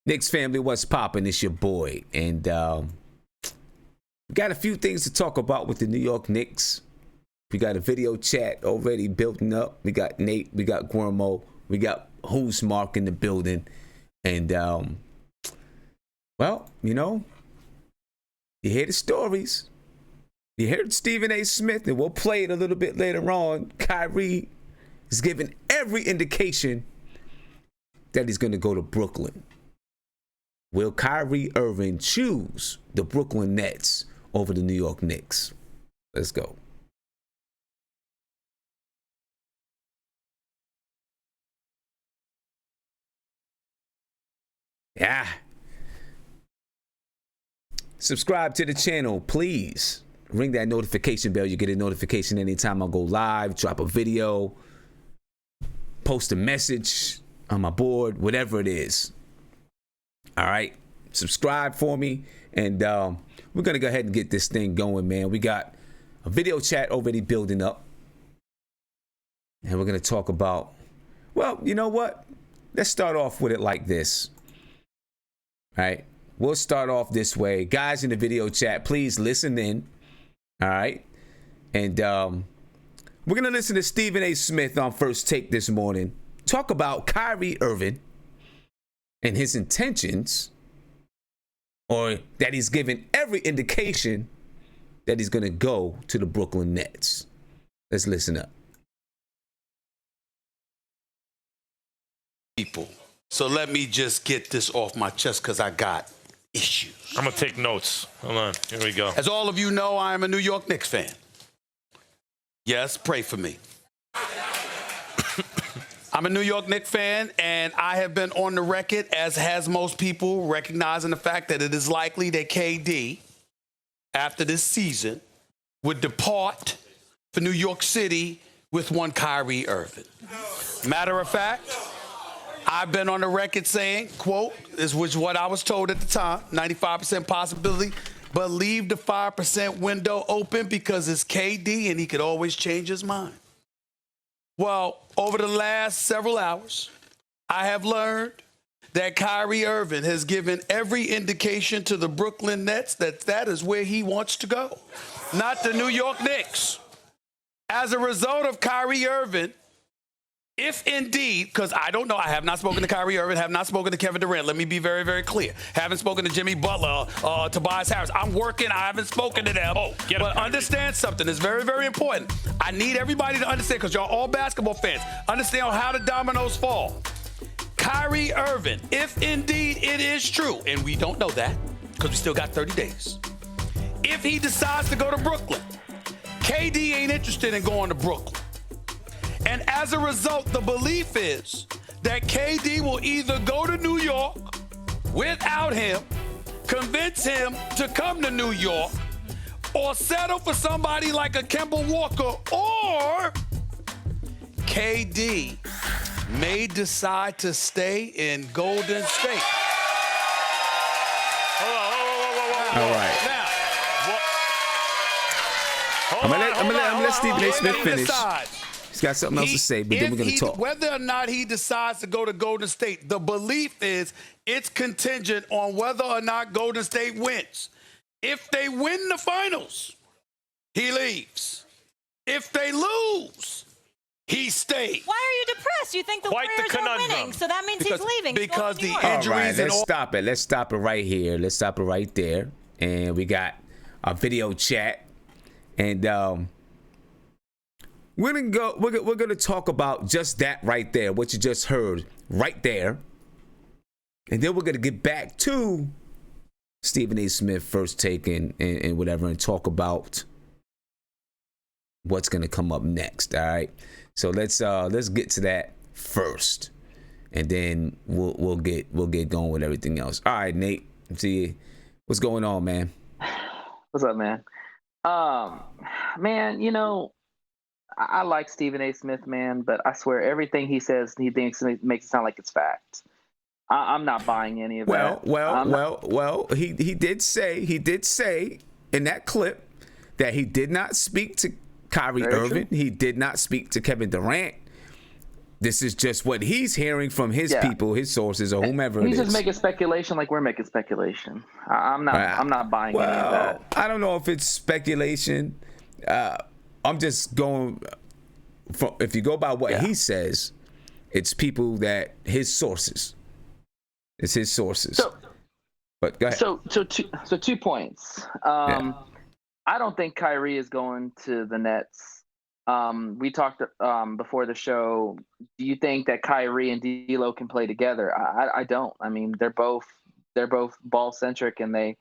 Knicks family, what's poppin'? It's your boy. And we got a few things to talk about with the New York Knicks. We got a video chat already building up. We got Nate, we got Guillermo, we got Who's Mark in the building. And, well, you know, you hear the stories. You heard Stephen A. Smith, and we'll play it a little bit later on. Kyrie is giving every indication that he's going to go to Brooklyn. Will Kyrie Irving choose the Brooklyn Nets over the New York Knicks? Let's go. Yeah. Subscribe to the channel, please. Ring that notification bell. You get a notification anytime I go live, drop a video, post a message on my board, whatever it is. All right. Subscribe for me. And we're going to go ahead and get this thing going, man. We got a video chat already building up. And we're going to talk about, well, you know what? Let's start off with it like this. All right. We'll start off this way. Guys in the video chat, please listen in. All right. And we're going to listen to Stephen A. Smith on First Take this morning. Talk about Kyrie Irving and his intentions, or that he's given every indication that he's going to go to the Brooklyn Nets. Let's listen up. People. So let me just get this off my chest because I got issues. I'm going to take notes. Hold on. Here we go. As all of you know, I am a New York Knicks fan. Yes, pray for me. I'm a New York Knicks fan, and I have been on the record, as has most people, recognizing the fact that it is likely that KD, after this season, would depart for New York City with one Kyrie Irving. Matter of fact, I've been on the record saying, quote, this was what I was told at the time, 95% possibility, but leave the 5% window open because it's KD and he could always change his mind. Well, over the last several hours, I have learned that Kyrie Irving has given every indication to the Brooklyn Nets that that is where he wants to go, not the New York Knicks. As a result of Kyrie Irving, if indeed, because I don't know, I have not spoken to Kyrie Irving, have not spoken to Kevin Durant. Let me be very, very clear. Haven't spoken to Jimmy Butler, Tobias Harris. I'm working. I haven't spoken to them. But understand something. It's very, very important. I need everybody to understand, because y'all all basketball fans, understand how the dominoes fall. Kyrie Irving, if indeed it is true, and we don't know that because we still got 30 days. If he decides to go to Brooklyn, KD ain't interested in going to Brooklyn. And as a result, the belief is that KD will either go to New York without him, convince him to come to New York, or settle for somebody like a Kemba Walker, or KD may decide to stay in Golden State. All right. Now, I'm gonna let Stephen A. Smith finish. Decide. He's got something else to say, but then we're going to talk. Whether or not he decides to go to Golden State, the belief is it's contingent on whether or not Golden State wins. If they win the finals, he leaves. If they lose, he stays. Why are you depressed? You think the Quite the Warriors are conundrum. winning, so that means he's leaving. He's Because going to New the York. All right, injuries and let's all. stop it. Let's stop it right here. Let's stop it right there. And we got a video chat. And we're gonna talk about just that right there, what you just heard right there. And then we're gonna get back to Stephen A. Smith First Take and whatever, and talk about what's gonna come up next. All right. So let's get to that first, and then we'll get going with everything else. All right, Nate. See what's going on, man. What's up, man? Man, you know, I like Stephen A. Smith, man, but I swear everything he says, he thinks makes it sound like it's fact. I'm not buying any of that. Well. He did say in that clip that he did not speak to Kyrie Irving. He did not speak to Kevin Durant. This is just what he's hearing from his people, his sources, or whomever it is. He's just making speculation like we're making speculation. I'm not buying any of that. I don't know if it's speculation. I'm just going from, if you go by what he says, it's people that his sources. It's his sources. But go ahead. So 2 points. I don't think Kyrie is going to the Nets. We talked before the show. Do you think that Kyrie and D'Lo can play together? I don't. I mean, they're both ball centric, and they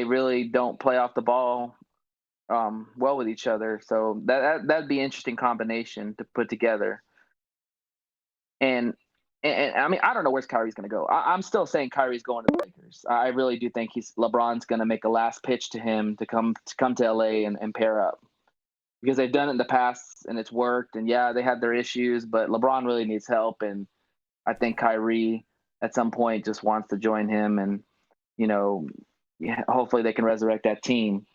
really don't play off the ball well with each other. So that'd be an interesting combination to put together. And I mean, I don't know where Kyrie's going to go. I'm still saying Kyrie's going to the Lakers. I really do think LeBron's going to make a last pitch to him to come to LA and pair up, because they've done it in the past and it's worked. And yeah, they had their issues, but LeBron really needs help. And I think Kyrie at some point just wants to join him, and hopefully they can resurrect that team.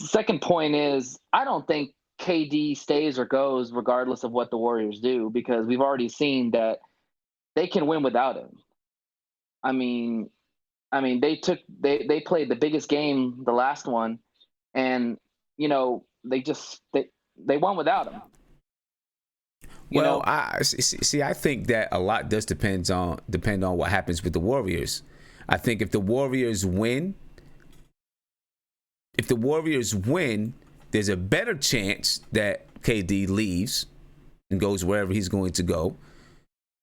The second point is, I don't think KD stays or goes regardless of what the Warriors do, because we've already seen that they can win without him. I mean, they played the biggest game, the last one, and they won without him. I think that a lot does depend on what happens with the Warriors. I think if the Warriors win, there's a better chance that KD leaves and goes wherever he's going to go.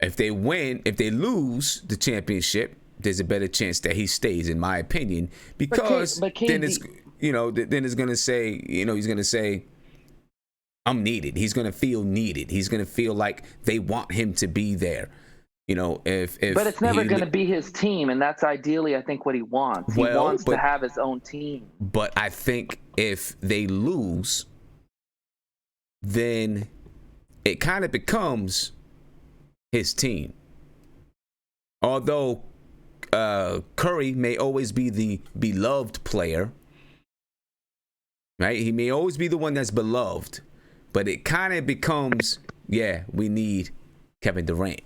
If they lose the championship, there's a better chance that he stays, in my opinion, because but KD, then it's going to say, he's going to say, I'm needed. He's going to feel needed. He's going to feel like they want him to be there. But it's never going to be his team, and that's ideally, I think, what he wants. He wants to have his own team. But I think if they lose, then it kind of becomes his team. Although Curry may always be the beloved player, right? He may always be the one that's beloved, but it kind of becomes, we need Kevin Durant.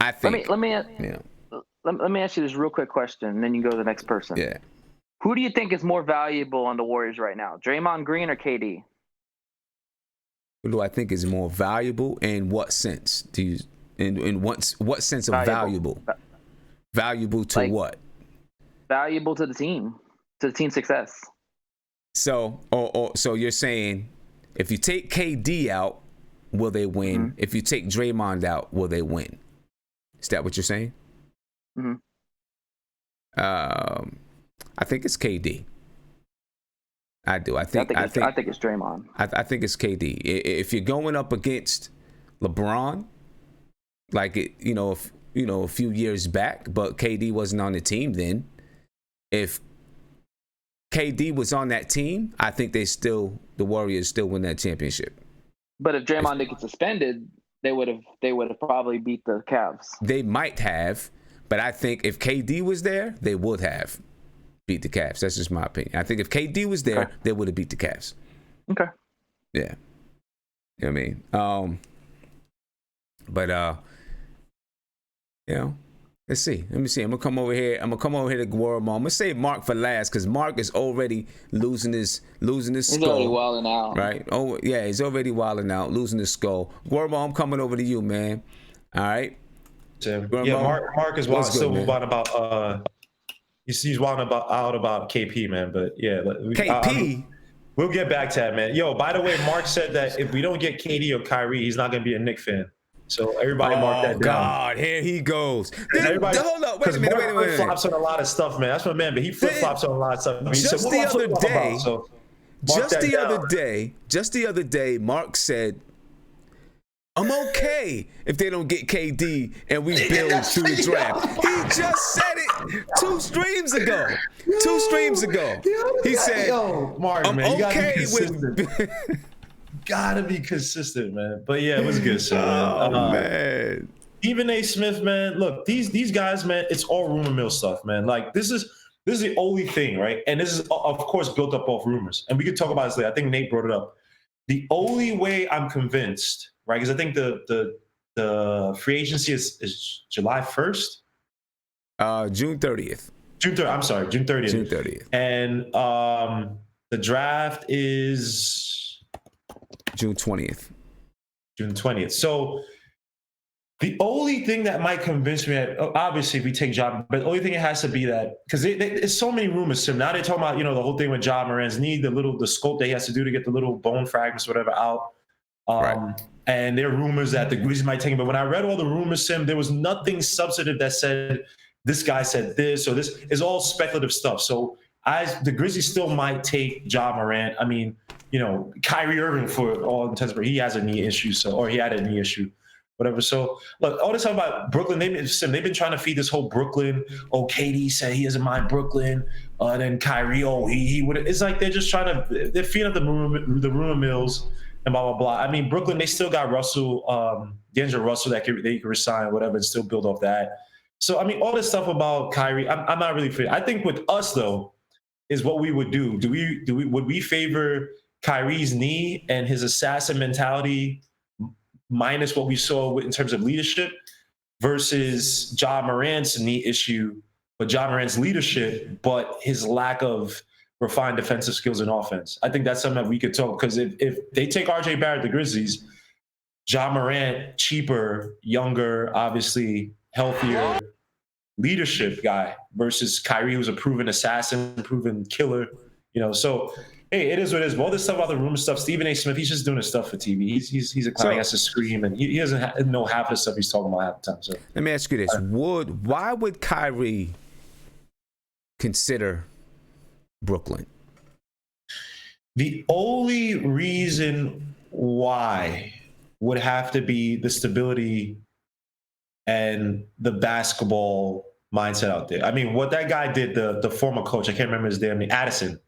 I think. Let me ask you this real quick question, and then you can go to the next person. Yeah. Who do you think is more valuable on the Warriors right now, Draymond Green or KD? Who do I think is more valuable? In what sense? In what sense of valuable? Valuable to what? Valuable to the team success. So, so you're saying if you take KD out, will they win? Mm-hmm. If you take Draymond out, will they win? Is that what you're saying? Mm-hmm. I think it's KD. I do. I think it's Draymond. I think it's KD. If you're going up against LeBron, like a few years back, but KD wasn't on the team then. If KD was on that team, I think the Warriors still win that championship. But if Draymond didn't get suspended, they would have probably beat the Cavs. They might have, but I think if KD was there, they would have beat the Cavs. That's just my opinion. I think if KD was there, they would have beat the Cavs. Okay. Yeah. You know what I mean? Let's see. Let me see. I'm gonna come over here to Guaramo. I'm gonna save Mark for last because Mark is already losing his skull. He's already wilding out. Right? Oh yeah, he's already wilding out, losing his skull. Guaramo, I'm coming over to you, man. All right. Guaramo, yeah, Mark is still wilding about he's wilding out about KP, man. But yeah, KP. We'll get back to that, man. By the way, Mark said that if we don't get KD or Kyrie, he's not gonna be a Knicks fan. So everybody mark that down. Oh, God, here he goes. Hold up, wait a minute. Flip-flops on a lot of stuff, man. That's my man, but he flip-flops on a lot of stuff. Just the other day, Mark said, I'm okay if they don't get KD and we build through the draft. He just said it 2 streams ago. He said, Mark, I'm man, okay with... Gotta be consistent, man. But yeah, it was good, so man. Stephen A. Smith, man. Look, these guys, man. It's all rumor mill stuff, man. Like this is the only thing, right? And this is of course built up off rumors. And we could talk about this later. I think Nate brought it up. The only way I'm convinced, right? Because I think the the free agency is July 1st. June 30th. June 30th. I'm sorry, June 30th. June 30th. And the draft is June 20th. June 20th. So the only thing that might convince me that, obviously, if we take Ja, but the only thing it has to be that, because there's so many rumors. So now they're talking about, the whole thing with Ja Morant's knee, the scope that he has to do to get the little bone fragments, whatever, out. Right. And there are rumors that the Grizzlies might take him. But when I read all the rumors, Sim, there was nothing substantive that said this guy said this or this. It's all speculative stuff. So the Grizzlies still might take Ja Morant. I mean, Kyrie Irving, for all intents and purposes, he has a knee issue, or he had a knee issue. Whatever. So look, all this talk about Brooklyn, they've been trying to feed this whole Brooklyn. Oh, KD said he doesn't mind Brooklyn. And then Kyrie, he would. It's like they're just they're feeding up the rumor mills and blah blah blah. I mean, Brooklyn, they still got Russell, D'Angelo Russell that they can resign, whatever, and still build off that. So I mean, all this stuff about Kyrie, I'm not really feeling. I think with us though, is what we would do. Would we favor Kyrie's knee and his assassin mentality, minus what we saw in terms of leadership, versus Ja Morant's knee issue, but Ja Morant's leadership, but his lack of refined defensive skills and offense? I think that's something that we could talk, because if they take RJ Barrett, the Grizzlies, Ja Morant, cheaper, younger, obviously healthier leadership guy, versus Kyrie, who's a proven assassin, proven killer, so hey, it is what it is. But all this stuff about the rumor stuff, Stephen A. Smith, he's just doing his stuff for TV. He's a clown. He has to scream, and he doesn't know half the stuff he's talking about half the time. So let me ask you this: why would Kyrie consider Brooklyn? The only reason why would have to be the stability and the basketball mindset out there. I mean, what that guy did, the former coach, I can't remember his name, Addison.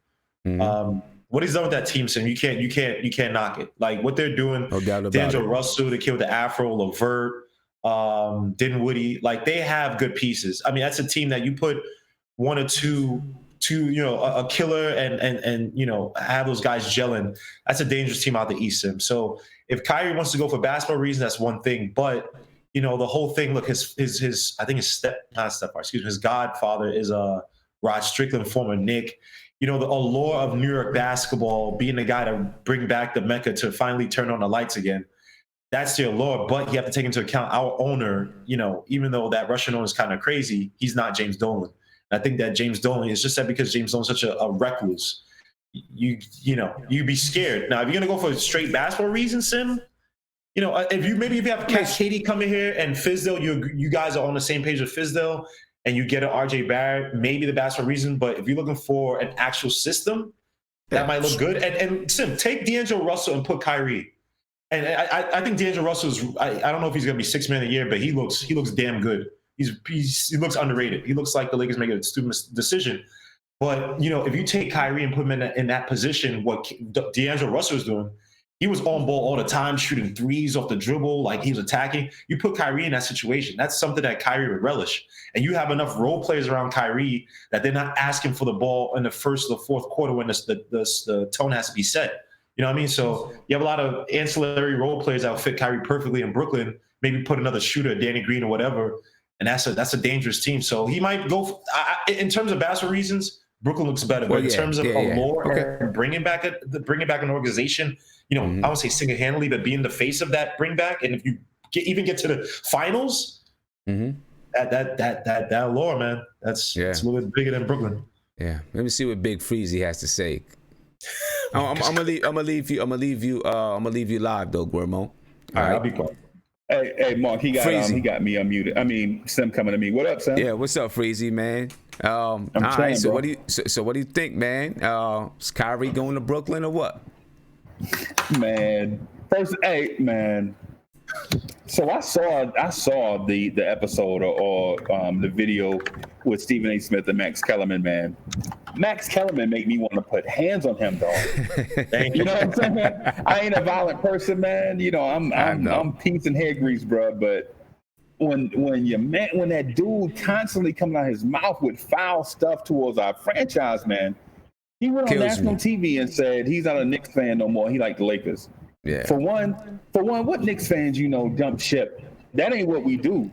Mm-hmm. What he's done with that team, Sim, you can't knock it. Like what they're doing, no doubt about D'Angelo it. Russell, the kid with the afro, LeVert, Dinwiddie, like they have good pieces. I mean, that's a team that you put one or two, a killer and have those guys gelling. That's a dangerous team out the East, Sim. So if Kyrie wants to go for basketball reasons, that's one thing. But the whole thing. Look, his I think his godfather is Rod Strickland, former Knick. The allure of New York basketball, being the guy to bring back the Mecca to finally turn on the lights again. That's the allure, but you have to take into account our owner, even though that Russian owner is kind of crazy, he's not James Dolan. And I think that James Dolan is just that because James Dolan's such a recluse, you'd be scared. Now, if you're going to go for straight basketball reasons, Sim, if you have Katie come in here and Fizdale, you guys are on the same page with Fizdale, and you get an RJ Barrett, maybe the basketball reason. But if you're looking for an actual system, that might look good. And Sim, take D'Angelo Russell and put Kyrie. And I think D'Angelo Russell's. I don't know if he's going to be $6 million a year, but he looks damn good. He looks underrated. He looks like the Lakers making a stupid decision. But if you take Kyrie and put him in that position, what D'Angelo Russell is doing. He was on ball all the time, shooting threes off the dribble, like he was attacking. You put Kyrie in that situation. That's something that Kyrie would relish. And you have enough role players around Kyrie that they're not asking for the ball in the first or the fourth quarter when the tone has to be set. You know what I mean? So you have a lot of ancillary role players that will fit Kyrie perfectly in Brooklyn. Maybe put another shooter, Danny Green or whatever. And that's a dangerous team. So he might go in terms of basketball reasons. Brooklyn looks better, but in terms of allure and bringing back an organization, I won't say single-handedly, but being the face of that bring back, and if you even get to the finals, that allure, man, it's a little bit bigger than Brooklyn. Yeah, let me see what Big Freezy has to say. I'm gonna leave you live though, Guillermo. All right, I'll be quiet. Hey, Mark, he got me unmuted. I mean, Sim coming to me. What up, Sim? Yeah, what's up, Freezy, man? All right, so what do you think, man? Is Kyrie going to Brooklyn or what? Man, man. So I saw the episode or the video with Stephen A. Smith and Max Kellerman, man. Max Kellerman make me want to put hands on him, dog. You know what I'm saying? I ain't a violent person, man. I'm peace and hair grease, bro. But when that dude constantly coming out his mouth with foul stuff towards our franchise, man, he went on national TV and said he's not a Knicks fan no more. He liked the Lakers. Yeah. For one, what Knicks fans, dump ship That ain't what we do.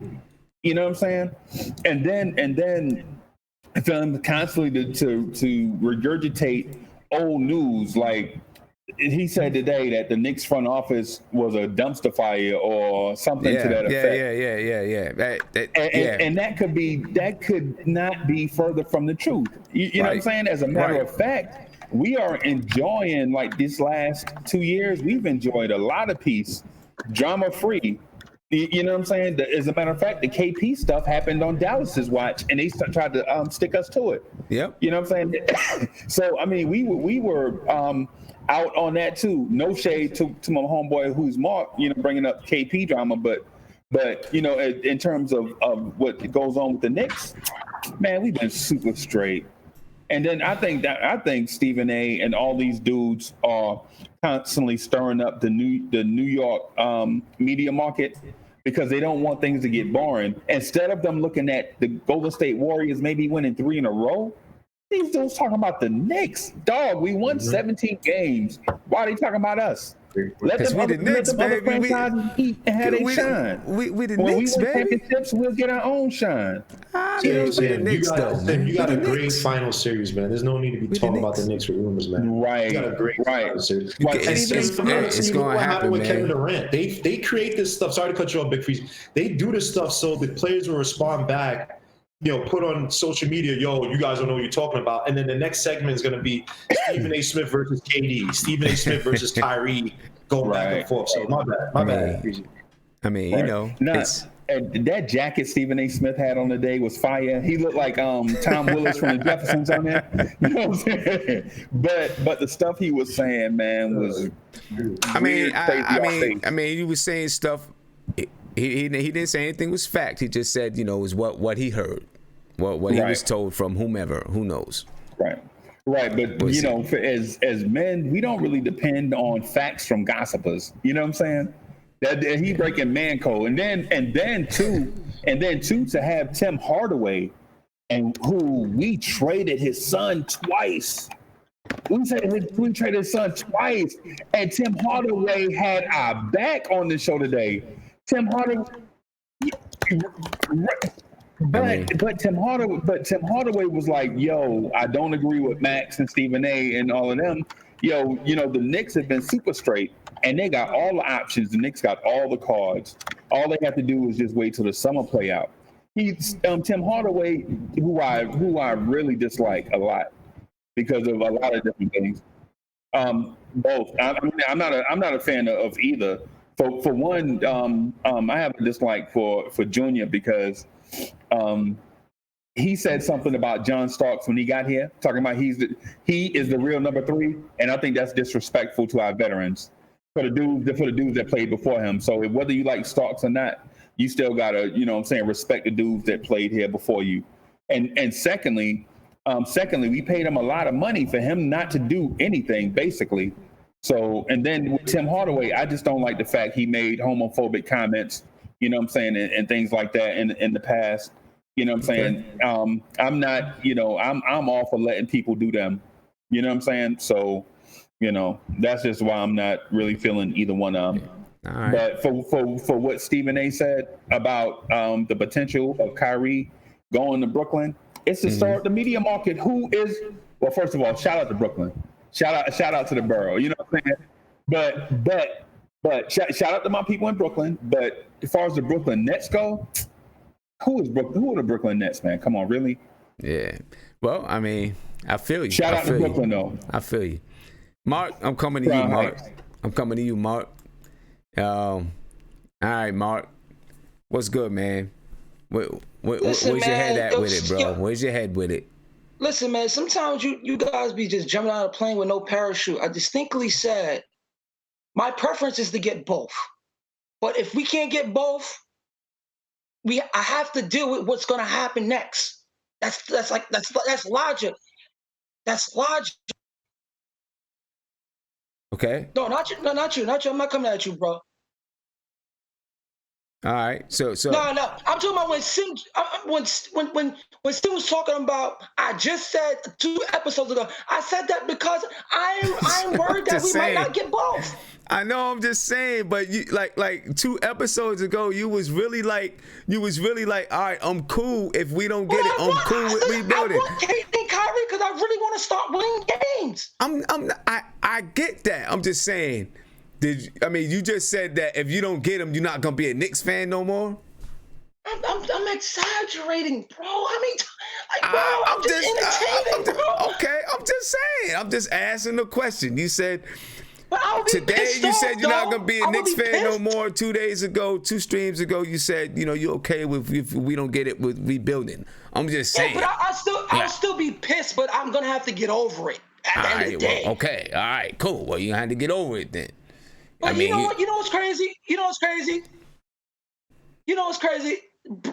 You know what I'm saying? And then for them constantly to regurgitate old news, like he said today that the Knicks front office was a dumpster fire or something to that effect. And that could not be further from the truth. You know what I'm saying? As a matter of fact, we are enjoying, like, this last 2 years, we've enjoyed a lot of peace, drama free. You know what I'm saying? As a matter of fact, the KP stuff happened on Dallas's watch, and they tried to stick us to it. Yep. You know what I'm saying? So I mean, we were out on that too. No shade to my homeboy who's Mark, you know, bringing up KP drama, but you know, in terms of what goes on with the Knicks, man, we've been super straight. And then I think Stephen A. and all these dudes are constantly stirring up the New York media market, because they don't want things to get boring. Instead of them looking at the Golden State Warriors maybe winning 3 in a row, these dudes talking about the Knicks. Dog, we won 17 games. Why are they talking about us? Let them other franchises eat and have their shine. We the when Knicks, we win baby. championships, we'll get our own shine. You got a great final series, man. There's no need to be talking about the Knicks with rumors, man. Right. You got a great final series. It's going to happen, with man. Kevin Durant. They create this stuff. Sorry to cut you off, Big Freeze. They do this stuff so the players will respond back. You know, put on social media, yo, you guys don't know what you're talking about. And then the next segment is going to be Stephen A. Smith versus KD, Stephen A. Smith versus Kyrie, going back and forth. So my bad. I mean, you know, and that jacket Stephen A. Smith had on the day was fire. He looked like Tom Willis from the Jeffersons on there. You know what I'm saying? But the stuff he was saying, man, was. I mean, he was saying stuff. He didn't say anything was fact. He just said, you know, was what he heard, what he was told from whomever, who knows. Right. But you know, as men, we don't really depend on facts from gossipers. You know what I'm saying? That he breaking man code, and then too to have Tim Hardaway, and who we traded his son twice. We traded his son twice, and Tim Hardaway had our back on the show today. Tim Hardaway, but Tim Hardaway was like, "Yo, I don't agree with Max and Stephen A. and all of them. Yo, you know, the Knicks have been super straight, and they got all the options. The Knicks got all the cards. All they have to do is just wait till the summer play out." Tim Hardaway, who I really dislike a lot because of a lot of different things. Both. I'm not a fan of either. For one, I have a dislike for Junior because he said something about John Starks when he got here, talking about he is the real number 3, and I think that's disrespectful to our veterans, for the dudes that played before him. So whether you like Starks or not, you still gotta, you know what I'm saying, respect the dudes that played here before you. And secondly, we paid him a lot of money for him not to do anything, basically. So, and then with Tim Hardaway, I just don't like the fact he made homophobic comments, you know what I'm saying, and things like that in the past. You know what I'm saying? I'm not, you know, I'm all for letting people do them. You know what I'm saying? So, you know, that's just why I'm not really feeling either one of them. Right. But for what Stephen A. said about the potential of Kyrie going to Brooklyn, it's to start the media market. Well, first of all, shout out to Brooklyn. Shout out to the borough. You know what I'm saying? But shout out to my people in Brooklyn. But as far as the Brooklyn Nets go, who are the Brooklyn Nets, man? Come on, really? Yeah. well, I mean, I feel you. Shout out to Brooklyn, though. I feel you. Mark, I'm coming to you, Mark. I'm coming to you, Mark. All right, Mark. What's good, man? Where's your head at with it, bro? Where's your head with it? Listen, man, sometimes you guys be just jumping out of a plane with no parachute. I distinctly said my preference is to get both. But if we can't get both, I have to deal with what's going to happen next. That's logic. That's logic. Okay. No, not you. I'm not coming at you, bro. All right. So No. I'm talking about when Sim, when Sim was talking about. I just said 2 episodes ago. I said that because I'm worried that we might not get both. I know, I'm just saying, but you like 2 episodes ago, you was really like, all right, I'm cool if we don't get it. I'm cool with rebuilding. I want KD and Kyrie because I really want to start winning games. I get that. I'm just saying. You just said that if you don't get him, you're not gonna be a Knicks fan no more? I'm exaggerating, bro. I'm just entertaining, bro. Okay, I'm just saying. I'm just asking the question. You said today you said you're not gonna be a Knicks fan no more. 2 streams ago, you said you're okay with if we don't get it with rebuilding. I'm just saying. Yeah, but I'll still be pissed, but I'm gonna have to get over it at the end of the day. Well, okay, all right, cool. Well, you had to get over it then. But you know what's crazy?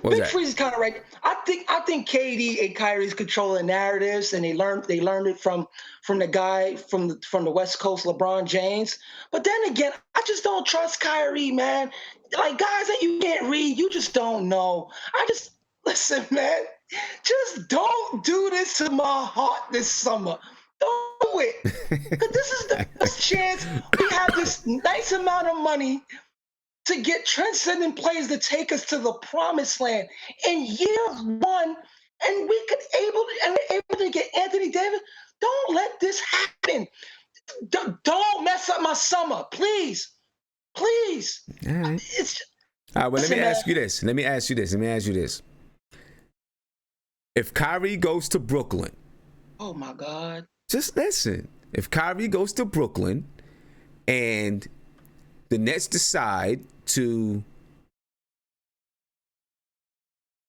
Big Freeze is kind of right. I think KD and Kyrie's controlling narratives, and they learned it from the guy from the West Coast, LeBron James. But then again, I just don't trust Kyrie, man. Like guys that you can't read, you just don't know. Listen, man. Just don't do this to my heart this summer. Don't do it. Because this is the best chance we have this nice amount of money to get transcendent players to take us to the promised land in year 1, and we're able to get Anthony Davis. Don't let this happen. Don't mess up my summer, please. All right. All right. Well, let me ask you this. If Kyrie goes to Brooklyn, oh my God. Just listen. If Kyrie goes to Brooklyn and the Nets decide to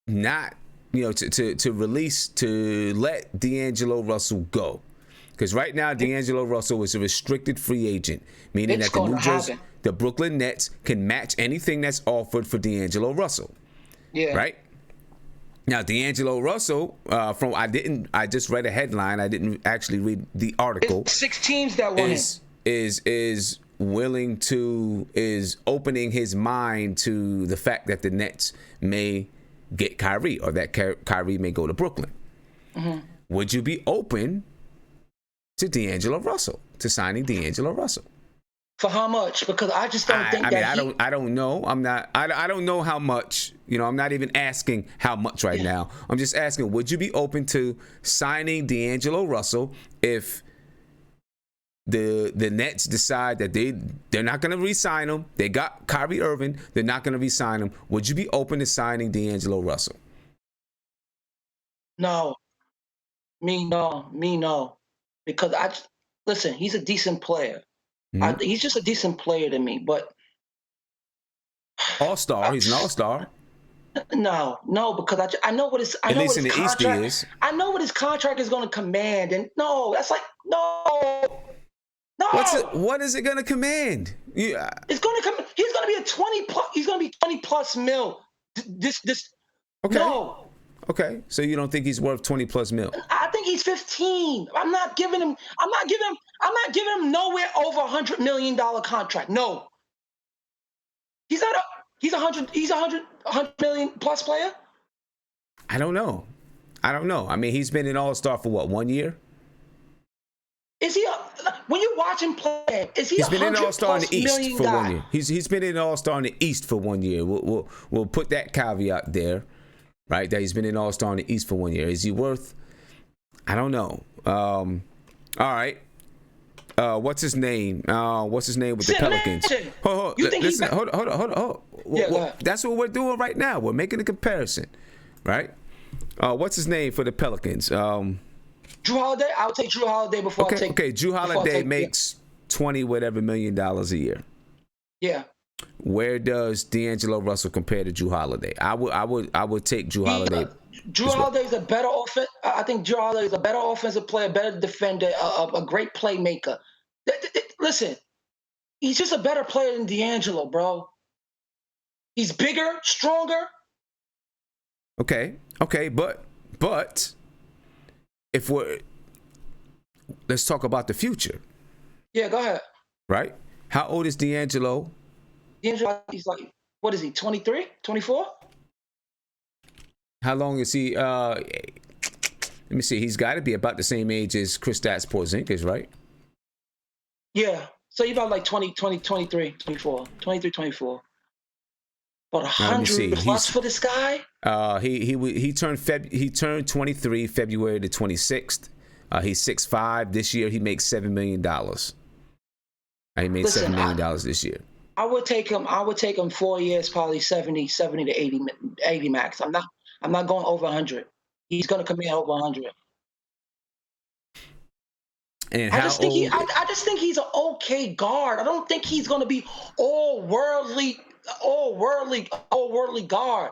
not, to let D'Angelo Russell go. Because right now, D'Angelo Russell is a restricted free agent, meaning that the Brooklyn Nets can match anything that's offered for D'Angelo Russell. Yeah. Right? Now, D'Angelo Russell, I just read a headline. I didn't actually read the article. It's 6 teams that want him. Is opening his mind to the fact that the Nets may get Kyrie, or that Kyrie may go to Brooklyn. Mm-hmm. Would you be open to D'Angelo Russell, to signing D'Angelo Russell? For how much? Because I just don't think that. I don't know. I don't know how much. I'm not even asking how much right now. I'm just asking, would you be open to signing D'Angelo Russell if the Nets decide that they're not going to re-sign him? They got Kyrie Irving. They're not going to re-sign him. Would you be open to signing D'Angelo Russell? No. Me no. Because listen, he's a decent player. Mm-hmm. He's just a decent player to me, but all-star. He's an all-star. No, because I know what his contract is. I know what his contract is going to command, and that's like no. What is it going to command? Yeah, it's going to come. He's going to be a 20 plus. He's going to be 20 plus mil. This. Okay. No. Okay, so you don't think he's worth 20 plus mil? I think he's 15. I'm not giving him nowhere over $100 million contract. No. He's a 100 million plus player. I don't know. I mean, he's been an all-star for what, 1 year? Is he when you watch him play, he's been an all-star in the East for 1 year. He's been an all-star in the East for 1 year. We'll put that caveat there. Right, that he's been an all-star in the East for 1 year. Is he worth? I don't know. All right. What's his name? What's his name with the Pelicans? Hold on. Yeah, that's what we're doing right now. We're making a comparison, right? What's his name for the Pelicans? Jrue Holiday. I'll take Jrue Holiday before I take. Okay, Jrue Holiday makes $20 million a year. Yeah. Where does D'Angelo Russell compare to Jrue Holiday? I would take Jrue Holiday. Jrue Holiday is a better offense. I think Jrue Holiday is a better offensive player, better defender, a great playmaker. Listen, he's just a better player than D'Angelo, bro. He's bigger, stronger. Okay, but let's talk about the future. Yeah, go ahead. Right? How old is D'Angelo? D'Angelo, he's like What is he? 23, 24? How long is he? Let me see. He's got to be about the same age as Kristaps Porzingis, right? Yeah. So you about like 20, 23, 24, 23, 24. About 100 plus for this guy. He turned 23 February the 26th. He's 6'5". This year he makes $7 million. He made $7 million this year. I would take him 4 years, probably 70 to 80 max. I'm not going over 100. He's going to come in over 100. And I just think he's an okay guard. I don't think he's going to be all worldly guard.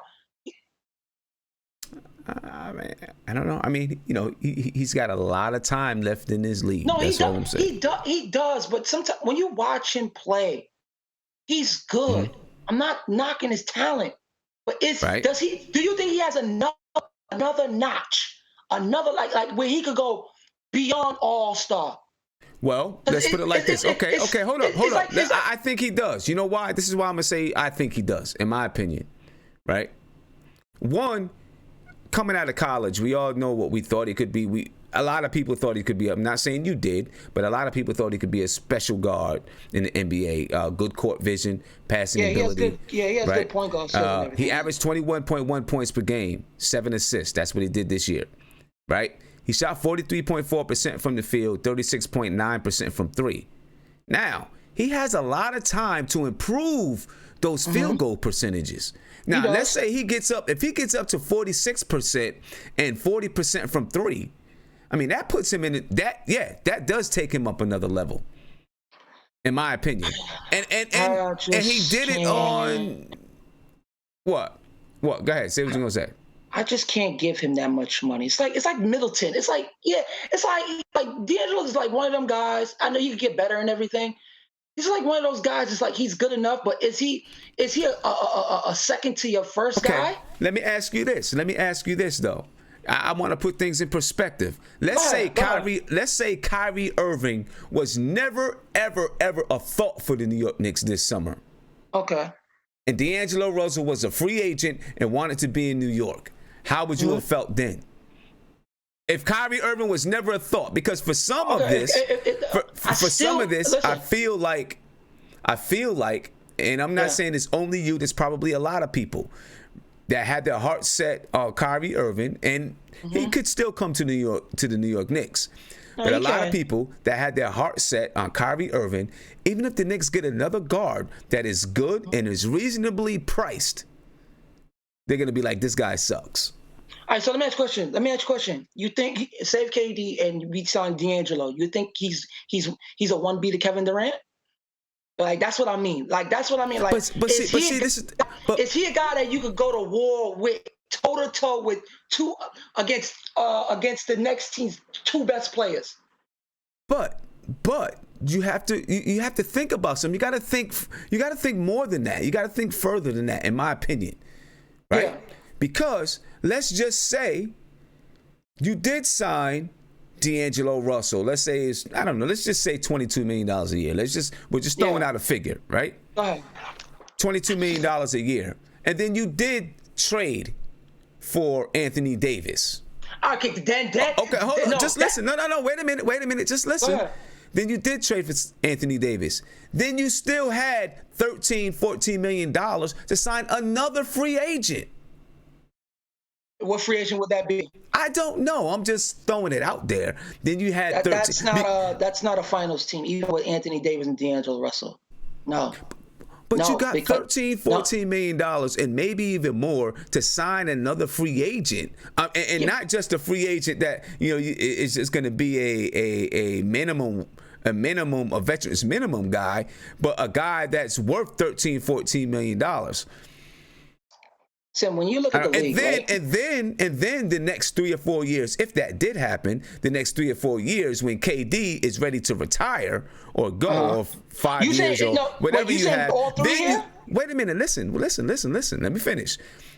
I don't know. I mean, he's got a lot of time left in his league. No, That's all I'm saying. He does. But sometimes when you watch him play, he's good. Mm-hmm. I'm not knocking his talent, but do you think he has another notch, another like where he could go beyond all-star? Well, let's put it like this. Okay, hold up. I think he does. You know why? This is why I'm gonna say I think he does, in my opinion. Right? One, coming out of college, we all know what we thought he could be. A lot of people thought he could be. I'm not saying you did, but a lot of people thought he could be a special guard in the NBA. Good court vision, passing ability. He has good point guard. He averaged 21.1 points per game, 7 assists. That's what he did this year, right? He shot 43.4% from the field, 36.9% from three. Now, he has a lot of time to improve those field goal percentages. Now, let's say if he gets up to 46% and 40% from three, I mean, that puts him in that does take him up another level, in my opinion. And he did it on what? Go ahead, say what you're gonna say. I just can't give him that much money. It's like Middleton. It's like D'Angelo is like one of them guys. I know he could get better and everything. He's like one of those guys. It's like he's good enough, but is he a second to your first guy? Let me ask you this though. I want to put things in perspective. Let's say Kyrie Irving was never ever a thought for the New York Knicks this summer. Okay. And D'Angelo Russell was a free agent and wanted to be in New York. How would you have felt then? If Kyrie Irving was never a thought, because for some of this, I feel like, and I'm not saying it's only you, there's probably a lot of people that had their heart set on Kyrie Irving, and he could still come to the New York Knicks. But a lot of people that had their heart set on Kyrie Irving, even if the Knicks get another guard that is good and is reasonably priced, they're going to be like, this guy sucks. All right, so let me ask you a question. You think, save KD and we sign D'Angelo, you think he's a 1B to Kevin Durant? Like, that's what I mean. Like, is he a guy that you could go to war with, toe-to-toe with against the next team's two best players? But you have to think about something. You got to think more than that. You got to think further than that, in my opinion. Right? Yeah. Because let's just say you did sign D'Angelo Russell. Let's say let's just say $22 million a year. We're just throwing out a figure, right? Go ahead. $22 million a year. And then you did trade for Anthony Davis. Okay, then okay, hold on. Just listen. No. Wait a minute. Just listen. Then you did trade for Anthony Davis. Then you still had $13-14 million to sign another free agent. What free agent would that be? I don't know. I'm just throwing it out there. Then you had 13. That's not a finals team, even with Anthony Davis and D'Angelo Russell. No. But you got $14 million and maybe even more to sign another free agent, and not just a free agent that is just going to be a veteran's minimum guy, but a guy that's worth $13-14 million. So when you look at the league, and then the next 3 or 4 years, if that did happen, the next 3 or 4 years when KD is ready to retire or go, or 5 years or whatever you have, wait a minute, listen. Let me finish.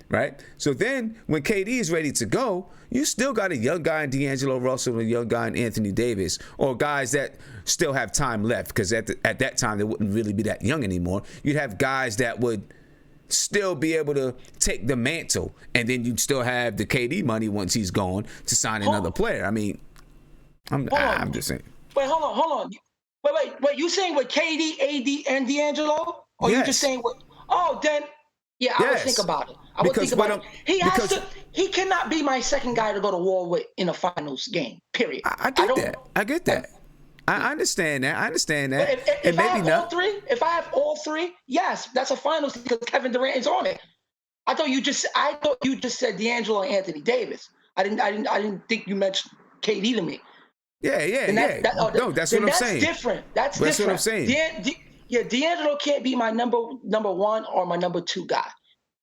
Right? So then when KD is ready to go, you still got a young guy in D'Angelo Russell and a young guy in Anthony Davis, or guys that still have time left, because at that time they wouldn't really be that young anymore. You'd have guys that would still be able to take the mantle, and then you'd still have the KD money once he's gone to sign another player. I mean, I'm just saying. Wait, hold on. Wait. You saying with KD, AD, and D'Angelo? Or you just saying what? Oh, then, yeah, I would think about it. I would think about it. He cannot be my second guy to go to war with in a finals game, period. I get that. I understand that. If I have all three, yes, that's a finals because Kevin Durant is on it. I thought you just said D'Angelo and Anthony Davis. I didn't think you mentioned KD to me. Yeah. No, that's what I'm saying. That's different. What I'm saying. D'Angelo can't be my number one or my number two guy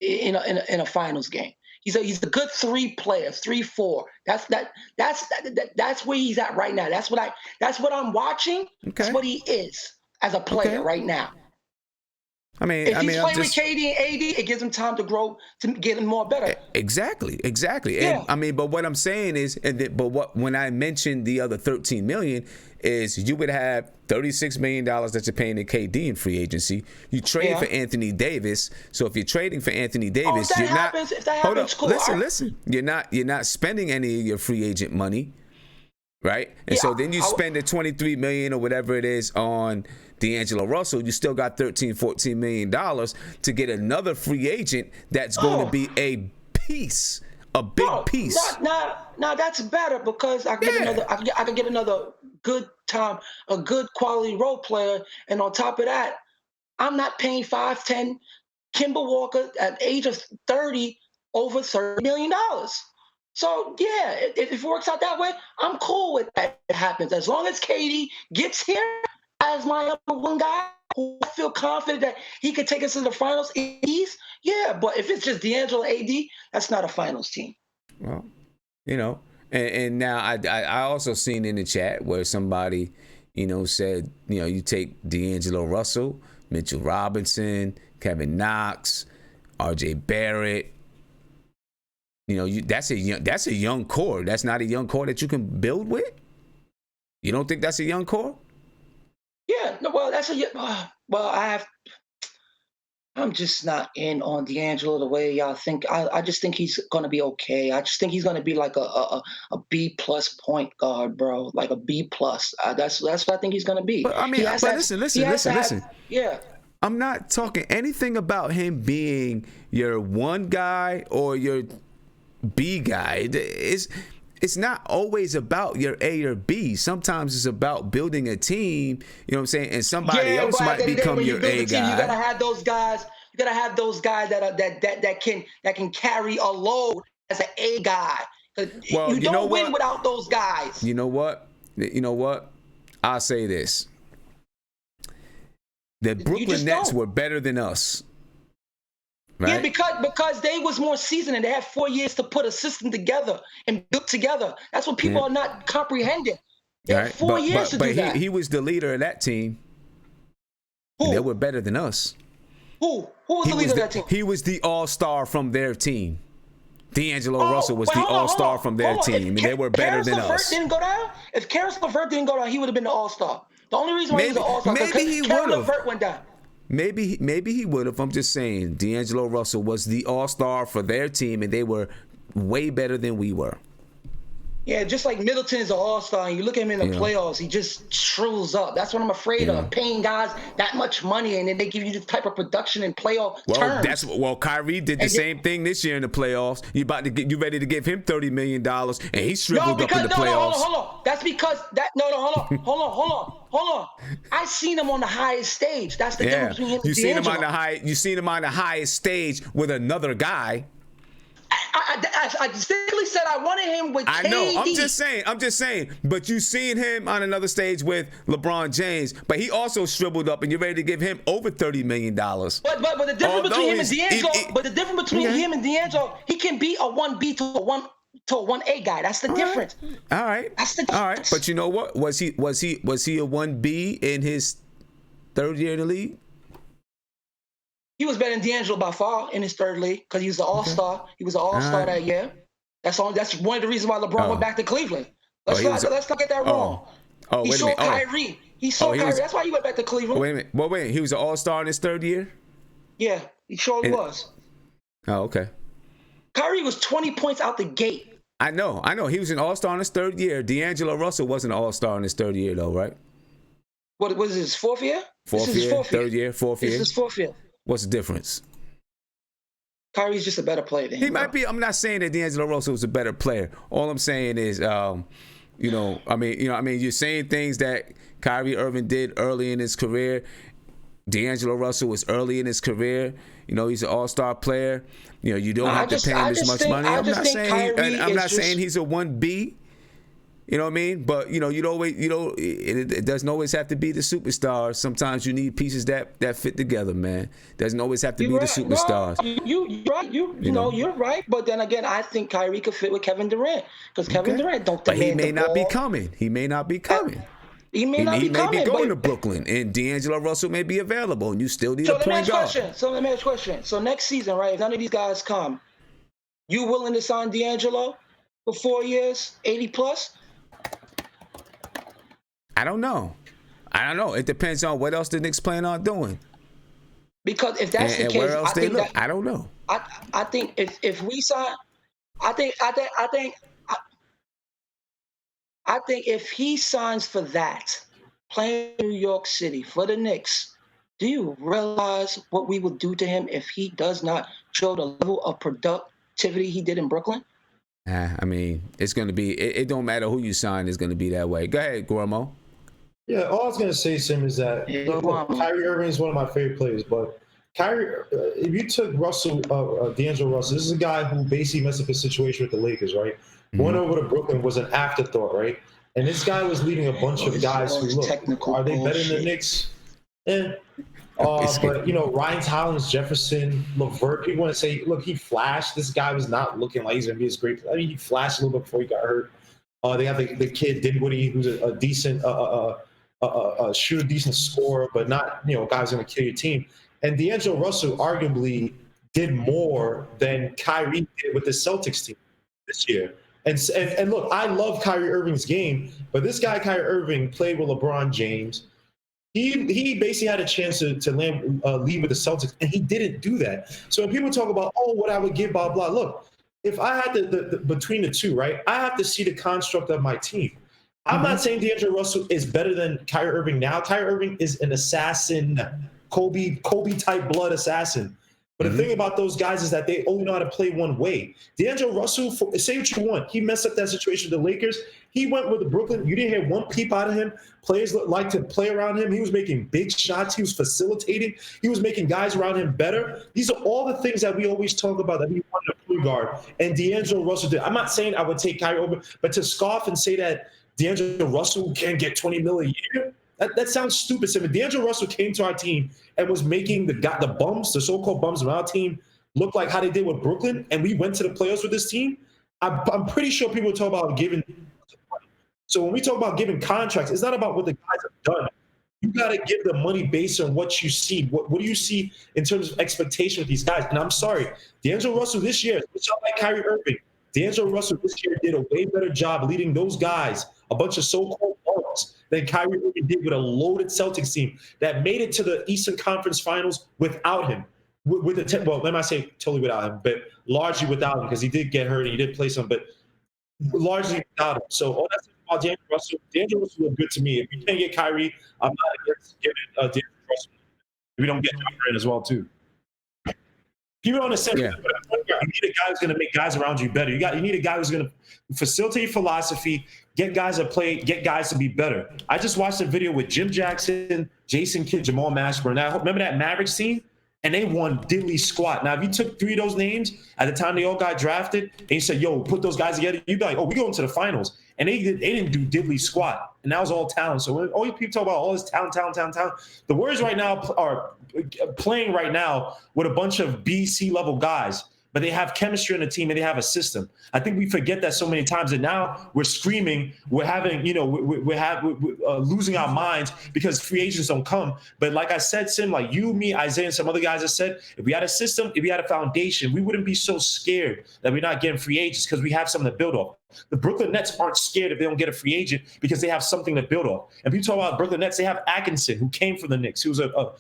in a finals game. He's a good 3 player, 3-4. That's where he's at right now. That's what I'm watching. Okay. That's what he is as a player right now. If he's playing with KD and AD, it gives him time to grow to get him more better. Exactly. Yeah. And but what I'm saying is, when I mentioned the other $13 million, is you would have $36 million that you're paying to KD in free agency. You trade for Anthony Davis. So if you're trading for Anthony Davis, if that happens, cool. Listen. You're not spending any of your free agent money, right? And so then you spend the $23 million or whatever it is on D'Angelo Russell. You still got $14 million to get another free agent that's going to be a piece, a big piece. Now that's better because I can get another good time, a good quality role player, and on top of that, I'm not paying 5'10" Kemba Walker at the age of 30 over $30 million. So yeah, if it works out that way, I'm cool with that. It happens as long as KD gets here as my number one guy, who I feel confident that he could take us to the finals in the East. Yeah, but if it's just D'Angelo AD, that's not a finals team. Well, and now I also seen in the chat where somebody, said, you take D'Angelo Russell, Mitchell Robinson, Kevin Knox, RJ Barrett. That's a young core. That's not a young core that you can build with. You don't think that's a young core? Yeah, no, well, I'm just not in on D'Angelo the way y'all think. I just think he's going to be okay. I just think he's going to be like a B+ point guard, bro, like a B+. That's what I think he's going to be. But listen. Yeah. I'm not talking anything about him being your one guy or your B guy. It's not always about your A or B. Sometimes it's about building a team, you know what I'm saying? And somebody else might become your A guy. You gotta have those guys. You gotta have those guys that can carry a load as an A guy. Well, you don't win without those guys. You know what? I'll say this. The Brooklyn Nets were better than us. Right? Yeah, because they was more seasoned and they had 4 years to put a system together and build together. That's what people are not comprehending. They had 4 years to do that. He was the leader of that team. Who? They were better than us. Who was the leader of that team? He was the all-star from their team. D'Angelo Russell was the all-star from their team, and they were better than us. If Karis LeVert didn't go down, he would have been the all-star. The only reason why he was an all-star is because Karis LeVert went down. Maybe he would have. I'm just saying, D'Angelo Russell was the all-star for their team, and they were way better than we were. Yeah, just like Middleton is an all-star, and you look at him in the playoffs, he just shrivels up. That's what I'm afraid of, paying guys that much money, and then they give you this type of production in playoff terms. Kyrie did the same thing this year in the playoffs. You ready to give him $30 million, and he shriveled up in the playoffs. Hold on. That's because hold on. I seen him on the highest stage. That's the difference between him and D'Angelo. You seen him on the highest stage with another guy. I distinctly said I wanted him with KD. I know. I'm just saying. But you seen him on another stage with LeBron James, but he also shriveled up, and you're ready to give him over $30 million. But the difference between him and D'Angelo, he can be a 1B to a 1A guy. That's the difference. All right. That's the difference. All right. But you know what? Was he a 1B in his third year in the league? He was better than D'Angelo by far in his third league because he was an all-star. He was an all-star that year. That's one of the reasons why LeBron went back to Cleveland. Let's not get that wrong. He saw Kyrie. That's why he went back to Cleveland. Wait a minute. He was an all-star in his third year? Yeah. He surely was. Oh, okay. Kyrie was 20 points out the gate. I know. He was an all-star in his third year. D'Angelo Russell wasn't an all-star in his third year, though, right? What was his fourth year? Fourth year, third year, fourth year. This is his fourth year. What's the difference? Kyrie's just a better player than him. He might be. I'm not saying that D'Angelo Russell was a better player. All I'm saying is, you're saying things that Kyrie Irving did early in his career. D'Angelo Russell was early in his career. He's an all-star player. You don't have to pay him as much money. I'm not saying he's a 1B. You know what I mean? But it doesn't always have to be the superstars. Sometimes you need pieces that fit together, man. Doesn't always have to be the superstars. No, you're right. You're right. But then again, I think Kyrie could fit with Kevin Durant because Kevin Durant don't demand the ball. He may not be coming. He may be going to Brooklyn, and D'Angelo Russell may be available, and you still need a point guard. So let me ask a question. So next season, right? If none of these guys come, you willing to sign D'Angelo for 4 years, 80 plus? I don't know. It depends on what else the Knicks plan on doing. Because if that's the case, where else they look, I don't know. I think if we sign, I think if he signs for that, playing in New York City for the Knicks, do you realize what we would do to him if he does not show the level of productivity he did in Brooklyn? It's going to be. It don't matter who you sign. It's going to be that way. Go ahead, Guillermo. Yeah, all I was going to say, Sim, is that Kyrie Irving is one of my favorite players. But Kyrie, if you took D'Angelo Russell, this is a guy who basically messed up his situation with the Lakers, right? Mm-hmm. Going over to Brooklyn was an afterthought, right? And this guy was leading a bunch of guys who, look, are they better than the Knicks? But, Ryan Hollins, Jefferson, LeVert, people want to say, look, he flashed. This guy was not looking like he's going to be as great. He flashed a little bit before he got hurt. They have the kid, Dinwiddie, who's a decent shooter, decent scorer, but not, guys going to kill your team. And D'Angelo Russell arguably did more than Kyrie did with the Celtics team this year. And look, I love Kyrie Irving's game, but this guy, Kyrie Irving, played with LeBron James. He basically had a chance to leave with the Celtics, and he didn't do that. So when people talk about, what I would give, blah, blah, look, if I had the between the two, right, I have to see the construct of my team. I'm not saying D'Angelo Russell is better than Kyrie Irving now. Kyrie Irving is an assassin, Kobe-type blood assassin. But the thing about those guys is that they only know how to play one way. D'Angelo Russell, say what you want, he messed up that situation with the Lakers. He went with the Brooklyn. You didn't hear one peep out of him. Players like to play around him. He was making big shots. He was facilitating. He was making guys around him better. These are all the things that we always talk about that we want in a point guard. And D'Angelo Russell did. I'm not saying I would take Kyrie over, but to scoff and say that D'Angelo Russell can get $20 million a year, that sounds stupid. So if D'Angelo Russell came to our team and was making the bums, the so-called bums of our team, look like how they did with Brooklyn, and we went to the playoffs with this team, I'm pretty sure people talk about giving. So when we talk about giving contracts, it's not about what the guys have done. You got to give the money based on what you see. What do you see in terms of expectation with these guys? And I'm sorry, D'Angelo Russell this year, it's not like Kyrie Irving. D'Angelo Russell this year did a way better job leading those guys, a bunch of so-called bums, than Kyrie Irving did with a loaded Celtics team that made it to the Eastern Conference Finals without him. Well, let me not say totally without him, but largely without him, because he did get hurt and he did play some, but largely without him. So all that's about D'Angelo Russell. D'Angelo Russell looked good to me. If you can't get Kyrie, I'm not against giving D'Angelo Russell. If we don't get Kyrie as well, too. People don't understand. Yeah. You need a guy who's going to make guys around you better. You need a guy who's going to facilitate philosophy, get guys to play, get guys to be better. I just watched a video with Jim Jackson, Jason Kidd, Jamal Mashburn. Now, remember that Mavericks team? And they won diddly squat. Now, if you took three of those names at the time they all got drafted, and you said, "Yo, put those guys together," you'd be like, "Oh, we going to the finals." And they didn't do diddly squat, and that was all talent. So when all you people talk about all this talent, the Warriors right now are playing right now with a bunch of B.C. level guys, but they have chemistry in the team and they have a system. I think we forget that so many times, and now we're screaming, we're having, we're losing our minds because free agents don't come. But like I said, Sim, like you, me, Isaiah, and some other guys have said, if we had a system, if we had a foundation, we wouldn't be so scared that we're not getting free agents because we have something to build off. The Brooklyn Nets aren't scared if they don't get a free agent because they have something to build off. And people talk about Brooklyn Nets, they have Atkinson, who came from the Knicks, who was a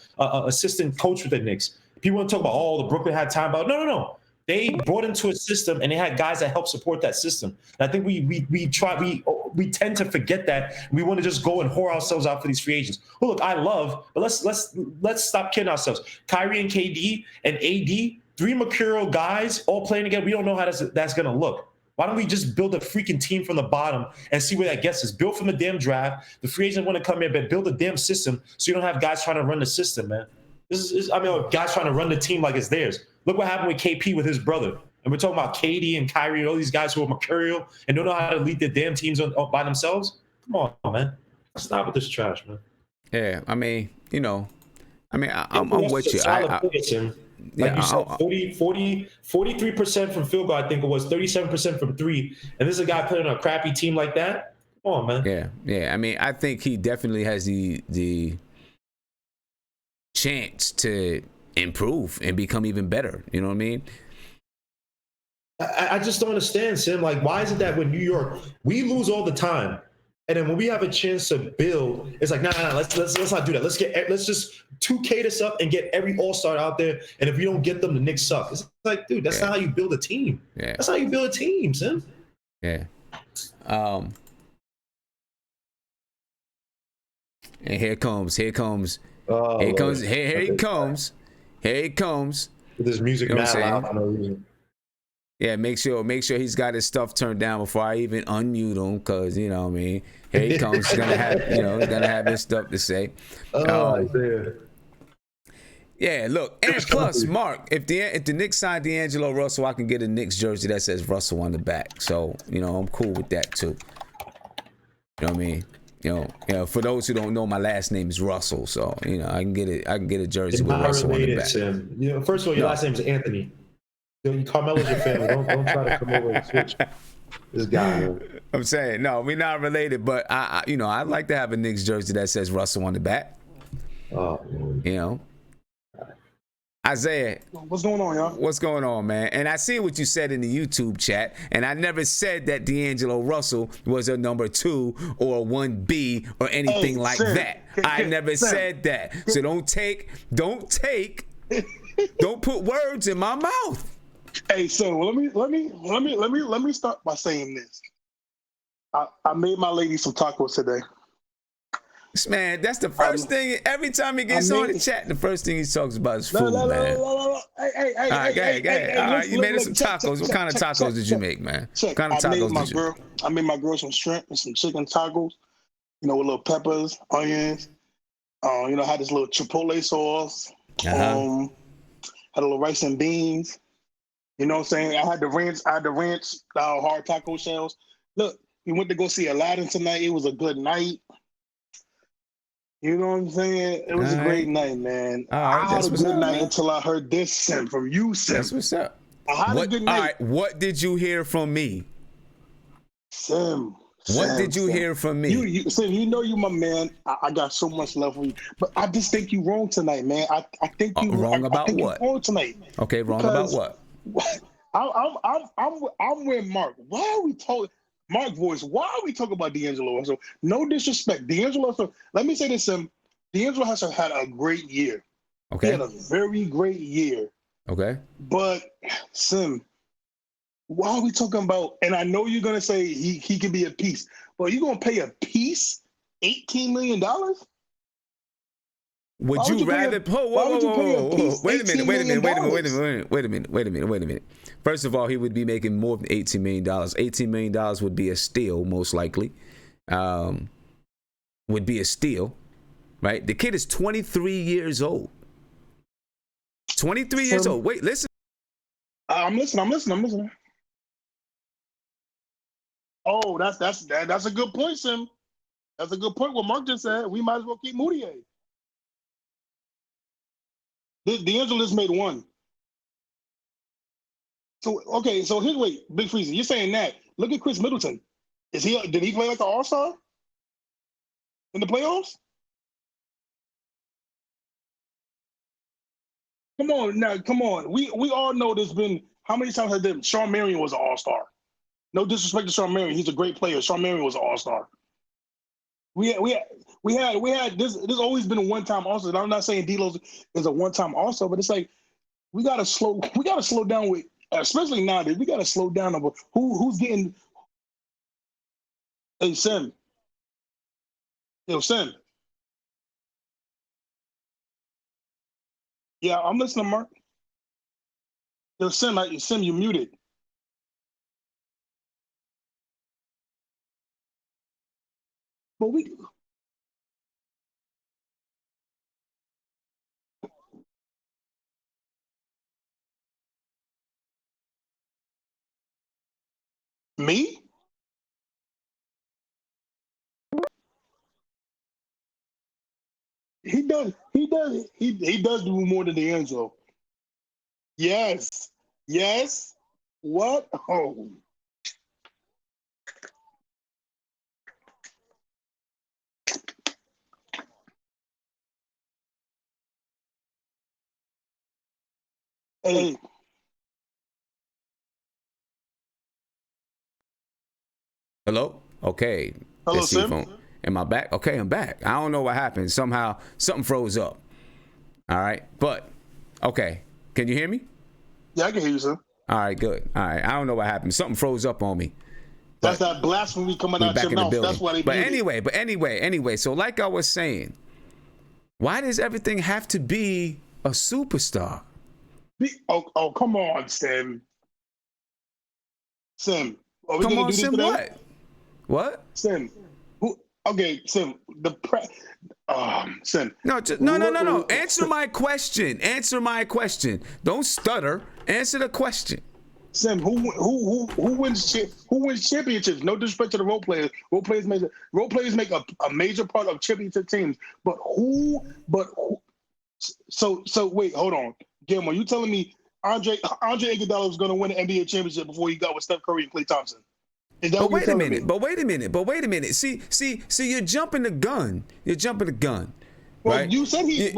assistant coach with the Knicks. People want to talk about, oh, the Brooklyn had time out. No. They brought into a system and they had guys that help support that system. And I think we tend to forget that. We want to just go and whore ourselves out for these free agents. Who look, I love, but let's stop kidding ourselves. Kyrie and KD and AD, 3 mercurial guys all playing together. We don't know how that's going to look. Why don't we just build a freaking team from the bottom and see where that gets us? Build from the damn draft. The free agents want to come in, but build a damn system so you don't have guys trying to run the system, man. Guys trying to run the team like it's theirs. Look what happened with KP with his brother. And we're talking about KD and Kyrie and all these guys who are mercurial and don't know how to lead their damn teams by themselves. Come on, man. Stop with this trash, man. Yeah, I'm with you. Like you said, 43% from field goal, I think it was, 37% from 3. And this is a guy playing on a crappy team like that? Come on, man. Yeah. I think he definitely has the chance to improve and become even better. You know what I mean? I just don't understand, Sim. Like, why is it that when New York, we lose all the time, and then when we have a chance to build, it's like, nah, let's not do that. Let's just 2K this up and get every all-star out there. And if we don't get them, the Knicks suck. It's like, dude, that's not how you build a team. Yeah. That's how you build a team, Sim. Yeah. And here he comes. Oh, here he comes. With this music, you know mad loud for no reason. Yeah, make sure he's got his stuff turned down before I even unmute him, cause you know what I mean. Here he comes. He's gonna have his stuff to say. Yeah, look, and plus, Mark, if the Knicks sign D'Angelo Russell, I can get a Knicks jersey that says Russell on the back. So I'm cool with that too. You know what I mean? You know, for those who don't know, my last name is Russell, so I can get a jersey with Russell on the back. Sam. First of all, your last name is Anthony. Carmelo's your family. Don't try to come over and switch this guy. Man. I'm saying no, we're not related, but I'd like to have a Knicks jersey that says Russell on the back. Oh, man. Isaiah, what's going on, y'all? What's going on, man? And I see what you said in the YouTube chat, and I never said that D'Angelo Russell was a number 2 or a 1B or anything like that. I never said that. So don't put words in my mouth. Hey, so let me start by saying this. I made my lady some tacos today. Man, that's the first thing. Every time he gets on the chat, the first thing he talks about is food, man. All right, go ahead. All right, you made us some tacos. What kind of tacos did you make, man? What kind of tacos did you make? I made my girl some shrimp and some chicken tacos, with little peppers, onions. Had this little chipotle sauce. Had a little rice and beans. You know what I'm saying? I had the ranch hard taco shells. Look, we went to go see Aladdin tonight. It was a good night. You know what I'm saying? It was a great night, man. I had a good night until I heard this from you, Sim. That's what's up. I had a good night. All right, what did you hear from me? Sim. What did you hear from me? Sim, you my man. I got so much love for you. But I just think you wrong tonight, man. I think you wrong about what? Wrong tonight. Okay, wrong about what? I'm with Mark. Why are we talking? Mark voice, why are we talking about D'Angelo Russell? No disrespect. D'Angelo Russell, let me say this, Sim. D'Angelo has had a great year. Okay. He had a very great year. Okay. But, Sim, why are we talking about, and I know you're going to say he can be a piece, but you're going to pay a piece $18 million? Would you rather? Whoa. Wait a minute. First of all, he would be making more than $18 million. $18 million would be a steal, most likely. Would be a steal, right? The kid is 23 years old. 23 years old. Wait, listen. I'm listening. Oh, that's a good point, Sim. That's a good point. What Mark just said. We might as well keep Moutier. D'Angelo just made 1. So wait, Big Freezer, you're saying that. Look at Chris Middleton. Did he play like an all-star in the playoffs? Come on. We all know there's been, how many times has there, Shawn Marion was an all-star. No disrespect to Shawn Marion, he's a great player. Shawn Marion was an all-star. We had this. There's always been a one-time all-star. I'm not saying D'Lo is a one-time all-star, but it's like we gotta slow down with, especially nowadays. We gotta slow down over who's getting. Hey, Sim. Yo, Sim. Yeah, I'm listening, Mark. Yo, Sim, you muted. But we. Me? He does. He does do more than D'Angelo. Yes. Yes. What? Oh. Hey. Hello? Okay. Hello, Let's see Sim. Am I back? Okay, I'm back. I don't know what happened. Somehow, something froze up. All right. But, okay. Can you hear me? Yeah, I can hear you, Sim. All right, good. All right. I don't know what happened. Something froze up on me. That's that blasphemy coming out your mouth. That's why they But muted. anyway. So like I was saying, why does everything have to be a superstar? Oh, come on, Sim. Sim. Are we Come gonna on, do this Sim, today? What? Sim. Okay, Sim. Sim. No. Answer my question. Answer my question. Don't stutter. Answer the question. Sim, who wins championships? No disrespect to the role players. Role players make a major part of championship teams. But who? So wait, hold on, Gilmore. You telling me Andre Iguodala was going to win an NBA championship before he got with Steph Curry and Klay Thompson? Is that But what you're telling me? But wait a minute. See, you're jumping the gun. Well, right? you said he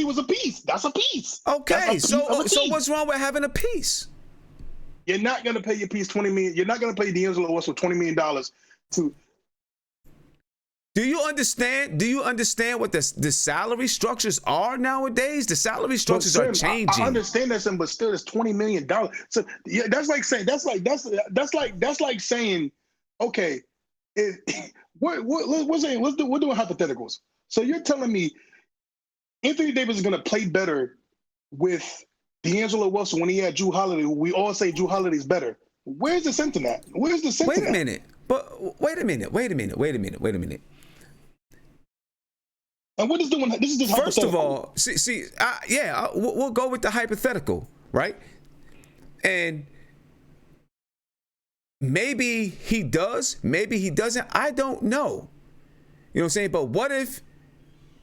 was a piece. That's a piece. Okay, so piece. what's wrong with having a piece? You're not going to pay your piece $20 million. You're not going to pay D'Angelo Russell $20 million to. Do you understand what the salary structures are nowadays? The salary structures are changing. I understand that, but still, it's $20 million. So yeah, that's like saying, okay, we're doing hypotheticals. So you're telling me Anthony Davis is going to play better with D'Angelo Russell when he had Jrue Holiday, who we all say Jrue Holiday's better. Where's the sense in that? Where's the sense in that? Wait a minute. And what is doing? This is just first of all, we'll go with the hypothetical, right? And maybe he does, maybe he doesn't. I don't know. You know what I'm saying? But what if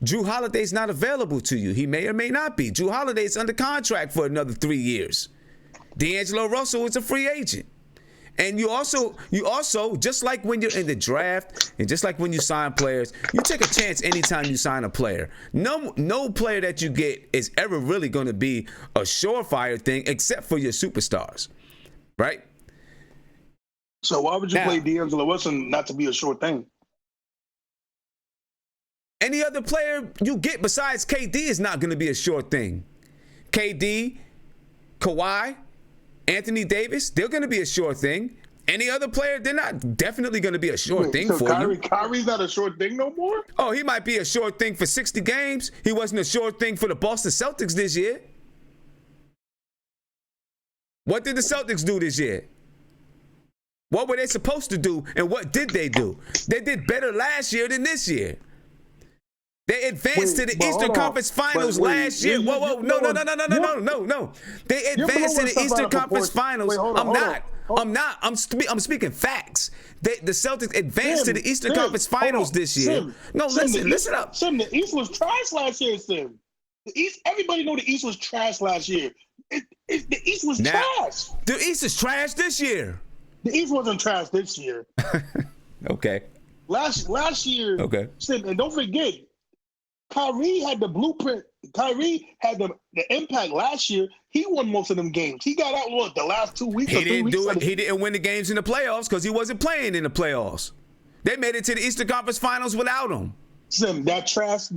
Jrue Holiday's not available to you? He may or may not be. Jrue Holiday's under contract for another 3 years. D'Angelo Russell is a free agent. And you also, just like when you're in the draft and just like when you sign players, you take a chance anytime you sign a player. No player that you get is ever really going to be a surefire thing except for your superstars, right? So why would you play D'Angelo Russell not to be a sure thing? Any other player you get besides KD is not going to be a sure thing. KD, Kawhi, Anthony Davis, they're going to be a sure thing. Any other player, they're not definitely going to be a sure thing for you. Kyrie's not a sure thing no more? Oh, he might be a sure thing for 60 games. He wasn't a sure thing for the Boston Celtics this year. What did the Celtics do this year? What were they supposed to do, and what did they do? They did better last year than this year. They advanced to the Eastern Conference Finals last year. No. They advanced to the Eastern Conference Finals. I'm speaking facts. The Celtics advanced to the Eastern Conference Finals this year. Listen up. Sim, the East was trash last year, Sim. The East, everybody know the East was trash last year. The East was trash. The East is trash this year. The East wasn't trash this year. Okay. Last year. Okay. Sim, and don't forget, Kyrie had the blueprint. Kyrie had the impact last year. He won most of them games. He got out the last 2 weeks. He didn't do it. He didn't win the games in the playoffs because he wasn't playing in the playoffs. They made it to the Eastern Conference Finals without him. Sim, the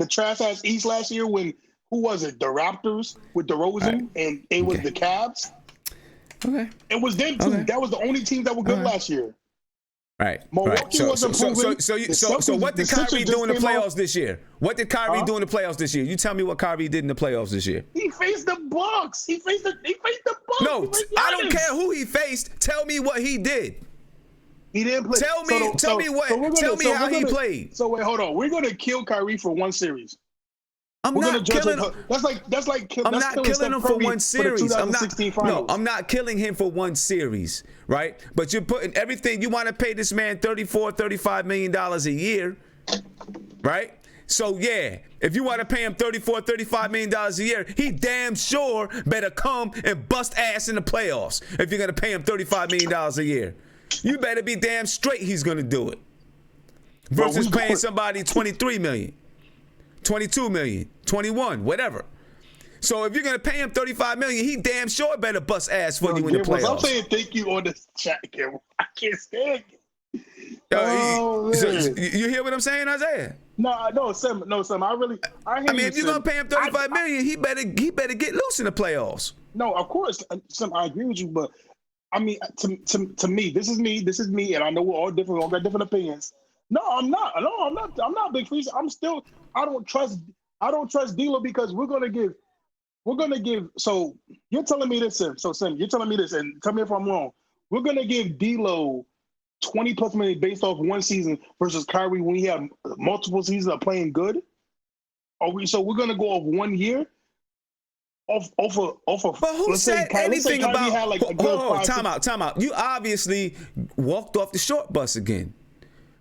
trash ass East last year when who was it? The Raptors with DeRozan, and it was the Cavs. Okay. It was them two. That was the only team that were good last year. Right. Milwaukee wasn't proven. So what did Kyrie do in the playoffs this year? What did Kyrie do in the playoffs this year? You tell me what Kyrie did in the playoffs this year. He faced the Bucks. He faced the Bucks. No, I don't care who he faced. Tell me what he did. He didn't play. Tell me how he played. So wait, hold on. We're gonna kill Kyrie for one series. I'm not killing him. I'm not killing him for one series. I'm not killing him for one series, right? But you're putting everything. You want to pay this man $35 million a year, right? So yeah, if you want to pay him $35 million a year, he damn sure better come and bust ass in the playoffs. If you're gonna pay him $35 million a year, you better be damn straight he's gonna do it. Versus paying somebody $23 million. 22 million, 21, whatever. So if you're gonna pay him $35 million, he damn sure better bust ass for you in the playoffs. I'm saying thank you on the chat, Cameron. I can't stand it. So you hear what I'm saying, Isaiah? No, Sam. I mean, if you're gonna pay him $35 million, he better get loose in the playoffs. No, of course, Sam. I agree with you, but I mean, to me, this is me, and I know we're all different. We all got different opinions. No, I'm not. I'm not Big Freeze. I don't trust D'Lo because we're gonna give. So you're telling me this, Sim. So Sim, you're telling me this, and tell me if I'm wrong. We're gonna give D'Lo $20+ million based off one season versus Kyrie when he had multiple seasons of playing good. So we're gonna go off 1 year. Off of. But who said anything about? Time out. You obviously walked off the short bus again.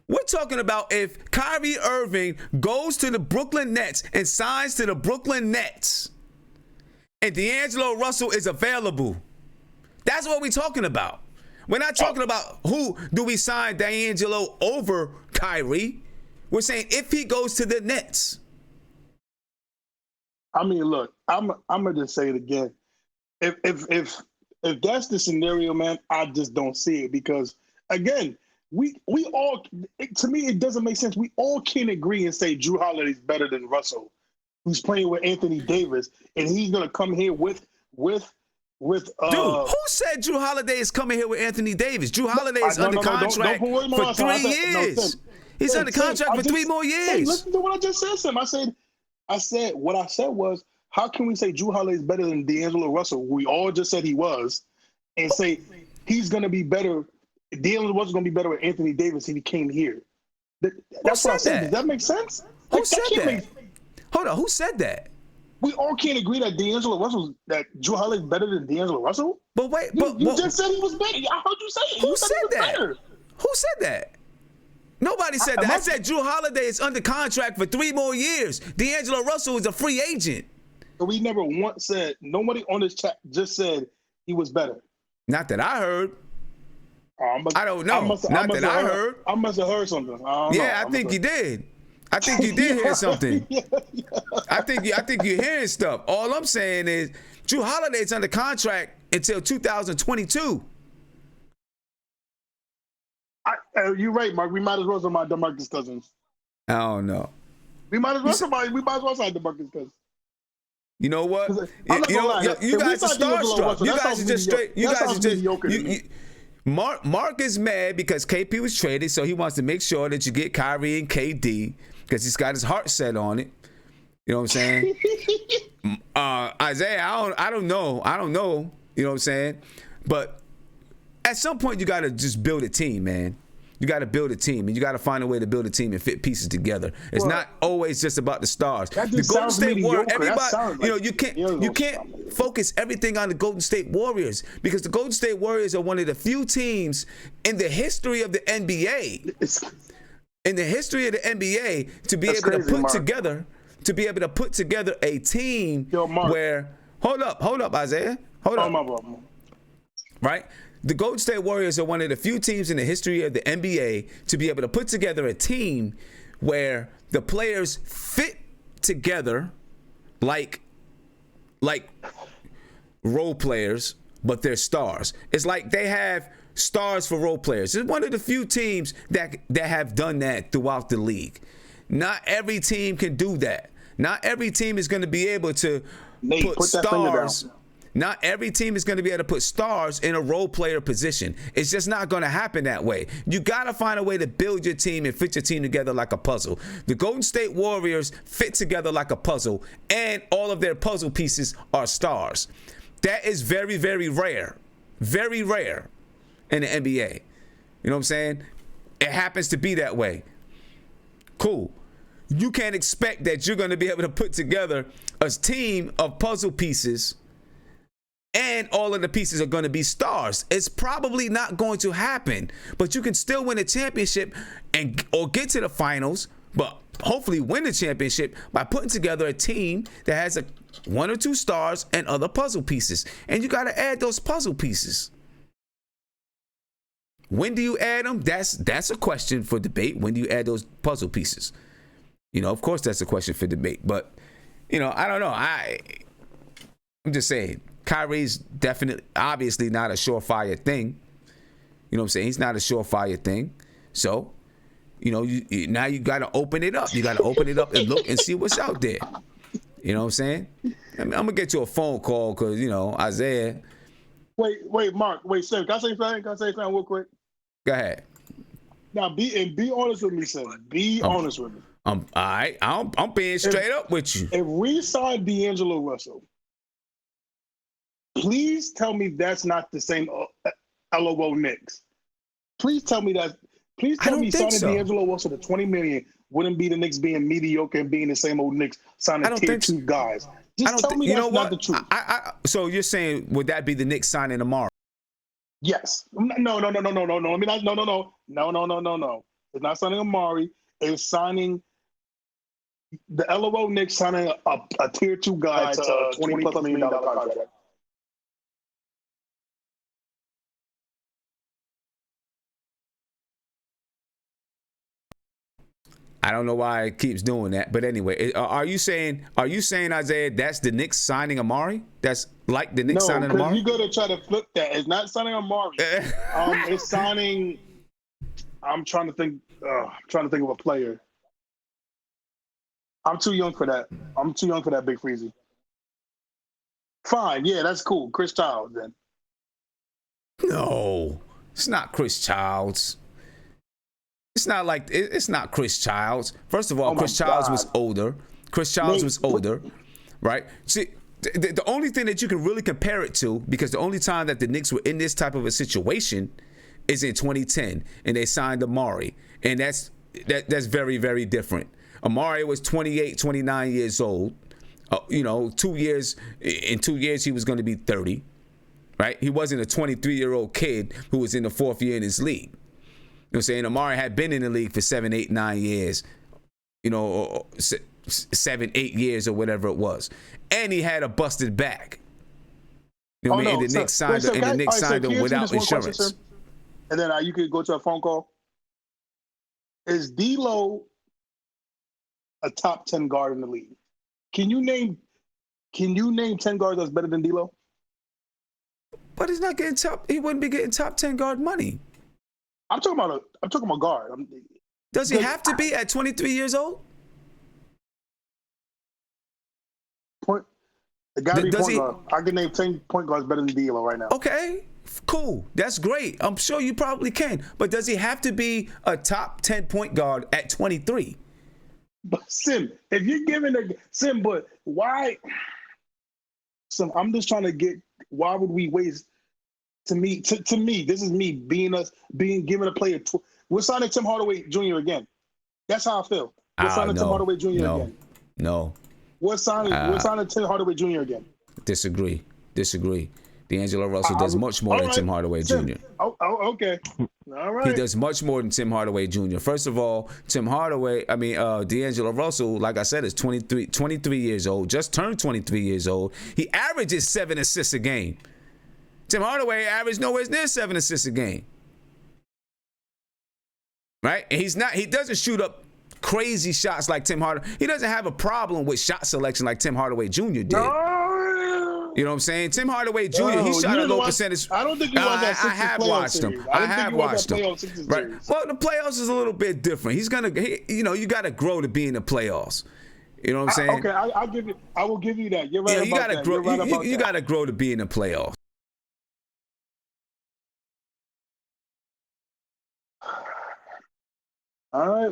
We're talking about if Kyrie Irving goes to the Brooklyn Nets and signs to the Brooklyn Nets and D'Angelo Russell is available. That's what we're talking about. We're not talking about who do we sign D'Angelo over Kyrie. We're saying if he goes to the Nets. I mean, look, I'm gonna just say it again. If that's the scenario, man, I just don't see it because again, we all, to me, it doesn't make sense. We all can agree and say Jrue Holiday's better than Russell, who's playing with Anthony Davis, and he's gonna come here with. Dude, who said Jrue Holiday is coming here with Anthony Davis? Jrue Holiday is under contract for 3 years. He's under contract for 3 more years. Hey, listen to what I just said, Sam. I said what I said was, how can we say Jrue Holiday is better than D'Angelo Russell? We all just said he was, and say he's gonna be better. D'Angelo was going to be better with Anthony Davis if he came here. That's what I said. Does that make sense? Who said that? Hold on. Who said that? We all can't agree that that Jrue Holiday is better than D'Angelo Russell. But wait, you just said he was better. I heard you say it. Who said that? Who said that? Nobody said that. I said Jrue Holiday is under contract for 3 more years. D'Angelo Russell is a free agent. But we never once said, nobody on this chat just said he was better. Not that I heard. I don't know. I heard. I must have heard something. I think you did. I think you did hear something. I think you're hearing stuff. All I'm saying is Jrue Holiday's under contract until 2022. You're right, Mark. We might as well sign my DeMarcus Cousins. I don't know. We might as well sign DeMarcus Cousins. You know what? You guys are starstruck. You guys are just straight. Mark is mad because KP was traded, so he wants to make sure that you get Kyrie and KD because he's got his heart set on it. You know what I'm saying? Isaiah, I don't know. You know what I'm saying? But at some point, you got to just build a team, man. You got to build a team, and you got to find a way to build a team and fit pieces together. It's not always just about the stars. The Golden State Warriors, everybody, you can't focus everything on the Golden State Warriors because the Golden State Warriors are one of the few teams in the history of the NBA, to be able to put together a team where. Hold up, Isaiah. Hold up. Right. The Golden State Warriors are one of the few teams in the history of the NBA to be able to put together a team where the players fit together like role players, but they're stars. It's like they have stars for role players. It's one of the few teams that have done that throughout the league. Not every team can do that. Not every team is going to be able to put stars. Not every team is going to be able to put stars in a role player position. It's just not going to happen that way. You got to find a way to build your team and fit your team together like a puzzle. The Golden State Warriors fit together like a puzzle, and all of their puzzle pieces are stars. That is very, very rare. Very rare in the NBA. You know what I'm saying? It happens to be that way. Cool. You can't expect that you're going to be able to put together a team of puzzle pieces and all of the pieces are going to be stars. It's probably not going to happen, but you can still win a championship or get to the finals, but hopefully win the championship by putting together a team that has one or two stars and other puzzle pieces. And you got to add those puzzle pieces. When do you add them? That's a question for debate. When do you add those puzzle pieces? You know, of course, that's a question for debate. But, you know, I don't know. I'm just saying, Kyrie's obviously not a surefire thing. You know what I'm saying? He's not a surefire thing. So, you know, now you got to open it up. You got to open it up and look and see what's out there. You know what I'm saying? I'm going to get you a phone call because, you know, Isaiah. Wait, Mark. Wait, Sam, can I say something? Real quick? Go ahead. Now, be honest with me, Sam. Be honest with me. All right. I'm being straight up with you. If we saw D'Angelo Russell, please tell me that's not the same LOL Knicks. Please tell me that. Please tell me signing D'Angelo Russell to $20 million wouldn't be the Knicks being mediocre and being the same old Knicks signing tier 2 guys. Just tell me that's not the truth. So you're saying would that be the Knicks signing tomorrow? Yes. No. I mean, no. It's not signing Amari. It's signing the LOL Knicks signing a tier 2 guy to a $20+ million contract. I don't know why it keeps doing that, but anyway, are you saying Isaiah that's the Knicks signing Amari? That's like the Knicks signing Amari? No, because you got to try to flip that. It's not signing Amari. It's signing. I'm trying to think. Of a player. I'm too young for that. Big Freezy. Fine, yeah, that's cool. Chris Childs then. No, it's not Chris Childs. It's not Chris Childs. First of all, Chris Childs was older. Right? See, the only thing that you can really compare it to, because the only time that the Knicks were in this type of a situation is in 2010, and they signed Amari, and that's very, very different. Amari was 28, 29 years old. You know, 2 years. In 2 years, he was going to be 30. Right? He wasn't a 23-year-old kid who was in the fourth year in his league. You know what I'm saying? Amari had been in the league for 7, 8, 9 years, you know, or 7, 8 years or whatever it was. And he had a busted back. You know what I mean? And the Knicks signed him without insurance. Question, and then you could go to a phone call. Is D'Lo a top 10 guard in the league? Can you name 10 guards that's better than D'Lo? But he's not getting he wouldn't be getting top 10 guard money. I'm talking about guard. Does he have to be at 23 years old? The guy be point guard. I can name 10 point guards better than D'Lo right now. Okay, cool. That's great. I'm sure you probably can. But does he have to be a top 10 point guard at 23? But Sim, if you're giving but why? Sim, I'm just trying to get. Why would we waste? To me, this is me being given a player. We're signing Tim Hardaway Jr. again. That's how I feel. We're signing Tim Hardaway Jr. again. No. We're signing Tim Hardaway Jr. again. Disagree. D'Angelo Russell does much more than Tim Hardaway Jr. Okay. All right. He does much more than Tim Hardaway Jr. First of all, D'Angelo Russell, like I said, is 23 years old, just turned 23 years old. He averages 7 assists a game. Tim Hardaway averaged nowhere near 7 assists a game. Right? And he doesn't shoot up crazy shots like Tim Hardaway. He doesn't have a problem with shot selection like Tim Hardaway Jr. did. No. You know what I'm saying? Tim Hardaway Jr., he shot a low percentage. I don't think he was that I have watched him. I have watched him. Right. Well, the playoffs is a little bit different. You got to grow to be in the playoffs. You know what I'm saying? Okay, I'll give you. I will give you that. You're right you about gotta that. grow. You're right about You that. gotta grow to be in the playoffs. All right.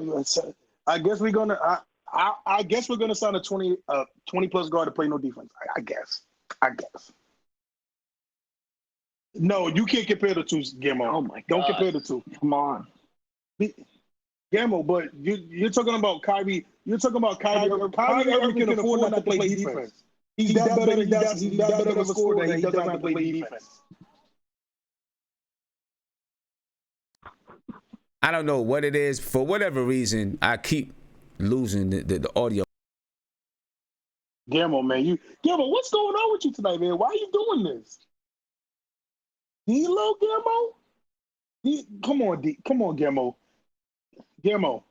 I guess we're gonna. I guess we're gonna sign a 20 plus guard to play no defense. I guess. No, you can't compare the two, Gammo. Oh my God. Don't compare the two. Come on. Gammo, but you're talking about Kyrie. You're talking about Kyrie. Kyrie Irving can afford not to play defense. He's that better. He's that better of a scorer that he doesn't have to play defense. I don't know what it is. For whatever reason, I keep losing the audio. Gammo, man, Gammo, what's going on with you tonight, man? Why are you doing this? D-Lo, Gammo? Come on, Gammo. Gammo.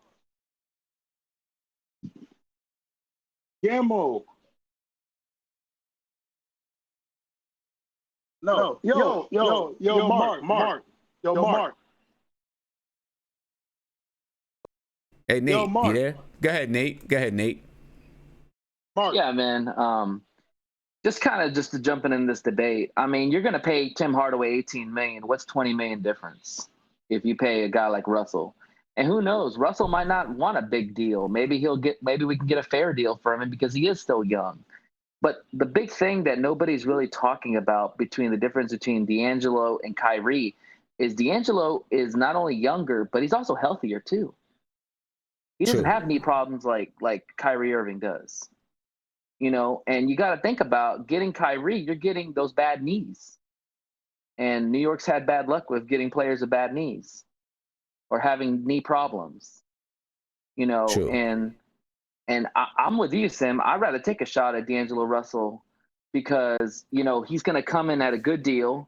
No. Yo, Mark. Yo, Mark. Hey, Nate, Yo, Mark. you there? Go ahead, Nate. Mark. Yeah, man. Just to jumping in this debate. I mean, you're going to pay Tim Hardaway $18 million. What's $20 million difference if you pay a guy like Russell? And who knows? Russell might not want a big deal. Maybe we can get a fair deal for him because he is still young. But the big thing that nobody's really talking about between the difference between D'Angelo and Kyrie is D'Angelo is not only younger, but he's also healthier too. He doesn't have knee problems like Kyrie Irving does. You know, and you got to think about getting Kyrie, you're getting those bad knees. And New York's had bad luck with getting players with bad knees or having knee problems. You know, and I'm with you, Sim. I'd rather take a shot at D'Angelo Russell because, you know, he's going to come in at a good deal.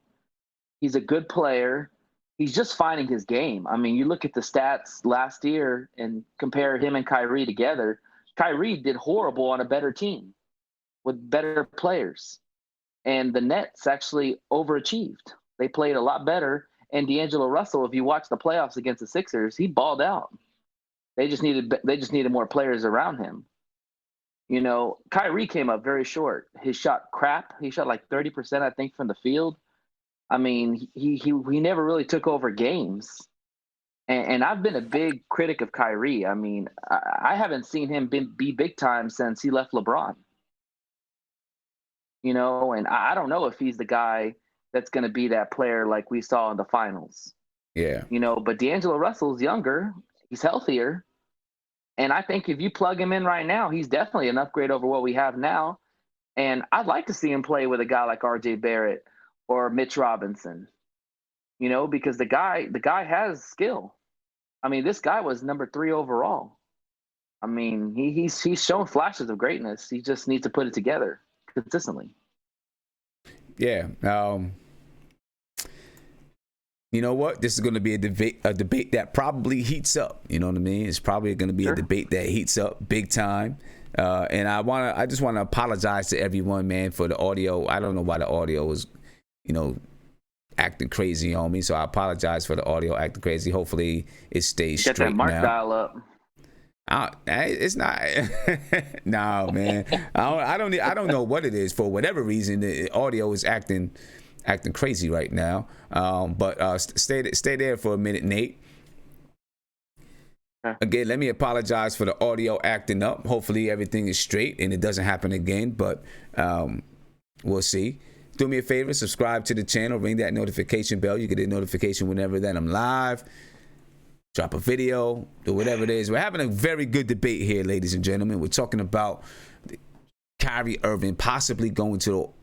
He's a good player. He's just finding his game. I mean, you look at the stats last year and compare him and Kyrie together. Kyrie did horrible on a better team with better players. And the Nets actually overachieved. They played a lot better. And D'Angelo Russell, if you watch the playoffs against the Sixers, he balled out. They just needed more players around him. You know, Kyrie came up very short. His shot crap. He shot like 30%, I think, from the field. I mean, he never really took over games. And I've been a big critic of Kyrie. I mean, I haven't seen him be big time since he left LeBron. You know, and I don't know if he's the guy that's going to be that player like we saw in the finals. Yeah. You know, but D'Angelo Russell's younger. He's healthier. And I think if you plug him in right now, he's definitely an upgrade over what we have now. And I'd like to see him play with a guy like RJ Barrett or Mitch Robinson, you know, because the guy has skill. I mean, this guy was number 3 overall. I mean, he's shown flashes of greatness. He just needs to put it together consistently. Yeah. You know what? This is going to be a debate that probably heats up. You know what I mean? It's probably going to be a debate that heats up big time. And I just want to apologize to everyone, man, for the audio. I don't know why the audio is, you know, acting crazy on me. So I apologize for the audio acting crazy. Hopefully it stays straight now. Get that Mark dial up. It's not. No, man. I don't know what it is. For whatever reason, the audio is acting crazy right now. But stay there for a minute, Nate. Again, let me apologize for the audio acting up. Hopefully everything is straight and it doesn't happen again. But we'll see. Do me a favor, subscribe to the channel, ring that notification bell. You get a notification whenever that I'm live. Drop a video, do whatever it is. We're having a very good debate here, ladies and gentlemen. We're talking about Kyrie Irving possibly going to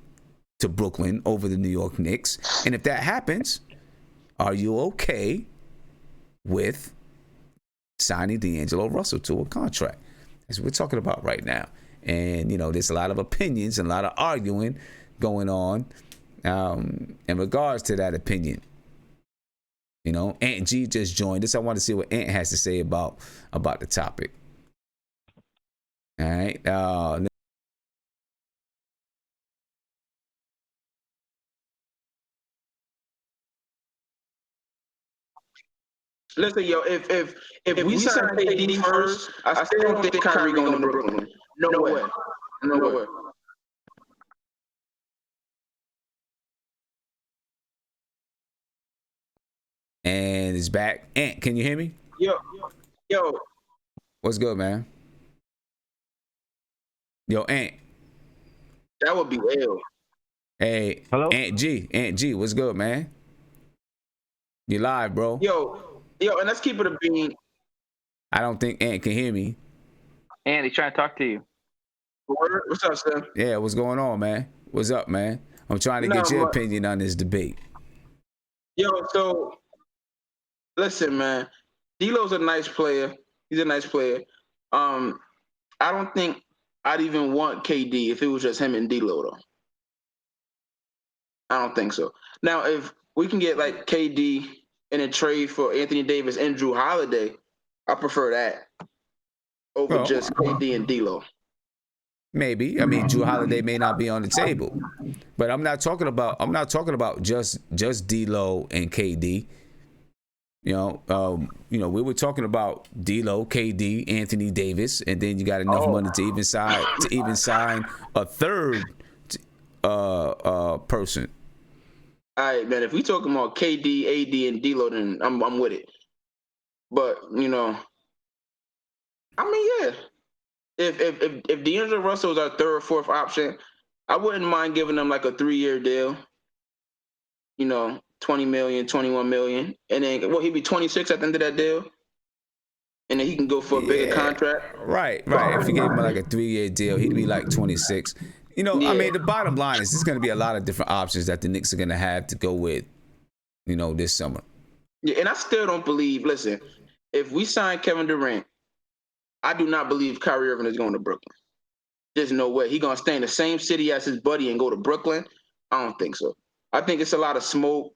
Brooklyn over the New York Knicks. And if that happens, are you okay with signing D'Angelo Russell to a contract? That's what we're talking about right now. And, you know, there's a lot of opinions and a lot of arguing going on in regards to that opinion. You know, Ant G just joined us. I want to see what Ant has to say about the topic. All right. Listen, yo, if we sign KD first, I still don't think Kyrie going to Brooklyn. No way. No way. And it's back. Ant, can you hear me? Yo. What's good, man? Yo, Ant. That would be ill. Hey, hello, Ant G, what's good, man? You live, bro? Yo, and let's keep it a bean. I don't think Ant can hear me. Ant, he's trying to talk to you. What's up, Sam? Yeah, what's going on, man? What's up, man? I'm trying to get your opinion on this debate. Yo, so listen, man. D'Lo's a nice player. He's a nice player. I don't think I'd even want KD if it was just him and D'Lo, though. I don't think so. Now, if we can get like KD in a trade for Anthony Davis and Drew Holiday, I prefer that over just KD and D'Lo. Maybe. I mean, Drew Holiday may not be on the table, but I'm not talking about just D'Lo and KD. We were talking about D'Lo, KD, Anthony Davis, and then you got enough money to even sign a third person. All right, man. If we talking about KD, AD, and D'Lo, then I'm with it. But yeah. If D'Angelo Russell is our third or fourth option, I wouldn't mind giving them like a 3-year deal. 20 million, 21 million, and then he'd be 26 at the end of that deal, and then he can go for a bigger contract. Right. If you gave him like a 3-year deal, he'd be like 26. I mean, the bottom line is there's going to be a lot of different options that the Knicks are going to have to go with, this summer. Yeah, and I still don't believe. Listen, if we sign Kevin Durant, I do not believe Kyrie Irving is going to Brooklyn. There's no way he's going to stay in the same city as his buddy and go to Brooklyn. I don't think so. I think it's a lot of smoke.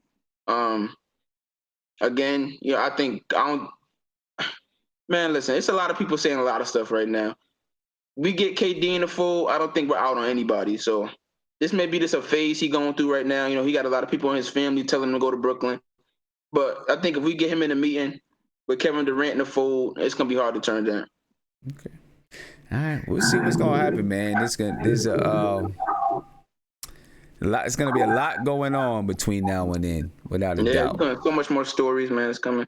Again, man, listen, it's a lot of people saying a lot of stuff right now. We get KD in the fold, I don't think we're out on anybody. So this may be just a phase he's going through right now. He got a lot of people in his family telling him to go to Brooklyn. But I think if we get him in a meeting with Kevin Durant in the fold, it's going to be hard to turn down. Okay. All right, we'll see what's going to happen, man. It's going to be a lot going on between now and then, without a doubt. Yeah, so much more stories, man. It's coming.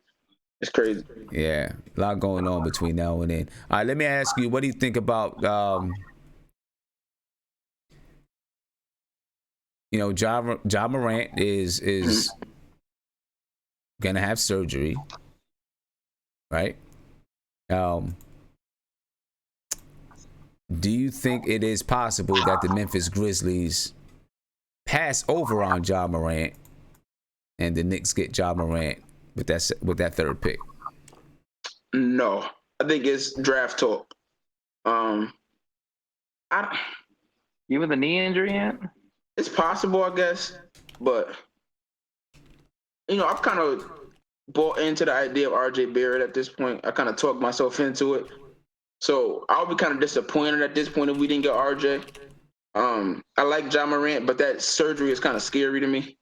It's crazy. Yeah, a lot going on between now and then. All right, let me ask you, what do you think about, Ja Morant is going to have surgery, right? Do you think it is possible that the Memphis Grizzlies pass over on Ja Morant and the Knicks get Ja Morant with that third pick? No, I think it's draft talk. You with a knee injury yet? It's possible, I guess, but I've kind of bought into the idea of RJ Barrett at this point. I kind of talked myself into it, so I'll be kind of disappointed at this point if we didn't get RJ. I like Ja Morant, but that surgery is kind of scary to me.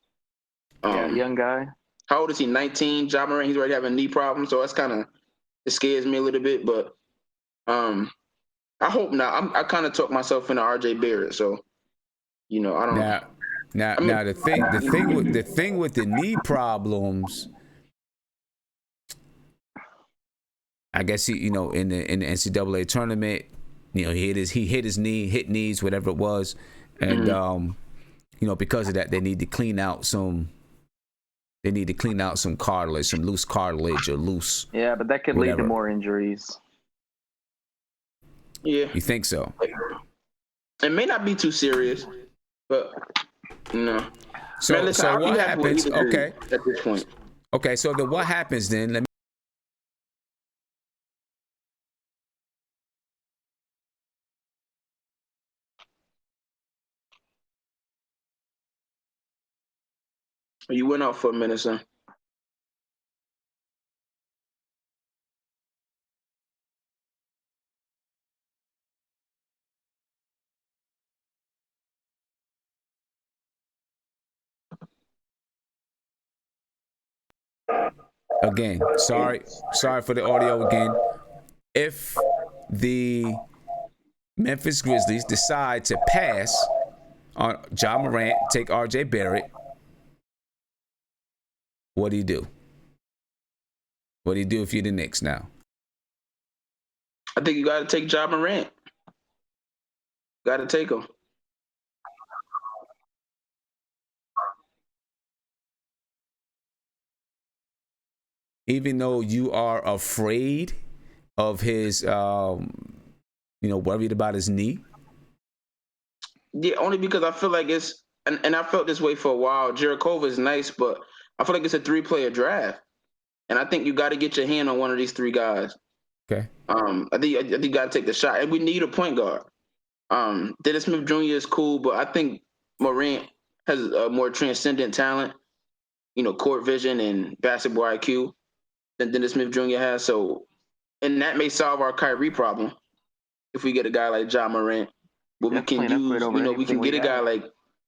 Young guy. How old is he? 19. Ja Morant, he's already having knee problems, so it scares me a little bit. But I hope not. I kind of talk myself into RJ Barrett, so I don't. Now the thing with the knee problems, I guess he in the NCAA tournament. He hit knees, whatever it was, and because of that, they need to clean out some cartilage, some loose cartilage or loose. Yeah, but that could lead to more injuries. Yeah, you think so? It may not be too serious, but no. So, man, listen, so what happens? Okay, at this point. Okay, so then what happens then? Let me. You went out for a minute, son. Again, sorry for the audio again. If the Memphis Grizzlies decide to pass on Ja Morant, take RJ Barrett, what do you do? What do you do if you're the Knicks now? I think you got to take Ja Morant. Got to take him. Even though you are afraid of his, worried about his knee? Yeah, only because I feel like it's, and I felt this way for a while. Jericho is nice, but I feel like it's a 3-player draft. And I think you got to get your hand on one of these 3 guys. Okay. I think you got to take the shot. And we need a point guard. Dennis Smith Jr. is cool, but I think Morant has a more transcendent talent, court vision and basketball IQ than Dennis Smith Jr. has. So, and that may solve our Kyrie problem if we get a guy like Ja Morant. But we can use, we can get a guy like,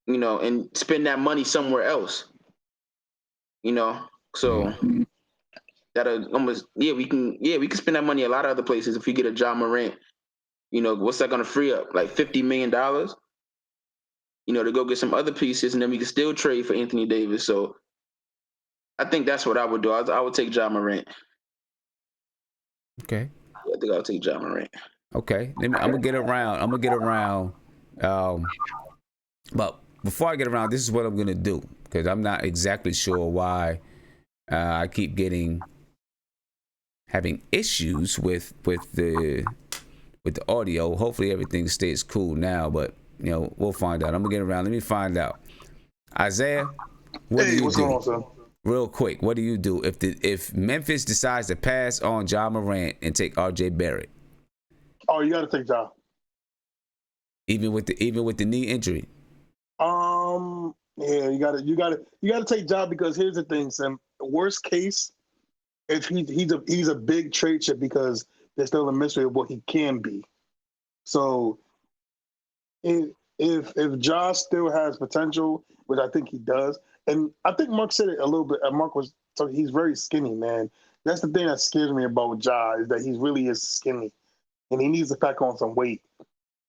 and spend that money somewhere else. So that'll almost, we can spend that money a lot of other places if we get a Ja Morant. What's that going to free up? Like $50 million, to go get some other pieces, and then we can still trade for Anthony Davis. So I think that's what I would do. I would take Ja Morant. Okay. I think I'll take Ja Morant. Okay. I'm gonna get around. But before I get around, this is what I'm gonna do, because I'm not exactly sure why I keep having issues with the audio. Hopefully everything stays cool now, but we'll find out. I'm gonna get around. Let me find out. Isaiah, what do you what's do? going on, son? Real quick, what do you do if Memphis decides to pass on Ja Morant and take RJ Barrett? Oh, you got to take Ja. Even with the knee injury. Yeah, you got to take Ja, because here's the thing, Sam. Worst case, if he's a big trade chip, because there's still a mystery of what he can be. So if Ja still has potential, which I think he does, and I think Mark said it a little bit. Mark was talking, he's very skinny, man. That's the thing that scares me about Ja, is that he really is skinny, and he needs to pack on some weight.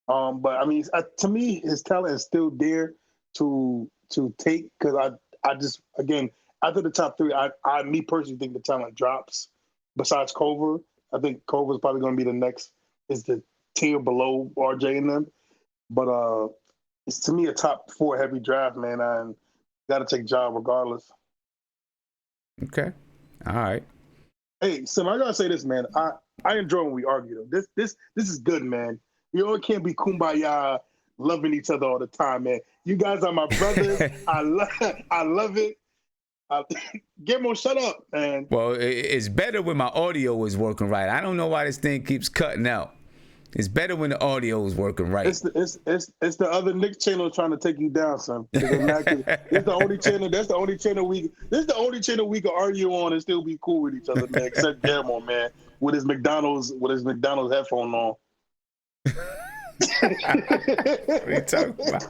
But I mean, to me, his talent is still there to take, because I just, again, after the top 3, I me personally think the talent drops. Besides Culver, I think Culver is probably going to be the next, is the tier below RJ and them. But it's, to me, a top 4 heavy draft, man. And got to take Ja regardless. Okay, all right. Hey, Sim, I gotta say this, man. I enjoy when we argue though. This is good, man. We all can't be kumbaya, loving each other all the time, man. You guys are my brothers. I love it. Gimmo, shut up, man. Well, it's better when my audio is working right. I don't know why this thing keeps cutting out. It's better when the audio is working right. It's the other Knicks channel trying to take you down, son. It's the only channel. That's the only channel we. This is the only channel we can argue on and still be cool with each other, man. Except Guillermo, man, with his McDonald's headphone on. What are you talking about?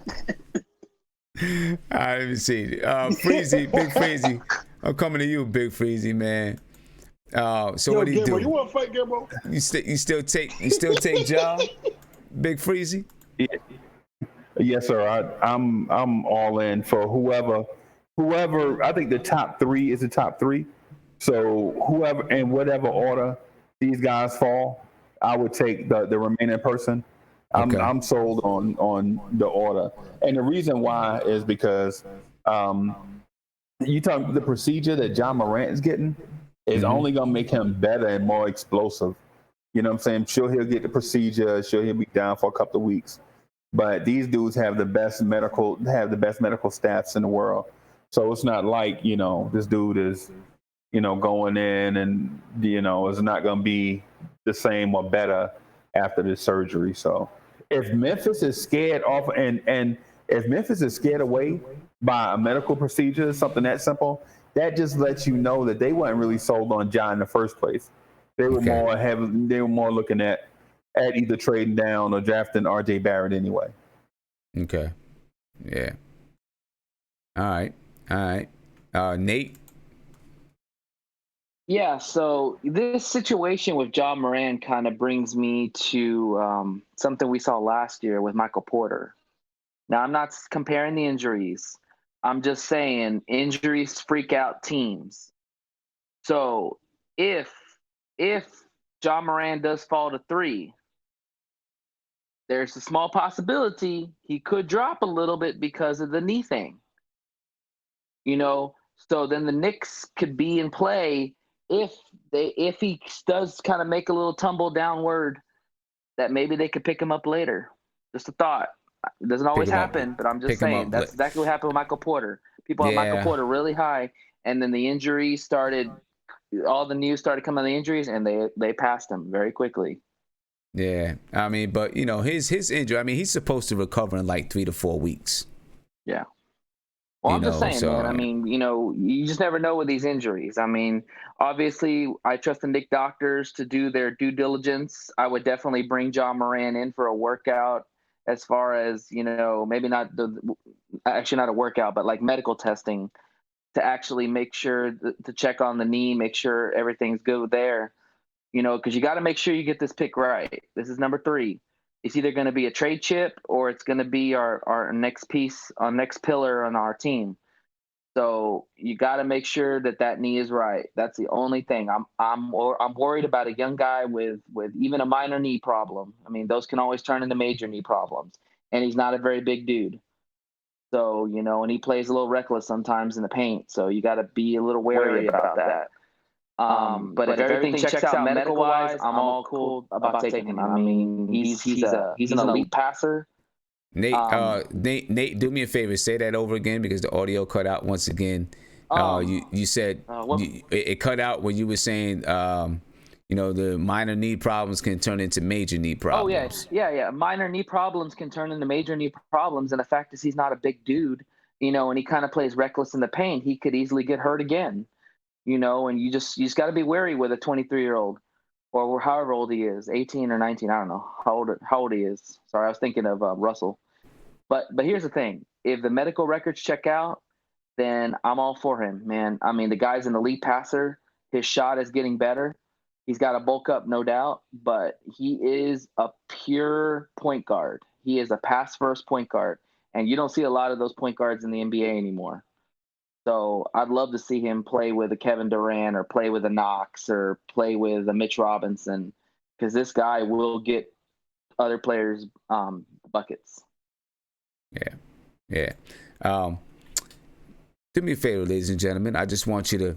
All right, let me see. Freezy, Big Freezy. I'm coming to you, Big Freezy, man. So what do you do? You want to fight, Guillermo? You still take Ja, Big Freezy? Yeah. Yes, sir. I'm all in for whoever. I think the top 3 is the top 3. So whoever, in whatever order these guys fall, I would take the remaining person. I'm sold on the order, and the reason why is because you talk the procedure that Ja Morant is getting is only gonna make him better and more explosive. You know what I'm saying? Sure, he'll get the procedure. Sure, he'll be down for a couple of weeks. But these dudes have the best medical stats in the world. So it's not like, this dude is, going in and, is not going to be the same or better after this surgery. So if Memphis is scared off and if Memphis is scared away by a medical procedure, something that simple, that just lets you know that they weren't really sold on Ja in the first place. They were more looking at either trading down or drafting RJ Barrett anyway. Okay. Yeah. All right. Nate? Yeah, so this situation with John Moran kind of brings me to something we saw last year with Michael Porter. Now, I'm not comparing the injuries. I'm just saying injuries freak out teams. So if John Moran does fall to 3, there's a small possibility he could drop a little bit because of the knee thing. So then the Knicks could be in play if he does kind of make a little tumble downward, that maybe they could pick him up later. Just a thought. It doesn't always happen, but I'm just saying that's exactly what happened with Michael Porter. People had Michael Porter really high, and then the injuries started. All the news started coming on the injuries, and they passed him very quickly. Yeah, I mean, but his injury. I mean, he's supposed to recover in like 3 to 4 weeks. Yeah. Well, I'm just saying, man. I mean, you just never know with these injuries. I mean, obviously, I trust the Knicks doctors to do their due diligence. I would definitely bring John Moran in for a workout, as far as maybe not not a workout, but like medical testing to actually make sure to check on the knee, make sure everything's good there. Because you got to make sure you get this pick right. This is number 3. It's either going to be a trade chip or it's going to be our next piece, our next pillar on our team. So you got to make sure that knee is right. That's the only thing. I'm worried about a young guy with even a minor knee problem. I mean, those can always turn into major knee problems. And he's not a very big dude. So, and he plays a little reckless sometimes in the paint. So you got to be a little wary about that. But if everything checks out medical wise, I'm all cool about taking him. I mean, he's an elite passer. Nate, do me a favor. Say that over again because the audio cut out once again. You said it cut out when you were saying, the minor knee problems can turn into major knee problems. Oh yeah. Minor knee problems can turn into major knee problems, and the fact is he's not a big dude, and he kind of plays reckless in the paint. He could easily get hurt again. And you just got to be wary with a 23-year-old or however old he is, 18 or 19. I don't know how old he is. Sorry, I was thinking of Russell. But here's the thing. If the medical records check out, then I'm all for him, man. I mean, the guy's an elite passer. His shot is getting better. He's got to bulk up, no doubt, but he is a pure point guard. He is a pass-first point guard, and you don't see a lot of those point guards in the NBA anymore. So I'd love to see him play with a Kevin Durant or play with a Knox or play with a Mitch Robinson, because this guy will get other players buckets. Yeah. Do me a favor, ladies and gentlemen. I just want you to.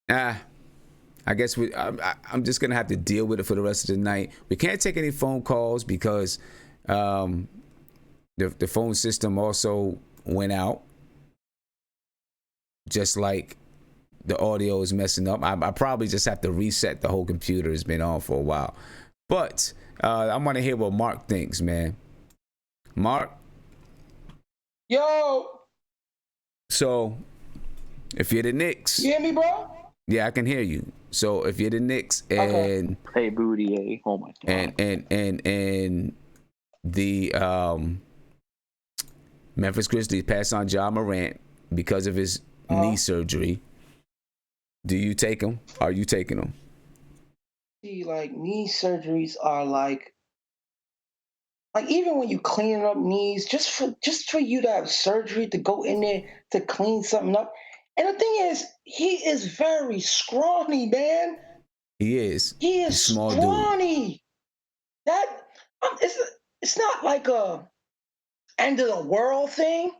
I guess I'm just gonna have to deal with it for the rest of the night. We can't take any phone calls because. The phone system also went out, just like the audio is messing up. I probably just have to reset the whole computer. It's been on for a while. But I want to hear what Mark thinks, man. Mark? Yo! So, if you're the Knicks... You hear me, bro? Yeah, I can hear you. So, if you're the Knicks and... Okay. Hey, Booty, oh my God. And the... Memphis Grizzlies pass on John Morant because of his knee surgery. Do you take him? Are you taking him? See, like knee surgeries are like even when you cleaning up knees, just for you to have surgery to go in there to clean something up. And the thing is, he is very scrawny, man. He is. He is small scrawny. Dude. It's not like a end of the world thing,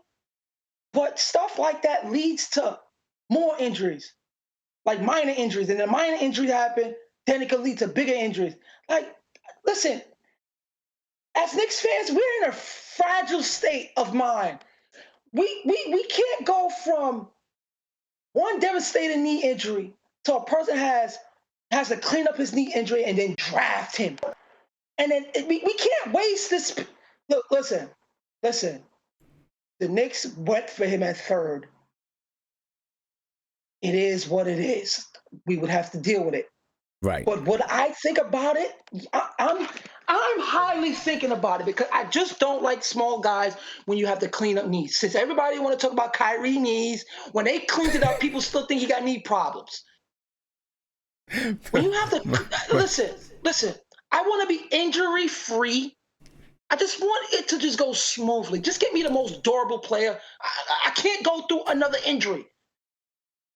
but stuff like that leads to more injuries, like minor injuries, and then minor injury happen, then it could lead to bigger injuries. Like, listen, as Knicks fans, we're in a fragile state of mind. We can't go from one devastating knee injury to a person has to clean up his knee injury and then draft him, and then we can't waste this. Look, listen. The Knicks went for him at 3rd. It is what it is. We would have to deal with it. Right. But what I think about it, I'm highly thinking about it because I just don't like small guys when you have to clean up knees. Since everybody want to talk about Kyrie knees, when they cleaned it up, people still think he got knee problems. When you have to listen. I want to be injury free. I just want it to just go smoothly. Just get me the most durable player. I can't go through another injury.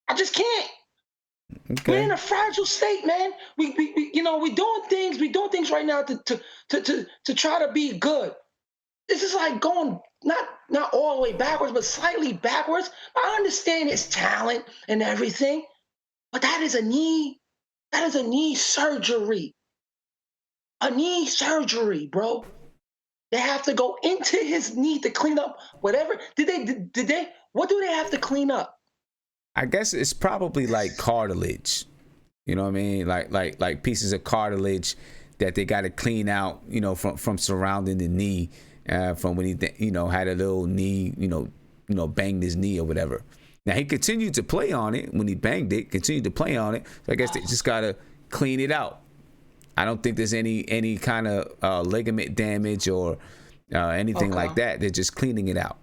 I just can't. Okay. We're in a fragile state, man. We doing things right now to try to be good. This is like going not all the way backwards, but slightly backwards. I understand his talent and everything, but that is a knee surgery. A knee surgery, bro. They have to go into his knee to clean up whatever. Did they? What do they have to clean up? I guess it's probably like cartilage. You know what I mean? Like pieces of cartilage that they got to clean out. You know, from surrounding the knee, from when he had a little knee. Banged his knee or whatever. Now he continued to play on it when he banged it. Continued to play on it. So I guess they just gotta clean it out. I don't think there's any kind of ligament damage or anything like that. They're just cleaning it out.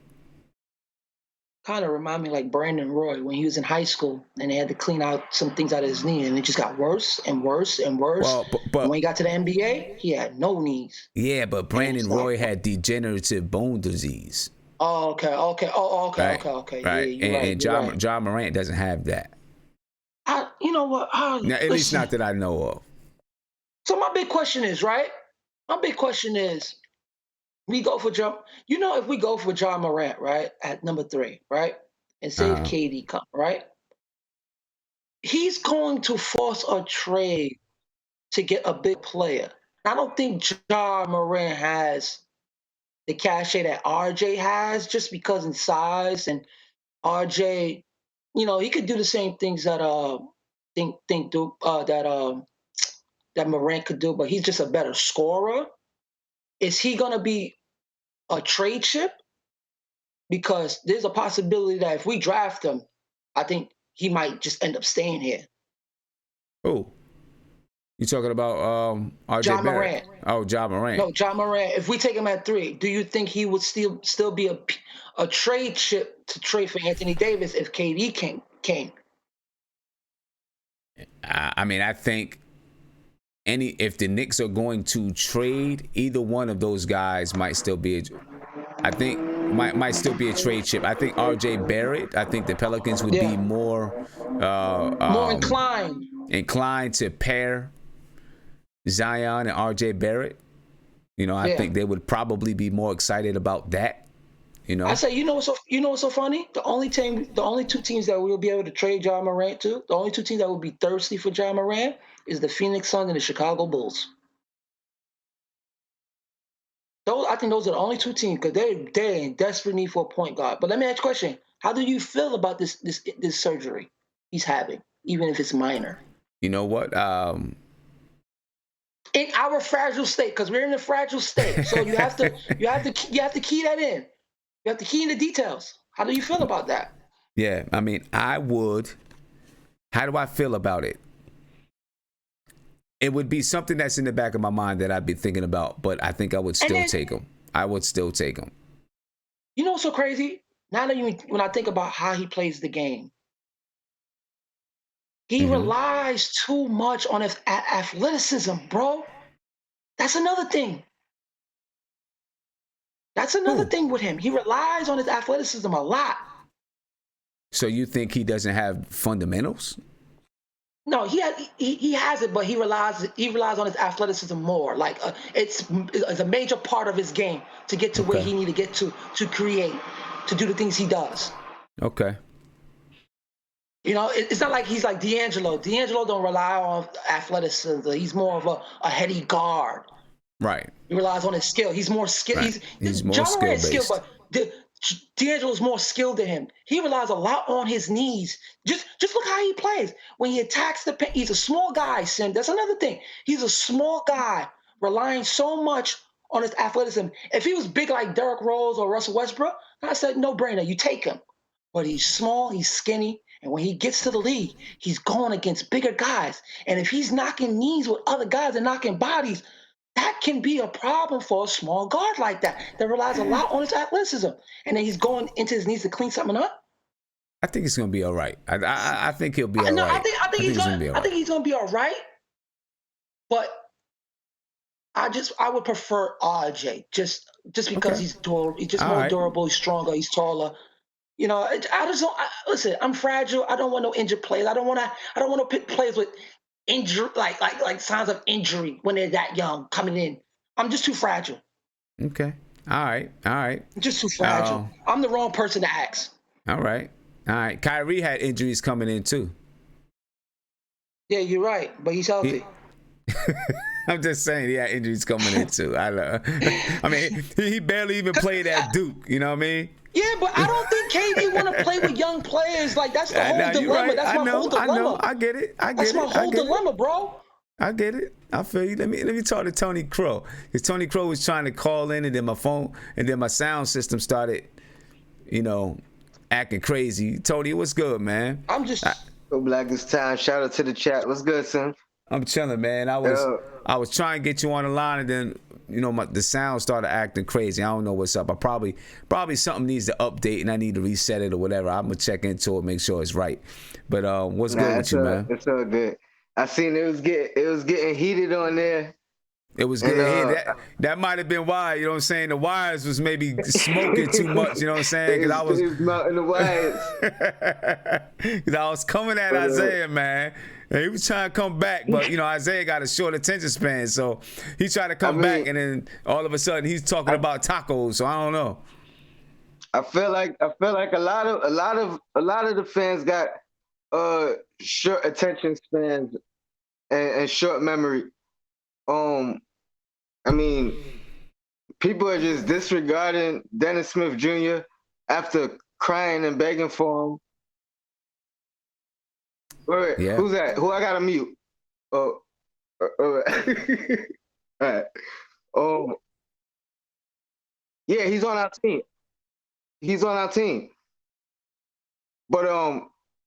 Kind of remind me like Brandon Roy when he was in high school and they had to clean out some things out of his knee and it just got worse and worse and worse. Well, but when he got to the NBA, he had no knees. Yeah, but Brandon Roy had degenerative bone disease. Oh, okay. Right. Right. Yeah, and John Morant doesn't have that. You know what? At least not that I know of. So my big question is, right? We go for if we go for John Morant, right, at number 3, right, and say if KD come, right, he's going to force a trade to get a big player. I don't think John Morant has the cachet that RJ has, just because in size, and RJ, he could do the same things that that Morant could do, but he's just a better scorer. Is he going to be a trade chip? Because there's a possibility that if we draft him, I think he might just end up staying here. Oh, you talking about RJ John Barrett? Morant. Oh, John Morant. No, John Morant. If we take him at 3, do you think he would still be a trade chip to trade for Anthony Davis if KD came? I mean, I think if the Knicks are going to trade, either one of those guys might still be might still be a trade chip. I think RJ Barrett, I think the Pelicans would be more inclined to pair Zion and RJ Barrett. I think they would probably be more excited about that. I say, what's so funny? The only 2 teams that we'll be able to trade John Morant to, the only 2 teams that will be thirsty for John Morant is the Phoenix Suns and the Chicago Bulls. I think those are the only 2 teams because they're in desperate need for a point guard. But let me ask you a question: how do you feel about this surgery he's having, even if it's minor? You know what? In our fragile state, because we're in a fragile state, so you have to key that in. You have to key in the details. How do you feel about that? Yeah, I mean, I would. How do I feel about it? It would be something that's in the back of my mind that I'd be thinking about, but I think I would still take him. I would still take him. You know what's so crazy? Now that when I think about how he plays the game, he relies too much on his athleticism, bro. That's another thing. That's another thing with him. He relies on his athleticism a lot. So you think he doesn't have fundamentals? No, he has it, but he relies on his athleticism more. Like it's a major part of his game to get to where he need to get to create, to do the things he does. Okay. It's not like he's like D'Angelo. D'Angelo don't rely on athleticism. He's more of a heady guard. Right. He relies on his skill. He's more skilled. Right. He's more skill-based. But D'Angelo's more skilled than him. He relies a lot on his knees. Just look how he plays. When he attacks the paint, he's a small guy, Sim. That's another thing. He's a small guy relying so much on his athleticism. If he was big like Derrick Rose or Russell Westbrook, I said, no brainer, you take him. But he's small, he's skinny, and when he gets to the league, he's going against bigger guys. And if he's knocking knees with other guys and knocking bodies, that can be a problem for a small guard like that relies a lot on his athleticism. And then he's going into his knees to clean something up. I think it's gonna be all right. I think he'll be all right. I think he's gonna be all right. I think he's gonna be all right. But I would prefer RJ just because he's durable. He's just more durable. He's stronger. He's taller. You know, I just don't. Listen, I'm fragile. I don't want no injured players. I don't want to pick players with injury, like signs of injury when they're that young coming in. I'm just too fragile. Okay. All right. I'm just too fragile. I'm the wrong person to ask. All right. Kyrie had injuries coming in too. Yeah, you're right, but he's healthy. I'm just saying he had injuries coming in too. I mean, he barely even played at Duke. You know what I mean? Yeah, but I don't think KD want to play with young players. Like that's the whole dilemma. Right. That's my whole dilemma. I know. I get it. That's my whole dilemma, bro. I get it. I feel you. Let me talk to Tony Crow, because Tony Crow was trying to call in, and then my phone, and then my sound system started, acting crazy. Tony, what's good, man? I'm just. Go Black this time. Shout out to the chat. What's good, son? I'm chilling, man. I was trying to get you on the line, and then the sound started acting crazy. I don't know what's up. I probably something needs to update, and I need to reset it or whatever. I'm gonna check into it, make sure it's right. But what's good with you, man? It's all good. I seen it was getting heated on there. It was getting heated. That might have been why. You know what I'm saying? The wires was maybe smoking too much. You know what I'm saying? Because I was melting the wires. Because I was coming at Isaiah, man. And he was trying to come back, but Isaiah got a short attention span, so he tried to come back, and then all of a sudden he's talking about tacos. So I don't know. I feel like a lot of the fans got short attention spans and short memory. I mean, people are just disregarding Dennis Smith Jr. after crying and begging for him. Wait, yeah. Who's that? Who I gotta mute? Oh, all right. Yeah, he's on our team. But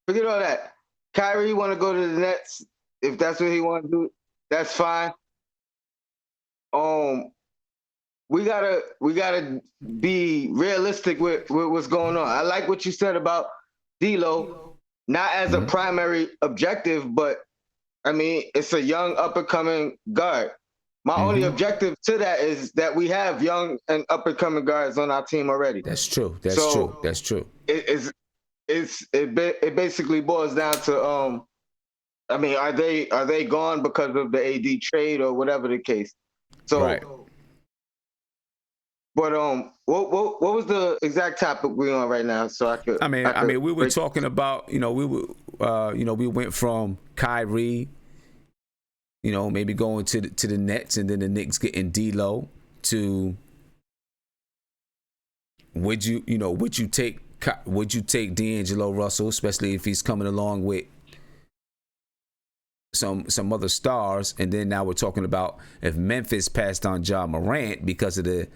forget all that. Kyrie want to go to the Nets. If that's what he want to do, that's fine. We gotta be realistic with what's going on. I like what you said about D'Lo. Not as a primary objective, but I mean, it's a young up-and-coming guard. My only objective to that is that we have young and up-and-coming guards on our team already. That's true. That's true. It basically boils down to I mean, are they gone because of the AD trade or whatever the case? So, right. But what was the exact topic we're on right now? So I could. I mean, we were talking about we went from Kyrie, maybe going to the Nets, and then the Knicks getting D'Lo to. Would you take D'Angelo Russell, especially if he's coming along with some other stars, and then now we're talking about if Memphis passed on Ja Morant because of the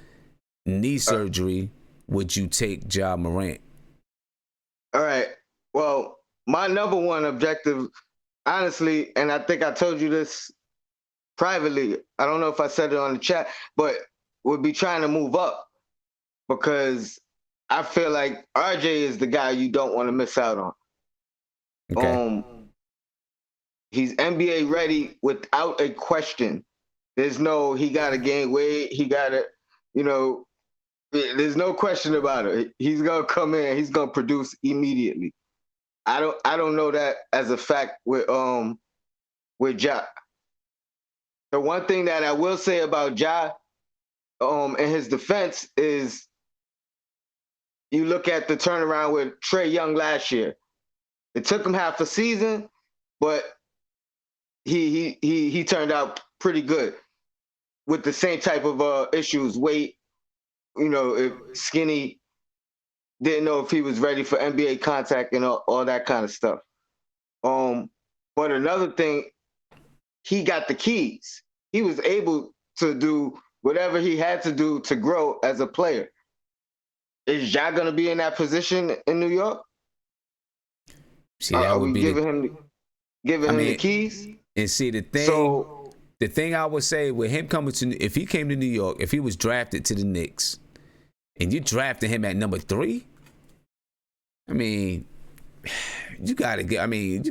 knee surgery, would you take Ja Morant? All right. Well, my number one objective, honestly, and I think I told you this privately, I don't know if I said it on the chat, but would be trying to move up, because I feel like RJ is the guy you don't want to miss out on. Okay. He's NBA ready without a question. There's no, he got to gain weight, he got to, there's no question about it. He's gonna come in. He's gonna produce immediately. I don't know that as a fact with Ja. The one thing that I will say about Ja, in his defense, is you look at the turnaround with Trae Young last year. It took him half a season, but he turned out pretty good with the same type of issues, weight. If skinny, didn't know if he was ready for NBA contact and all that kind of stuff. But another thing, he got the keys. He was able to do whatever he had to do to grow as a player. Is Ja going to be in that position in New York? See, that would be giving him the keys? And see, the the thing I would say with him coming to, if he came to New York, if he was drafted to the Knicks, and you drafted him at number 3, I mean, you got to give him.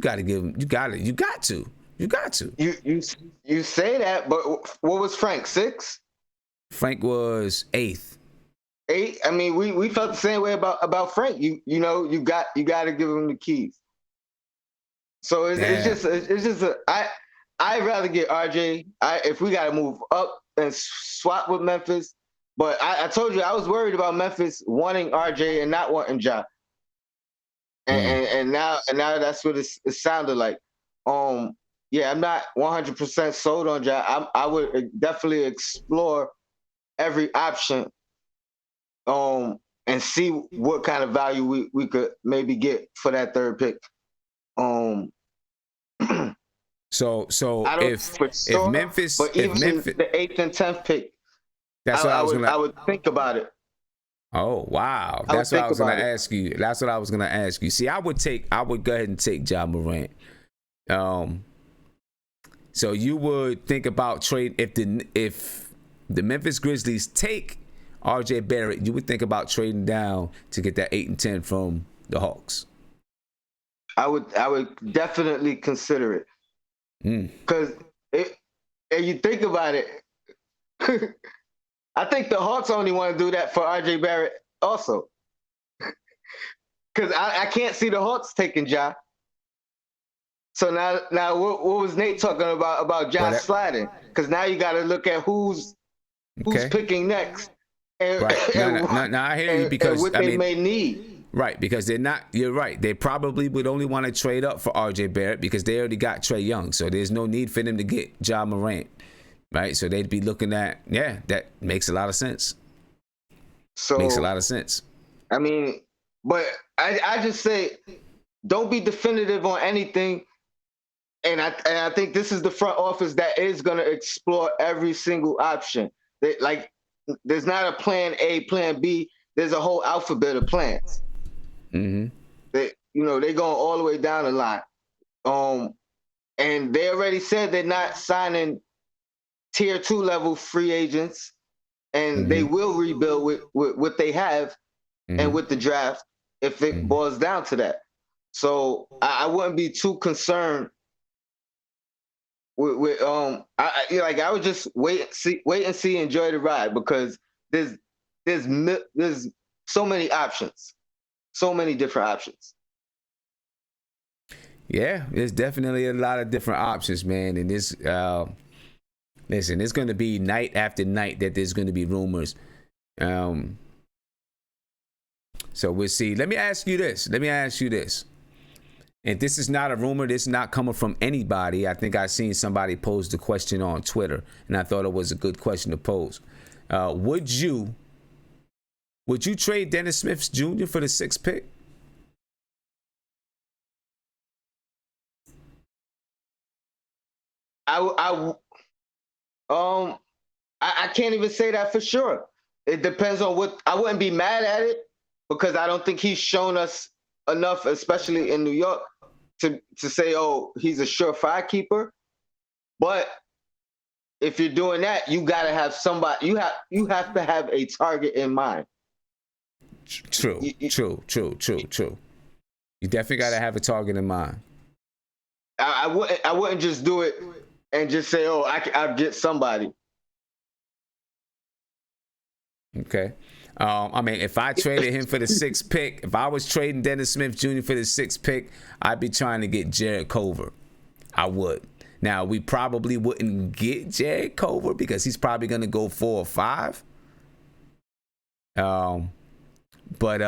You got to. You say that, but what was Frank, 6? Frank was 8th. 8. I mean, we felt the same way about Frank. You got to give him the keys. So it's just I'd rather get RJ. If we got to move up and swap with Memphis, but I told you I was worried about Memphis wanting RJ and not wanting Ja. And now that's what it sounded like. Yeah, I'm not 100% sold on Ja. I would definitely explore every option, and see what kind of value we could maybe get for that 3rd pick. So if Memphis, but even the 8th and 10th pick, I would think about it. Oh wow, that's what I was gonna ask you. That's what I was gonna ask you. See, I would go ahead and take Ja Morant. So you would think about trade if the Memphis Grizzlies take RJ Barrett, you would think about trading down to get that 8 and 10 from the Hawks. I would definitely consider it. Because and you think about it, I think the Hawks only want to do that for RJ Barrett also. Because I can't see the Hawks taking Ja. So now what was Nate talking about Ja sliding? Because now you got to look at who's picking next. And, now I hear you, because what they may need. Right, because they're not. You're right. They probably would only want to trade up for RJ Barrett because they already got Trae Young, so there's no need for them to get Ja Morant. Right, so they'd be looking at that makes a lot of sense. So makes a lot of sense. I mean, but I just say don't be definitive on anything. And I think this is the front office that is going to explore every single option. There's not a plan A, plan B. There's a whole alphabet of plans. Mm-hmm. They're going all the way down the line. And they already said they're not signing tier 2 level free agents, and they will rebuild with what they have and with the draft if it boils down to that. So I wouldn't be too concerned. I would just wait and see, enjoy the ride, because there's so many options, so many different options. Yeah, there's definitely a lot of different options, man. And this, listen, it's going to be night after night that there's going to be rumors. So we'll see. Let me ask you this. And this is not a rumor. This is not coming from anybody. I think I seen somebody pose the question on Twitter, and I thought it was a good question to pose. Would you trade Dennis Smith Jr. for the 6th pick? I can't even say that for sure. It depends on what. I wouldn't be mad at it, because I don't think he's shown us enough, especially in New York, to say, oh, he's a surefire keeper. But if you're doing that, you got to have somebody. You have to have a target in mind. True. You definitely got to have a target in mind. I wouldn't just do it and just say, oh, I'll get somebody. Okay. I mean, if I traded him for the 6th pick, if I was trading Dennis Smith Jr. for the 6th pick, I'd be trying to get Jared Culver. I would. Now, we probably wouldn't get Jared Culver because he's probably going to go 4 or 5. But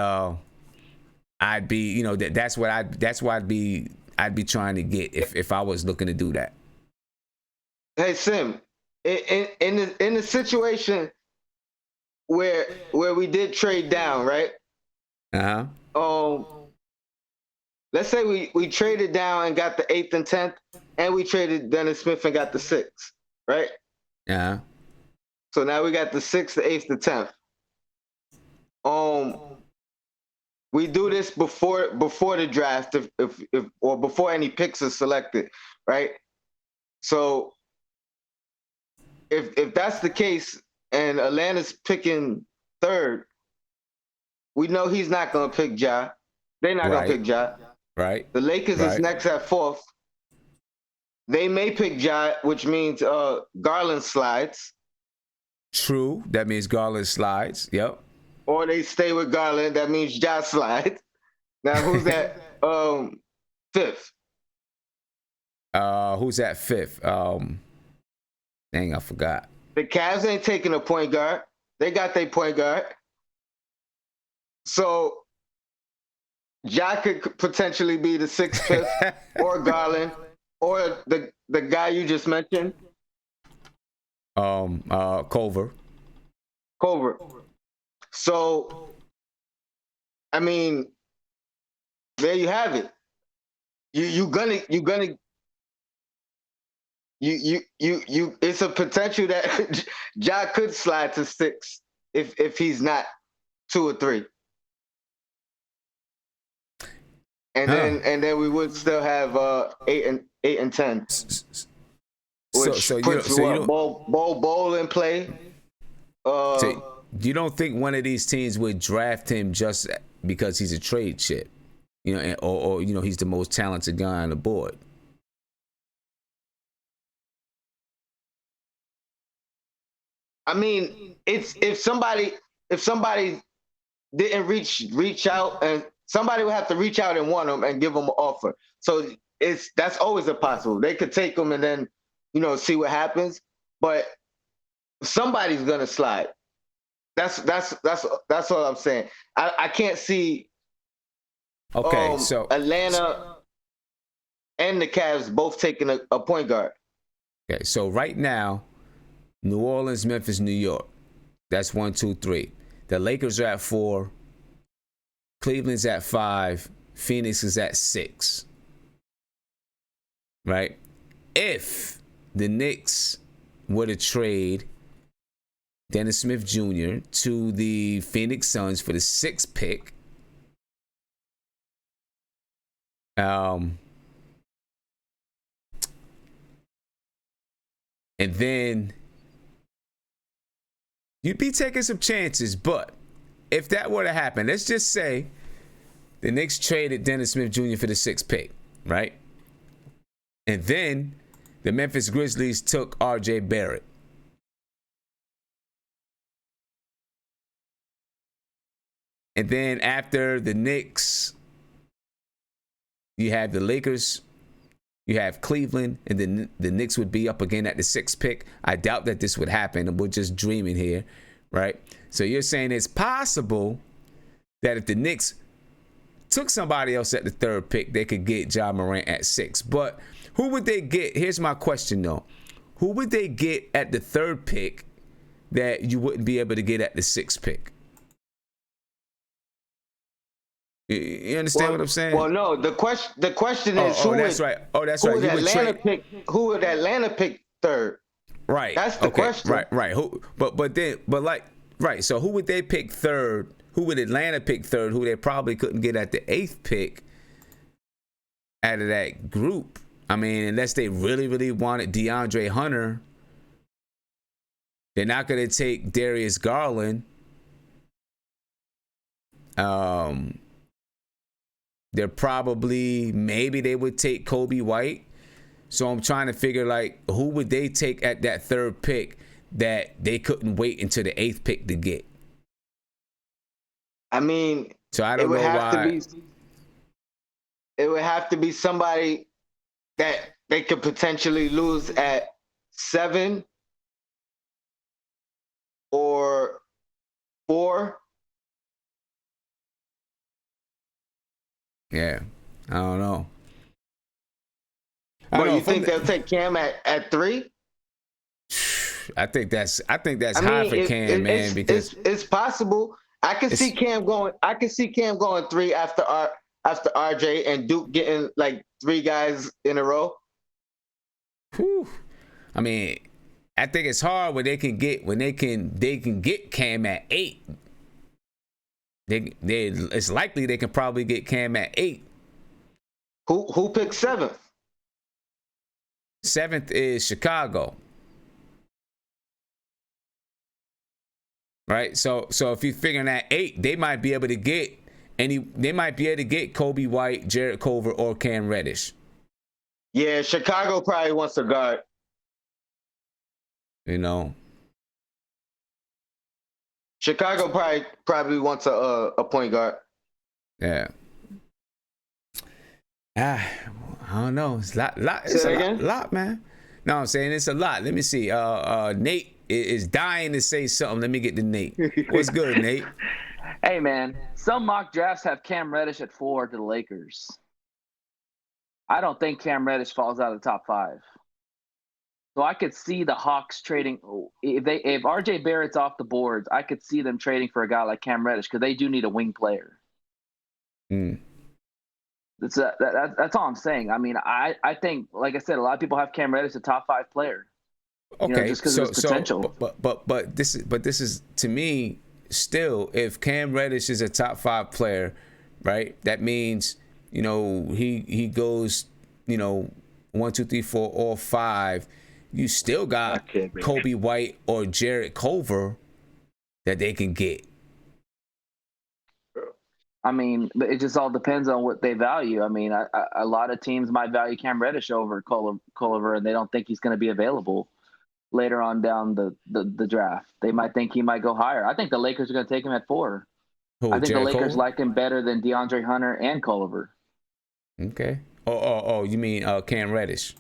I'd be, that's what I'd be trying to get if I was looking to do that. Hey, Sim, in the situation where we did trade down, right? Let's say we traded down and got the 8th and 10th, and we traded Dennis Smith and got the 6th, right? So now we got the 6th, the 8th, the 10th. We do this before the draft, if or before any picks are selected, right? So if that's the case and Atlanta's picking third, we know he's not gonna pick Ja. They're not gonna pick Ja. Right. The Lakers is next at fourth. They may pick Ja, which means Garland slides. True. That means Garland slides. Yep. Or they stay with Garland. That means Ja slides. Now who's that? Fifth. Who's that fifth? Dang, I forgot. The Cavs ain't taking a point guard. They got their point guard. So Ja could potentially be the sixth pick, or Garland, or the guy you just mentioned. Culver. So, I mean, there you have it. You it's a potential that Ja could slide to 6 if he's not 2 or 3. And then we would still have 8 and 10. Which puts Bol in play. So you don't think one of these teams would draft him just because he's a trade chip, or he's the most talented guy on the board? I mean, it's if somebody didn't reach out, and somebody would have to reach out and want him and give him an offer. So that's always a possible. They could take him and then see what happens, but somebody's gonna slide. That's all I'm saying. I can't see. Okay, so Atlanta and the Cavs both taking a point guard. Okay, so right now, New Orleans, Memphis, New York. That's 1, 2, 3. The Lakers are at 4. Cleveland's at 5. Phoenix is at 6. Right? If the Knicks were to trade Dennis Smith Jr. to the Phoenix Suns for the 6th pick, and then you'd be taking some chances. But if that were to happen, let's just say the Knicks traded Dennis Smith Jr. for the 6th pick, right? And then the Memphis Grizzlies took R.J. Barrett. And then after the Knicks, you have the Lakers, you have Cleveland, and then the Knicks would be up again at the 6th pick. I doubt that this would happen, and we're just dreaming here, right? So you're saying it's possible that if the Knicks took somebody else at the 3rd pick, they could get Ja Morant at 6. But who would they get? Here's my question, though. Who would they get at the 3rd pick that you wouldn't be able to get at the 6th pick? You understand what I'm saying? Well, no. The question is who that's right. Oh, that's right. Who would Atlanta pick 3rd? Right. That's the question. Right. So who would they pick 3rd? Who would Atlanta pick 3rd? Who they probably couldn't get at the 8th pick out of that group? I mean, unless they really, really wanted DeAndre Hunter, they're not going to take Darius Garland. They're probably, maybe they would take Kobe White. So I'm trying to figure, who would they take at that 3rd pick that they couldn't wait until the 8th pick to get? I mean, so I don't know why. It would have to be somebody that they could potentially lose at 7 or 4. Yeah, I don't know. But you think they'll take Cam at 3? I think that's high for Cam, man. Because it's possible. I can see Cam going 3 after RJ and Duke getting 3 guys in a row. Whew. I mean, I think it's hard when they can get Cam at 8. It's likely they can probably get Cam at 8. Who picked 7th? 7th is Chicago. right? So if you're figuring at 8, they might be able to get Kobe White, Jarrett Culver, or Cam Reddish. Yeah, Chicago probably wants a guard. You know, Chicago probably wants a point guard. Yeah. I don't know. It's a lot, man. No, I'm saying it's a lot. Let me see. Nate is dying to say something. Let me get to Nate. What's good, Nate? Hey, man. Some mock drafts have Cam Reddish at 4 to the Lakers. I don't think Cam Reddish falls out of the top 5. So I could see the Hawks trading. If RJ Barrett's off the boards, I could see them trading for a guy like Cam Reddish because they do need a wing player. That's all I'm saying. I mean, I think, like I said, a lot of people have Cam Reddish a top 5 player. Okay, just because of his potential. But this is to me still, if Cam Reddish is a top 5 player, right? That means he goes 1, 2, 3, 4, or 5. You still got Kobe White or Jarrett Culver that they can get. I mean, it just all depends on what they value. I mean, a lot of teams might value Cam Reddish over Culver, and they don't think he's going to be available later on down the draft. They might think he might go higher. I think the Lakers are going to take him at 4. I think Jarrett the Lakers Culver? like him better than DeAndre Hunter and Culver. Okay. Oh, you mean Cam Reddish?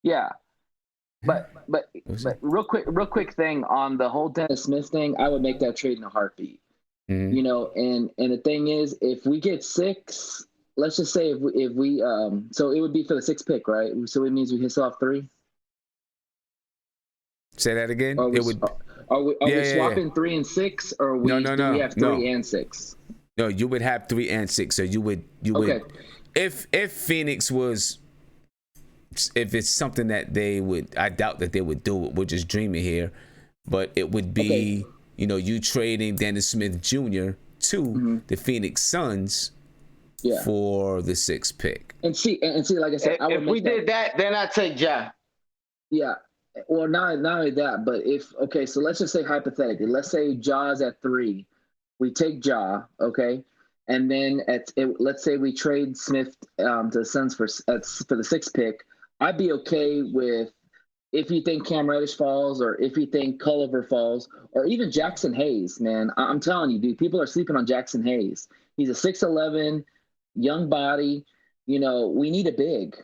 Yeah. But real quick thing on the whole Dennis Smith thing, I would make that trade in a heartbeat. And the thing is, if we get 6, let's just say if we so it would be for the 6th pick, right? So it means we can still have 3. Say that again. Are we swapping 3 and 6, or do we have 3 and 6? No, you would have 3 and 6. So you would if Phoenix was. If it's something that they would, I doubt that they would do it. We're just dreaming here, but it would be, you trading Dennis Smith Jr. to the Phoenix Suns for the 6th pick. And see, like I said, if we did that, then I'd take Ja. Yeah. Well, not only that, but so let's just say hypothetically, let's say Ja's at 3, we take Ja, okay. And then let's say we trade Smith to the Suns for the 6th pick. I'd be okay with if you think Cam Reddish falls, or if you think Culver falls, or even Jackson Hayes, man. I'm telling you, dude, people are sleeping on Jackson Hayes. He's a 6'11", young body. We need a big,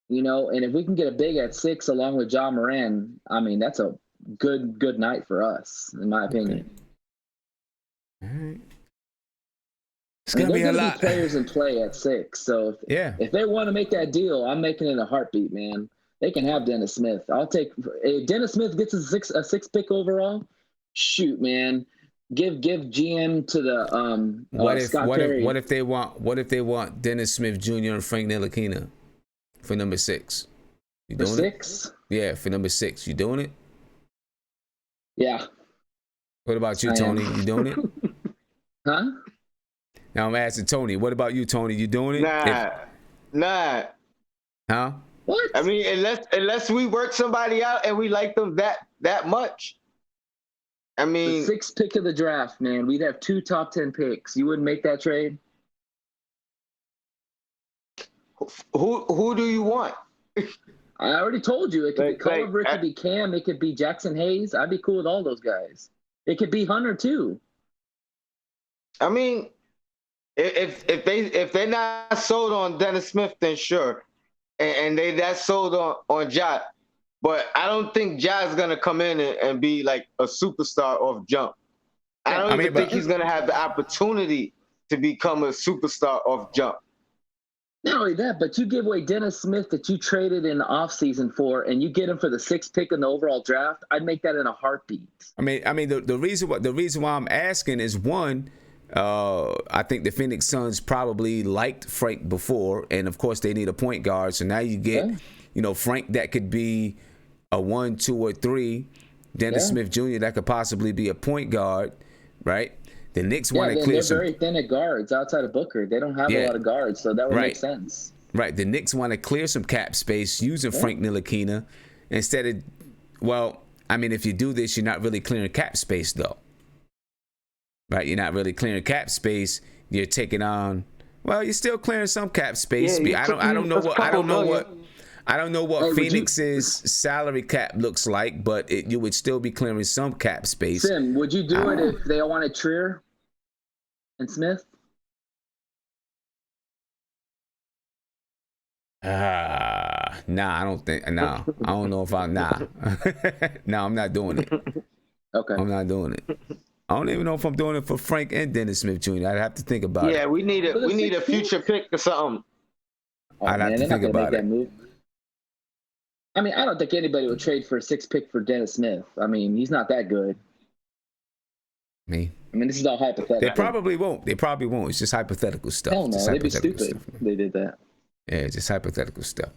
and if we can get a big at 6 along with Ja Moran, I mean, that's a good night for us, in my opinion. All right. It's going to be a lot. Be players in play at 6. So if they want to make that deal, I'm making it in a heartbeat, man. They can have Dennis Smith. I'll take if Dennis Smith gets a 6 pick overall. Shoot, man, give GM to the Scott Perry. What if they want Dennis Smith Jr. and Frank Ntilikina for number 6? You doing for 6? Yeah, for number 6. You doing it? Yeah. What about you, Tony? You doing it? Huh? Now I'm asking Tony. What about you, Tony? You doing it? Nah. Huh? What? I mean, unless we work somebody out and we like them that much. I mean, the 6th pick of the draft, man. We'd have 2 top 10 picks. You wouldn't make that trade? Who do you want? I already told you. It could be Culver, it could be Cam, it could be Jackson Hayes. I'd be cool with all those guys. It could be Hunter too. I mean, if they're not sold on Dennis Smith, then sure, and that's sold on Ja, but I don't think Ja's gonna come in and be like a superstar off jump. I don't even think he's gonna have the opportunity to become a superstar off jump. Not only that, but you give away Dennis Smith that you traded in the offseason for, and you get him for the 6th pick in the overall draft. I'd make that in a heartbeat. I mean, the reason why I'm asking is, one, I think the Phoenix Suns probably liked Frank before, and of course they need a point guard. So now you get, Frank that could be a 1, 2, or 3. Dennis Smith Jr. that could possibly be a point guard, right? The Knicks want to clear some. They're very thin at guards outside of Booker. They don't have a lot of guards, so that would make sense. Right. The Knicks want to clear some cap space using Frank Ntilikina instead of, if you do this, you're not really clearing cap space, though. right? You're not really clearing cap space. You're taking on. Well, you're still clearing some cap space. Yeah, I don't know what Hey, Phoenix's salary cap looks like, but you would still be clearing some cap space. Sim, would you do it if they wanted Trier and Smith? Nah, I don't think. Nah, I don't know if I. Nah, no, I'm not doing it. Okay, I'm not doing it. I don't even know if I'm doing it for Frank and Dennis Smith Jr. I'd have to think about it. Yeah, we need a future pick or something. I'd have to think about it. Move. I mean, I don't think anybody would trade for a 6th pick for Dennis Smith. I mean, he's not that good. Me. I mean, this is all hypothetical. They probably won't. It's just hypothetical stuff. Hell no, they'd be stupid if they did that. Yeah, it's just hypothetical stuff.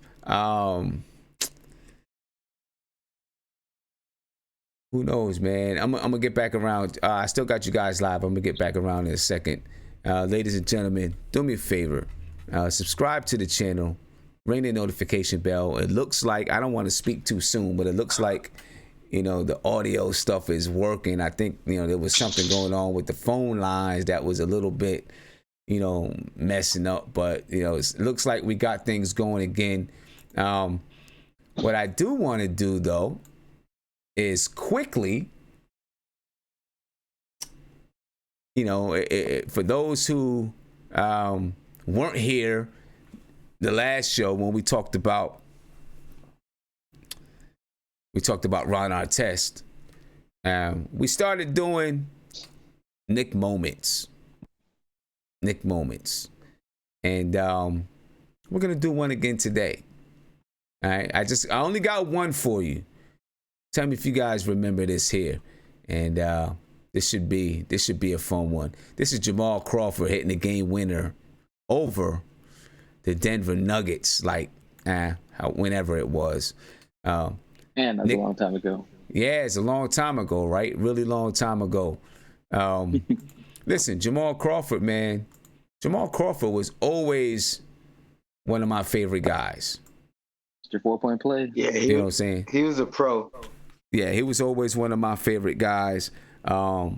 Who knows, man? I'm gonna get back around. I still got you guys live. I'm gonna get back around in a second. Ladies and gentlemen, do me a favor. Subscribe to the channel. Ring the notification bell. It looks like, I don't want to speak too soon, but it looks like, the audio stuff is working. I think, there was something going on with the phone lines that was a little bit, messing up. But, it looks like we got things going again. What I do want to do, though, is quickly, for those who weren't here the last show when we talked about Ron Artest, we started doing Nick moments, and we're gonna do one again today. All right, I only got one for you. Tell me if you guys remember this here, and this should be a fun one. This is Jamal Crawford hitting the game winner over the Denver Nuggets, whenever it was. And that's a long time ago. Yeah, it's a long time ago, right? Really long time ago. Listen, Jamal Crawford, man. Jamal Crawford was always one of my favorite guys. Your 4-point play. Yeah, you know what I'm saying? He was a pro. Yeah, he was always one of my favorite guys. I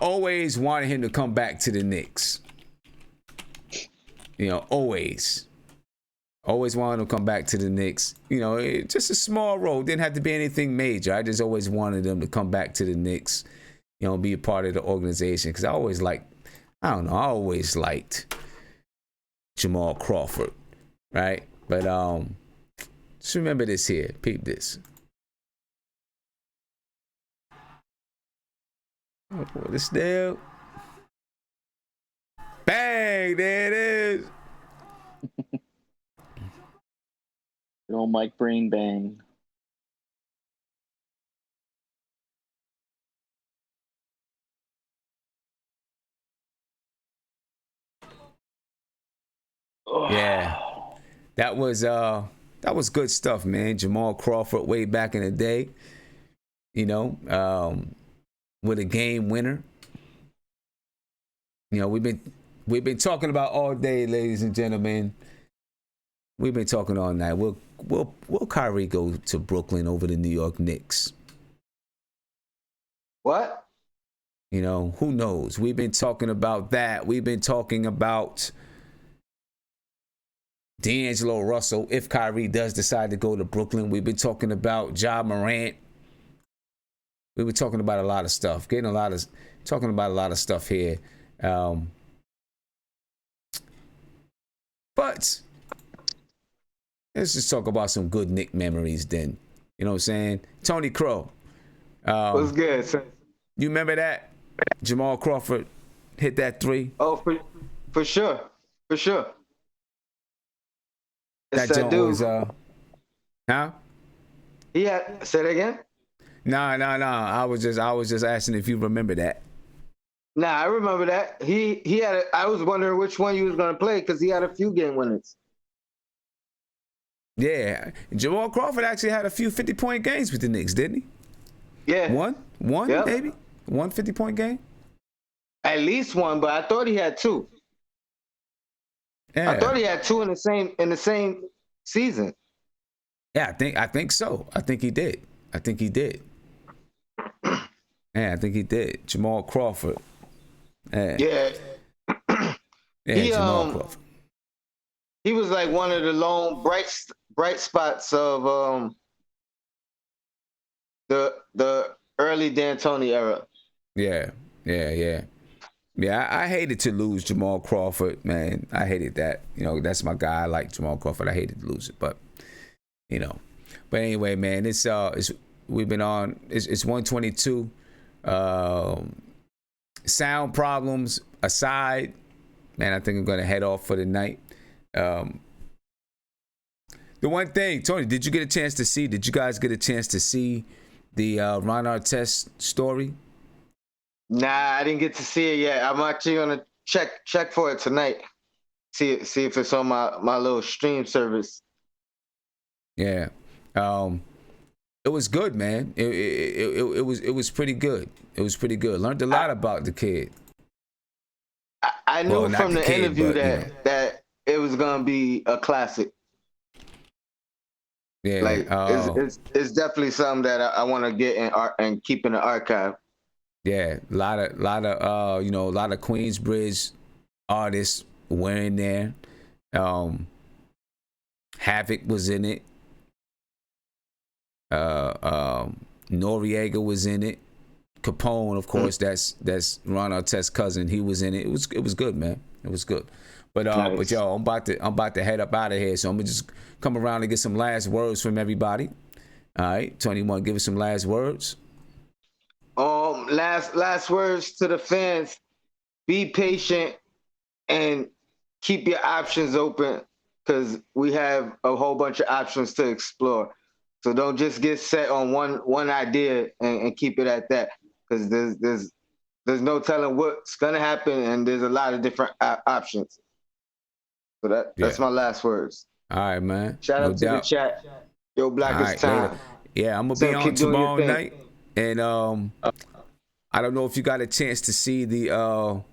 always wanted him to come back to the Knicks. Always wanted him to come back to the Knicks. Just a small role. Didn't have to be anything major. I just always wanted him to come back to the Knicks, be a part of the organization. Because I always liked Jamal Crawford, right? But just remember this here. Peep this. For the snap. Bang! There it is. Good old Mike Brain bang. Yeah, that was good stuff, man. Jamal Crawford way back in the day, with a game winner. We've been talking about all day, ladies and gentlemen. We've been talking all night. Will Kyrie go to Brooklyn over the New York Knicks? What? Who knows? We've been talking about that. We've been talking about D'Angelo Russell, if Kyrie does decide to go to Brooklyn. We've been talking about Ja Morant. We were talking about a lot of stuff, talking about a lot of stuff here. But let's just talk about some good Knick memories then. You know what I'm saying? Tony Crow. What's good, sir? You remember that? Jamal Crawford hit that 3? Oh, for sure. For sure. That joint was, huh? Yeah, say that again? No. I was just asking if you remember that. Nah, I remember that. He had I was wondering which one you was gonna play because he had a few game winners. Yeah. Jamal Crawford actually had a few 50-point games with the Knicks, didn't he? Yeah. One, yep. Maybe? 1 50-point game? At least one, but I thought he had 2. Yeah. I thought he had 2 in the same season. Yeah, I think so. I think he did. Yeah, I think he did. Jamal Crawford. Yeah. Jamal Crawford. He was like one of the lone bright spots of the early D'Antoni era. Yeah. Yeah, I hated to lose Jamal Crawford, man. I hated that. You know, that's my guy. I like Jamal Crawford. I hated to lose it, but you know. But anyway, man, it's we've been on. It's 122. Sound problems aside, man, I think I'm gonna head off for the night. The one thing, Tony, did you guys get a chance to see the Ron Artest story? Nah, I didn't get to see it yet. I'm actually gonna check for it tonight. See if it's on my little stream service. Yeah, it was good, man. It was pretty good. It was pretty good. Learned a lot about the kid. I knew from the interview that it was gonna be a classic. Yeah, like it's definitely something that I want to get in art and keep in the archive. Yeah, a lot of a lot of Queensbridge artists were in there. Havoc was in it. Noriega was in it. Capone, of course, that's Ron Artest's cousin. He was in it. It was good, man. It was good. But nice. But yo, I'm about to head up out of here. So I'm gonna just come around and get some last words from everybody. All right, Tony, you want to give us some last words? Last words to the fans: be patient and keep your options open, because we have a whole bunch of options to explore. So don't just get set on one idea and keep it at that, because there's no telling what's gonna happen, and there's a lot of different options. So that's my last words. All right, man. Shout out to the chat. Yo, Blackest Time. Later. Yeah, I'm gonna be on tomorrow night, and I don't know if you got a chance to see the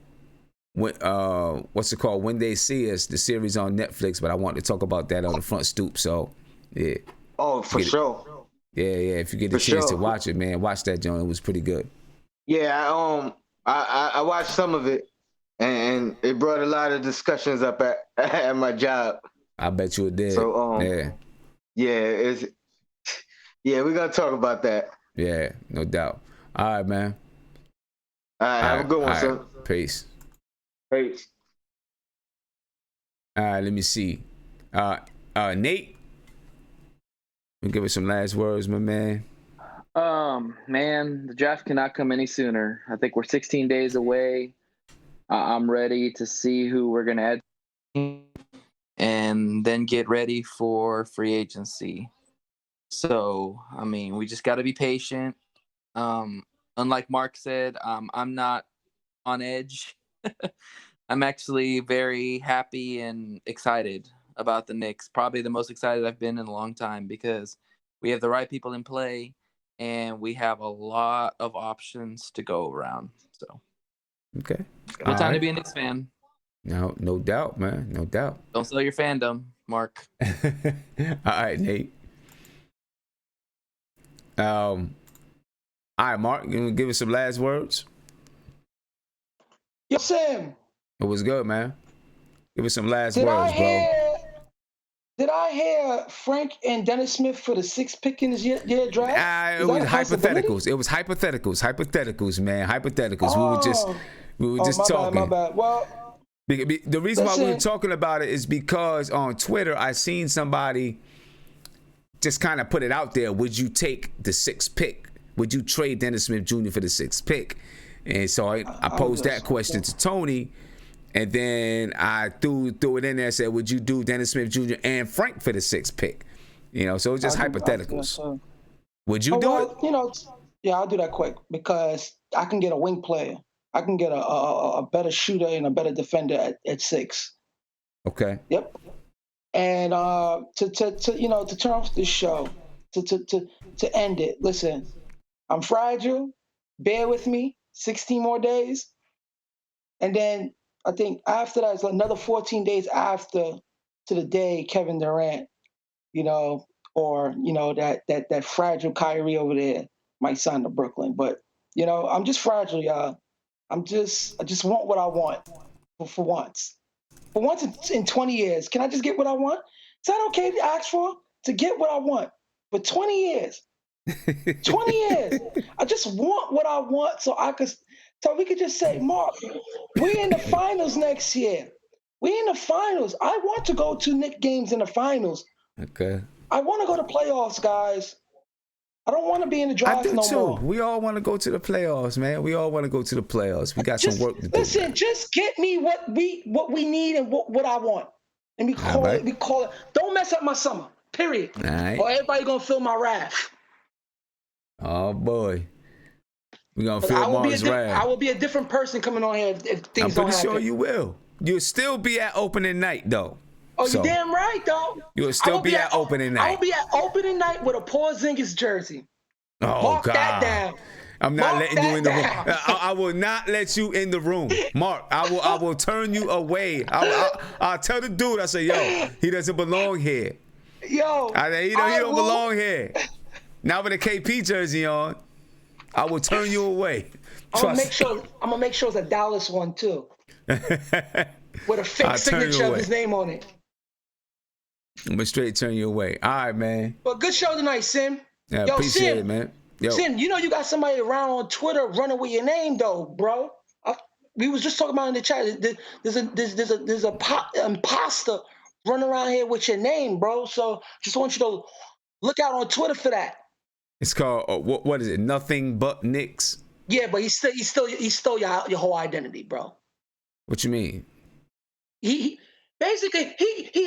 what's it called, When They See Us, the series on Netflix, but I want to talk about that on the front stoop. So yeah. Oh, for sure. Yeah. If you get a chance to watch it, man, watch that, John. It was pretty good. Yeah, I watched some of it, and it brought a lot of discussions up at my job. I bet you it did. So we're gonna talk about that. Yeah, no doubt. All right, man. All right, have a good one, sir. Peace. Peace. All right, let me see. Nate, give us some last words, my man. Man, the draft cannot come any sooner. I think we're 16 days away. I'm ready to see who we're going to add and then get ready for free agency. So, I mean, we just got to be patient. Unlike Mark said, I'm not on edge. I'm actually very happy and excited about the Knicks. Probably the most excited I've been in a long time, because we have the right people in play and we have a lot of options to go around. So, okay. Good time to be a Knicks fan. No doubt, man. No doubt. Don't sell your fandom, Mark. All right, Nate. All right, Mark, you want to give us some last words? Yo, Sam. It was good, man. Give us some last words, bro. Did I hear Frank and Dennis Smith for the 6th pick in this year draft? It was hypotheticals. It was hypotheticals, man. Hypotheticals. We were just talking. My bad. Well, the reason why we were talking about it is because on Twitter I seen somebody just kind of put it out there. Would you take the 6th pick? Would you trade Dennis Smith Jr. for the 6th pick? And so I posed that question to Tony, and then I threw it in there and said, would you do Dennis Smith Jr. and Frank for the 6th pick? You know, so it was just hypotheticals. Would you do it? You know, yeah, I'll do that quick, because I can get a wing player. I can get a better shooter and a better defender at 6. Okay. Yep. And to turn off this show, to end it. Listen, I'm fragile. Bear with me. 16 more days. And then I think after that, it's another 14 days after to the day Kevin Durant, or that fragile Kyrie over there might sign to Brooklyn. But You know, I'm just fragile, y'all. I just want what I want for once. For once in 20 years, can I just get what I want? Is that okay to ask for? To get what I want for 20 years? 20 years. I just want what I want so we could just say, Mark, we're in the finals next year. We're in the finals. I want to go to Knicks games in the finals. Okay. I want to go to playoffs, guys. I don't want to be in the draft no more. We all want to go to the playoffs, man. We all want to go to the playoffs. We got some work to do. Listen, just get me what we need and what I want. And we call it. Don't mess up my summer. Period. All right. Or everybody gonna feel my wrath. Oh boy. We're gonna feel Mark's wrath. I will be a different person coming on here if things don't happen. I'm pretty sure you will. You'll still be at opening night though. Oh, you damn right, though. You'll still be at opening night. I will be at opening night with a Porzingis jersey. Oh, Mark God. that down. I'm not letting you in the room. I will not let you in the room. Mark, I will turn you away. I'll tell the dude, I say, yo, he doesn't belong here. Yo. He don't belong here. Now with a KP jersey on, I will turn you away. I'm gonna make sure it's a Dallas one, too. With a fake signature of his name on it. I'm gonna straight turn you away. All right, man. But good show tonight, Sim. Yeah, appreciate it, man. Yo. Sim, you know you got somebody around on Twitter running with your name, though, bro. We was just talking about in the chat. There's a imposter running around here with your name, bro. So just want you to look out on Twitter for that. It's called what is it? Nothing but Knicks. Yeah, but he stole your whole identity, bro. What you mean? He basically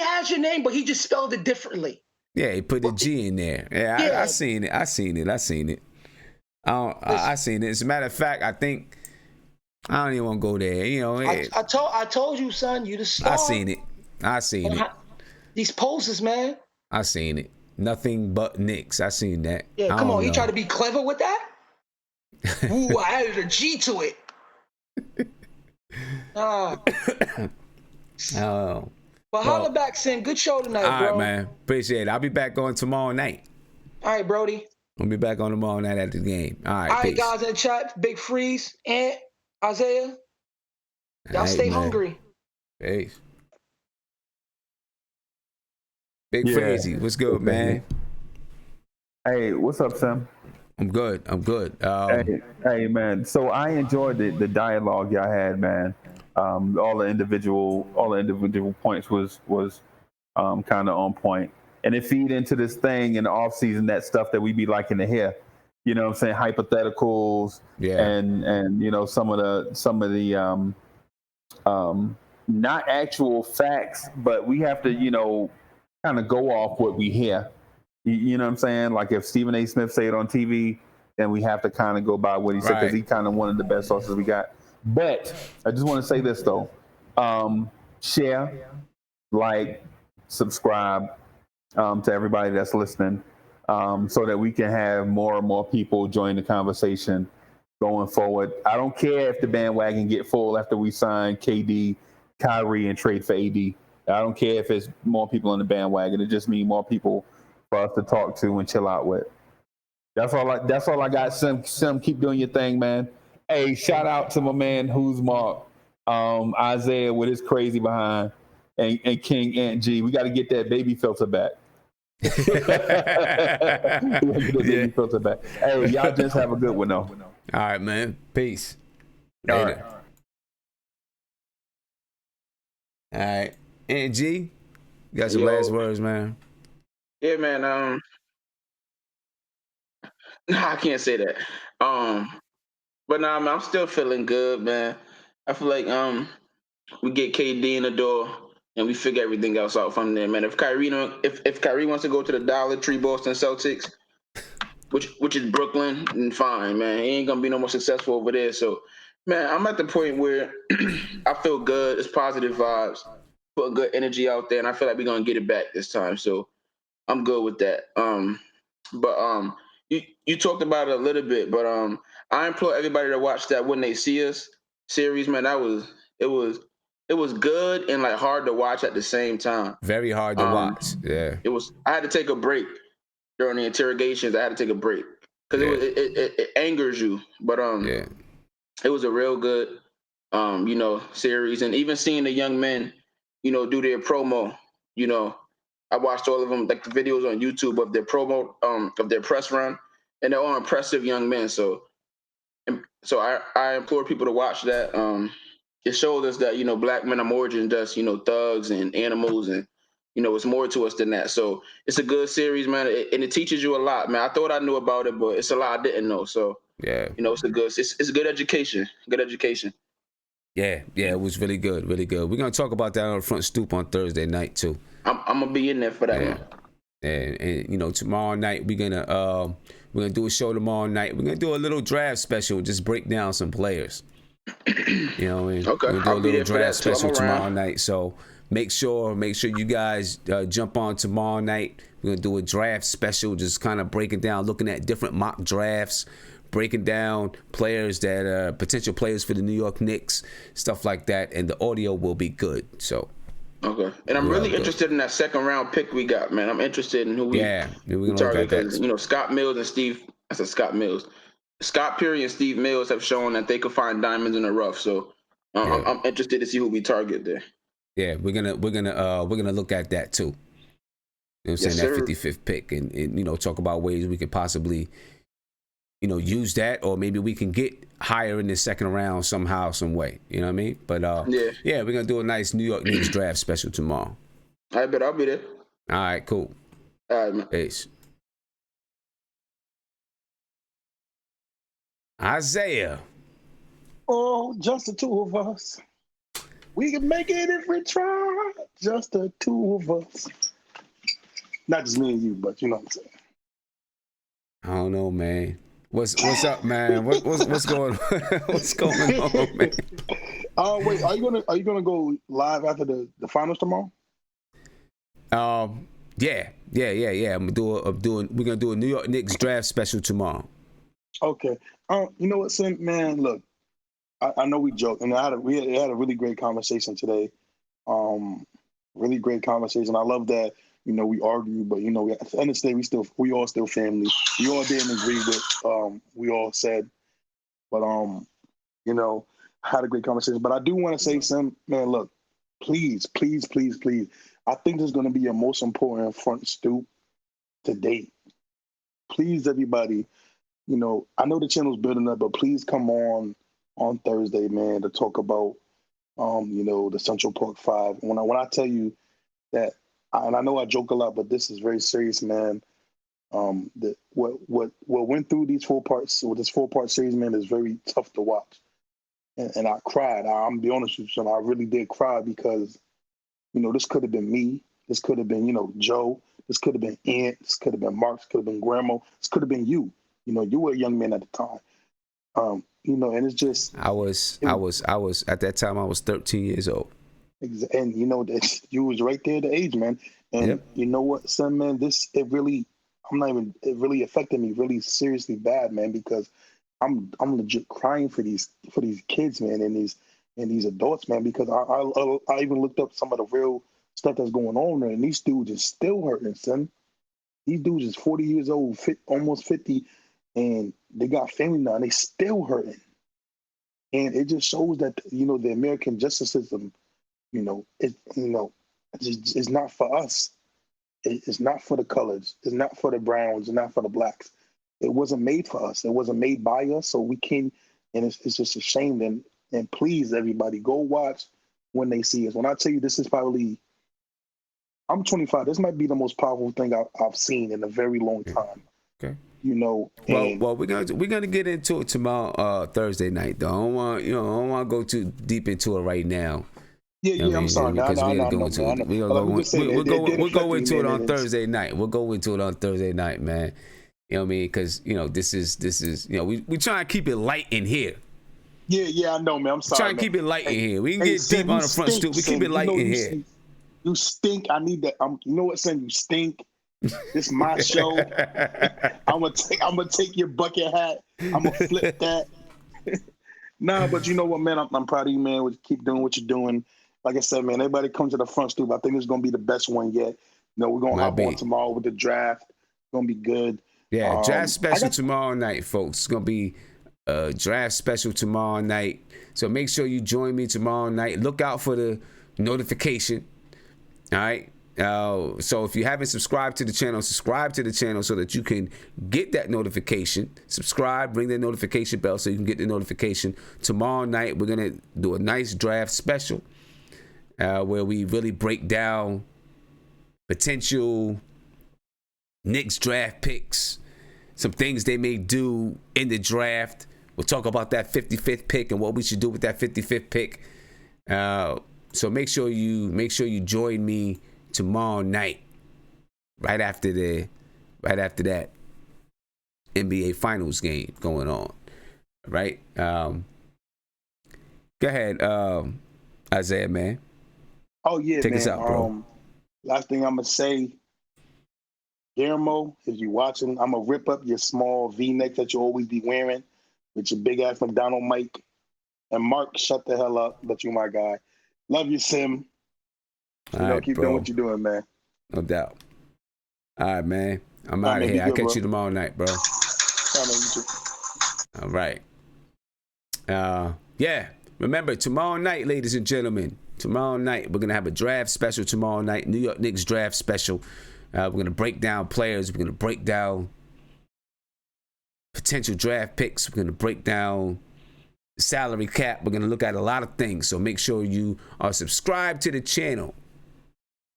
has your name, but he just spelled it differently. Yeah, he put the G in there. Yeah. I seen it. I seen it. I seen it. As a matter of fact, I think I don't even want to go there. You know, I told you, son, you the star. I seen it. These poses, man. I seen it. Nothing but Knicks. I seen that. Yeah, come on. He tried to be clever with that. Ooh, I added a G to it. Oh. But holla back, Sin. Good show tonight, bro. All right, man. Appreciate it. I'll be back on tomorrow night. All right, Brody. I'll be back on tomorrow night at the game. All right, all right, guys in the chat. Big Freeze, Ant, Isaiah. Y'all stay hungry. Peace. Big Freezy, what's good, man? Hey, what's up, Sam? I'm good. Hey, man. So I enjoyed the dialogue y'all had, man. All the individual points was kind of on point, and it feed into this thing in the off season, that stuff that we be liking to hear. You know what I'm saying? Hypotheticals, and you know some of the not actual facts, but we have to kind of go off what we hear. You know what I'm saying? Like if Stephen A. Smith say it on TV, then we have to kind of go by what he said, because he kind of one of the best sources we got. But I just want to say this though: share, like, subscribe to everybody that's listening, so that we can have more and more people join the conversation going forward. I don't care if the bandwagon get full after we sign KD, Kyrie, and trade for AD. I don't care if it's more people on the bandwagon. It just means more people for us to talk to and chill out with. That's all I got. Sim, keep doing your thing, man. Hey, shout out to my man Who's Mark, Isaiah with his crazy behind, and King Ant G. We got to get that baby filter back. Baby filter back. Hey, y'all just have a good one though. All right, man. Peace. Later. All right. Ant G, you got some last words, man. Yeah, man. Nah, I can't say that. But nah, man, I'm still feeling good, man. I feel like we get KD in the door and we figure everything else out from there, man. If Kyrie wants to go to the Dollar Tree Boston Celtics, which is Brooklyn, then fine, man. He ain't gonna be no more successful over there. So, man, I'm at the point where I feel good. It's positive vibes, put good energy out there, and I feel like we're gonna get it back this time. So I'm good with that. But you talked about it a little bit, but I implore everybody to watch that When They See Us series, man. It was good and like hard to watch at the same time. Very hard to watch. Yeah. I had to take a break during the interrogations. I had to take a break because it angers you. But it was a real good series, and even seeing the young men, do their promo. I watched all of them, like the videos on YouTube of their promo, of their press run, and they're all impressive young men. So I implore people to watch that. It showed us that black men are more than just thugs and animals, and it's more to us than that. So it's a good series, man, and it teaches you a lot, man. I thought I knew about it, but it's a lot I didn't know. So it's a good education. Good education. Yeah, it was really good, really good. We're gonna talk about that on the front stoop on Thursday night too. I'm gonna be in there for that, man. And tomorrow night we're gonna do a show tomorrow night. We're gonna do a little draft special, just break down some players. Okay. We're gonna do a little draft special tomorrow night. So make sure you guys jump on tomorrow night. We're gonna do a draft special, just kind of breaking down, looking at different mock drafts, breaking down players that are potential players for the New York Knicks, stuff like that, and the audio will be good. So. Okay, and I'm really interested in that second round pick we got, man. I'm interested in who we target because Scott Mills and Steve. I said Scott Mills. Scott Perry and Steve Mills have shown that they could find diamonds in the rough. So I'm interested to see who we target there. Yeah, we're gonna look at that too. You know what I'm saying? That 55th pick, and talk about ways we could possibly use that, or maybe we can get higher in the second round somehow, some way. You know what I mean? But we're gonna do a nice New York Knicks draft special tomorrow. I bet I'll be there. All right, cool. All right, man. Peace. Isaiah. Oh, just the two of us. We can make it if we try. Just the two of us. Not just me and you, but you know what I'm saying. I don't know, man. What's up, man? What's going on? What's going on, man? Wait, are you gonna go live after the finals tomorrow? Yeah. We're gonna do a New York Knicks draft special tomorrow. Okay. You know what, Sim? Man, look, I know we joke, and we had a really great conversation today. Really great conversation. I love that. We argue, but at the end of the day, we all still family. We all didn't agree with we all said, but had a great conversation. But I do want to say, Sim, man, look, please. I think this is going to be your most important front stoop to date. Please, everybody. I know the channel's building up, but please come on Thursday, man, to talk about the Central Park 5. When I tell you that. And I know I joke a lot, but this is very serious, man. What went through these 4 parts with this 4-part series, man, is very tough to watch. And I cried. I'm be honest with you, I really did cry because, this could have been me. This could have been, Joe. This could have been Aunt. This could have been Mark. This could have been Grandma. This could have been you. You were a young man at the time. And it's just. I was at that time. I was 13 years old. And that you was right there at the age, man. And you know what, son, man, it really affected me really seriously bad, man, because I'm legit crying for these kids, man, and these adults, man, because I even looked up some of the real stuff that's going on there, and these dudes is still hurting, son. These dudes is 40 years old, almost 50, and they got family now, and they still hurting. And it just shows that the American justice system. It's not for us. It's not for the colors. It's not for the browns. It's not for the blacks. It wasn't made for us. It wasn't made by us. So we can, and it's just a shame. And please, everybody, go watch When They See Us. When I tell you, this is probably, I'm 25. This might be the most powerful thing I've seen in a very long time. Okay. Well, we're gonna get into it tomorrow, Thursday night. Though I don't want to go too deep into it right now. Yeah, I'm sorry. We'll go into it on Thursday night. We'll go into it on Thursday night, man. You know what I mean? Because this is we try to keep it light in here. Yeah, I know, man. I'm sorry. Try to keep it light in here. We can get deep on the front stoop. We keep it light in here. You stink. I need that. You know what, son? You stink. This is my show. I'm gonna take your bucket hat. I'm gonna flip that. Nah, but you know what, man? I'm proud of you, man. Keep doing what you're doing. Like I said, man, everybody come to the front stoop. I think it's going to be the best one yet. We're going to hop on tomorrow with the draft. It's going to be good. Yeah, draft special tomorrow night, folks. It's going to be a draft special tomorrow night. So make sure you join me tomorrow night. Look out for the notification. All right. So if you haven't subscribed to the channel, subscribe to the channel so that you can get that notification. Subscribe, ring the notification bell so you can get the notification. Tomorrow night, we're going to do a nice draft special where we really break down potential Knicks draft picks, some things they may do in the draft. We'll talk about that 55th pick and what we should do with that 55th pick. So make sure you join me tomorrow night, right after that NBA Finals game going on. Right? Go ahead, Isaiah, man. Oh yeah, Take man. us out, bro. Last thing I'm gonna say, Guillermo, if you're watching, I'm gonna rip up your small V-neck that you always be wearing with your big ass McDonald mic. And Mark, shut the hell up, but you my guy. Love you, Sim. Keep doing what you're doing, man. No doubt. All right, man. I'm out of here. I'll catch you tomorrow night, bro. All right. Yeah. Remember, tomorrow night, ladies and gentlemen, tomorrow night, we're going to have a draft special tomorrow night, New York Knicks draft special. We're going to break down players. We're going to break down potential draft picks. We're going to break down salary cap. We're going to look at a lot of things. So make sure you are subscribed to the channel,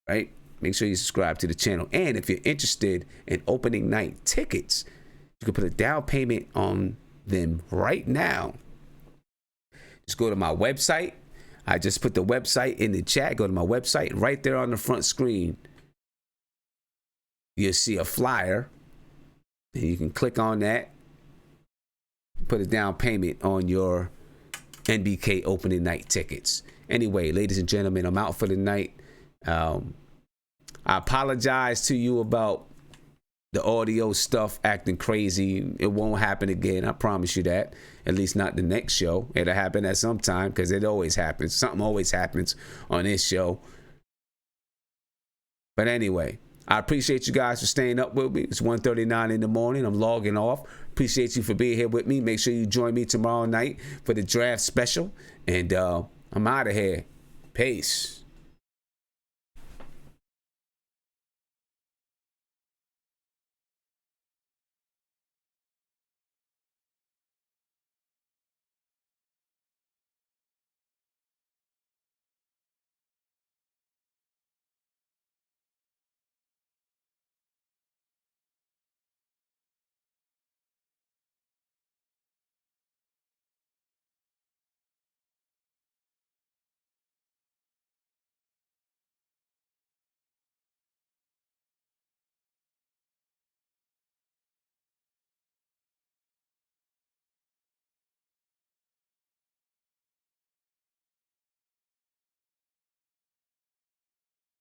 right? Make sure you subscribe to the channel. And if you're interested in opening night tickets, you can put a down payment on them right now. Just go to my website. I just put the website in the chat. Go to my website. Right there on the front screen, you'll see a flyer. And you can click on that. Put a down payment on your NBK opening night tickets. Anyway, ladies and gentlemen, I'm out for the night. I apologize to you about the audio stuff acting crazy. It won't happen again. I promise you that. At least not the next show. It'll happen at some time because it always happens. Something always happens on this show. But anyway, I appreciate you guys for staying up with me. It's 1:39 in the morning. I'm logging off. Appreciate you for being here with me. Make sure you join me tomorrow night for the draft special. And I'm out of here. Peace.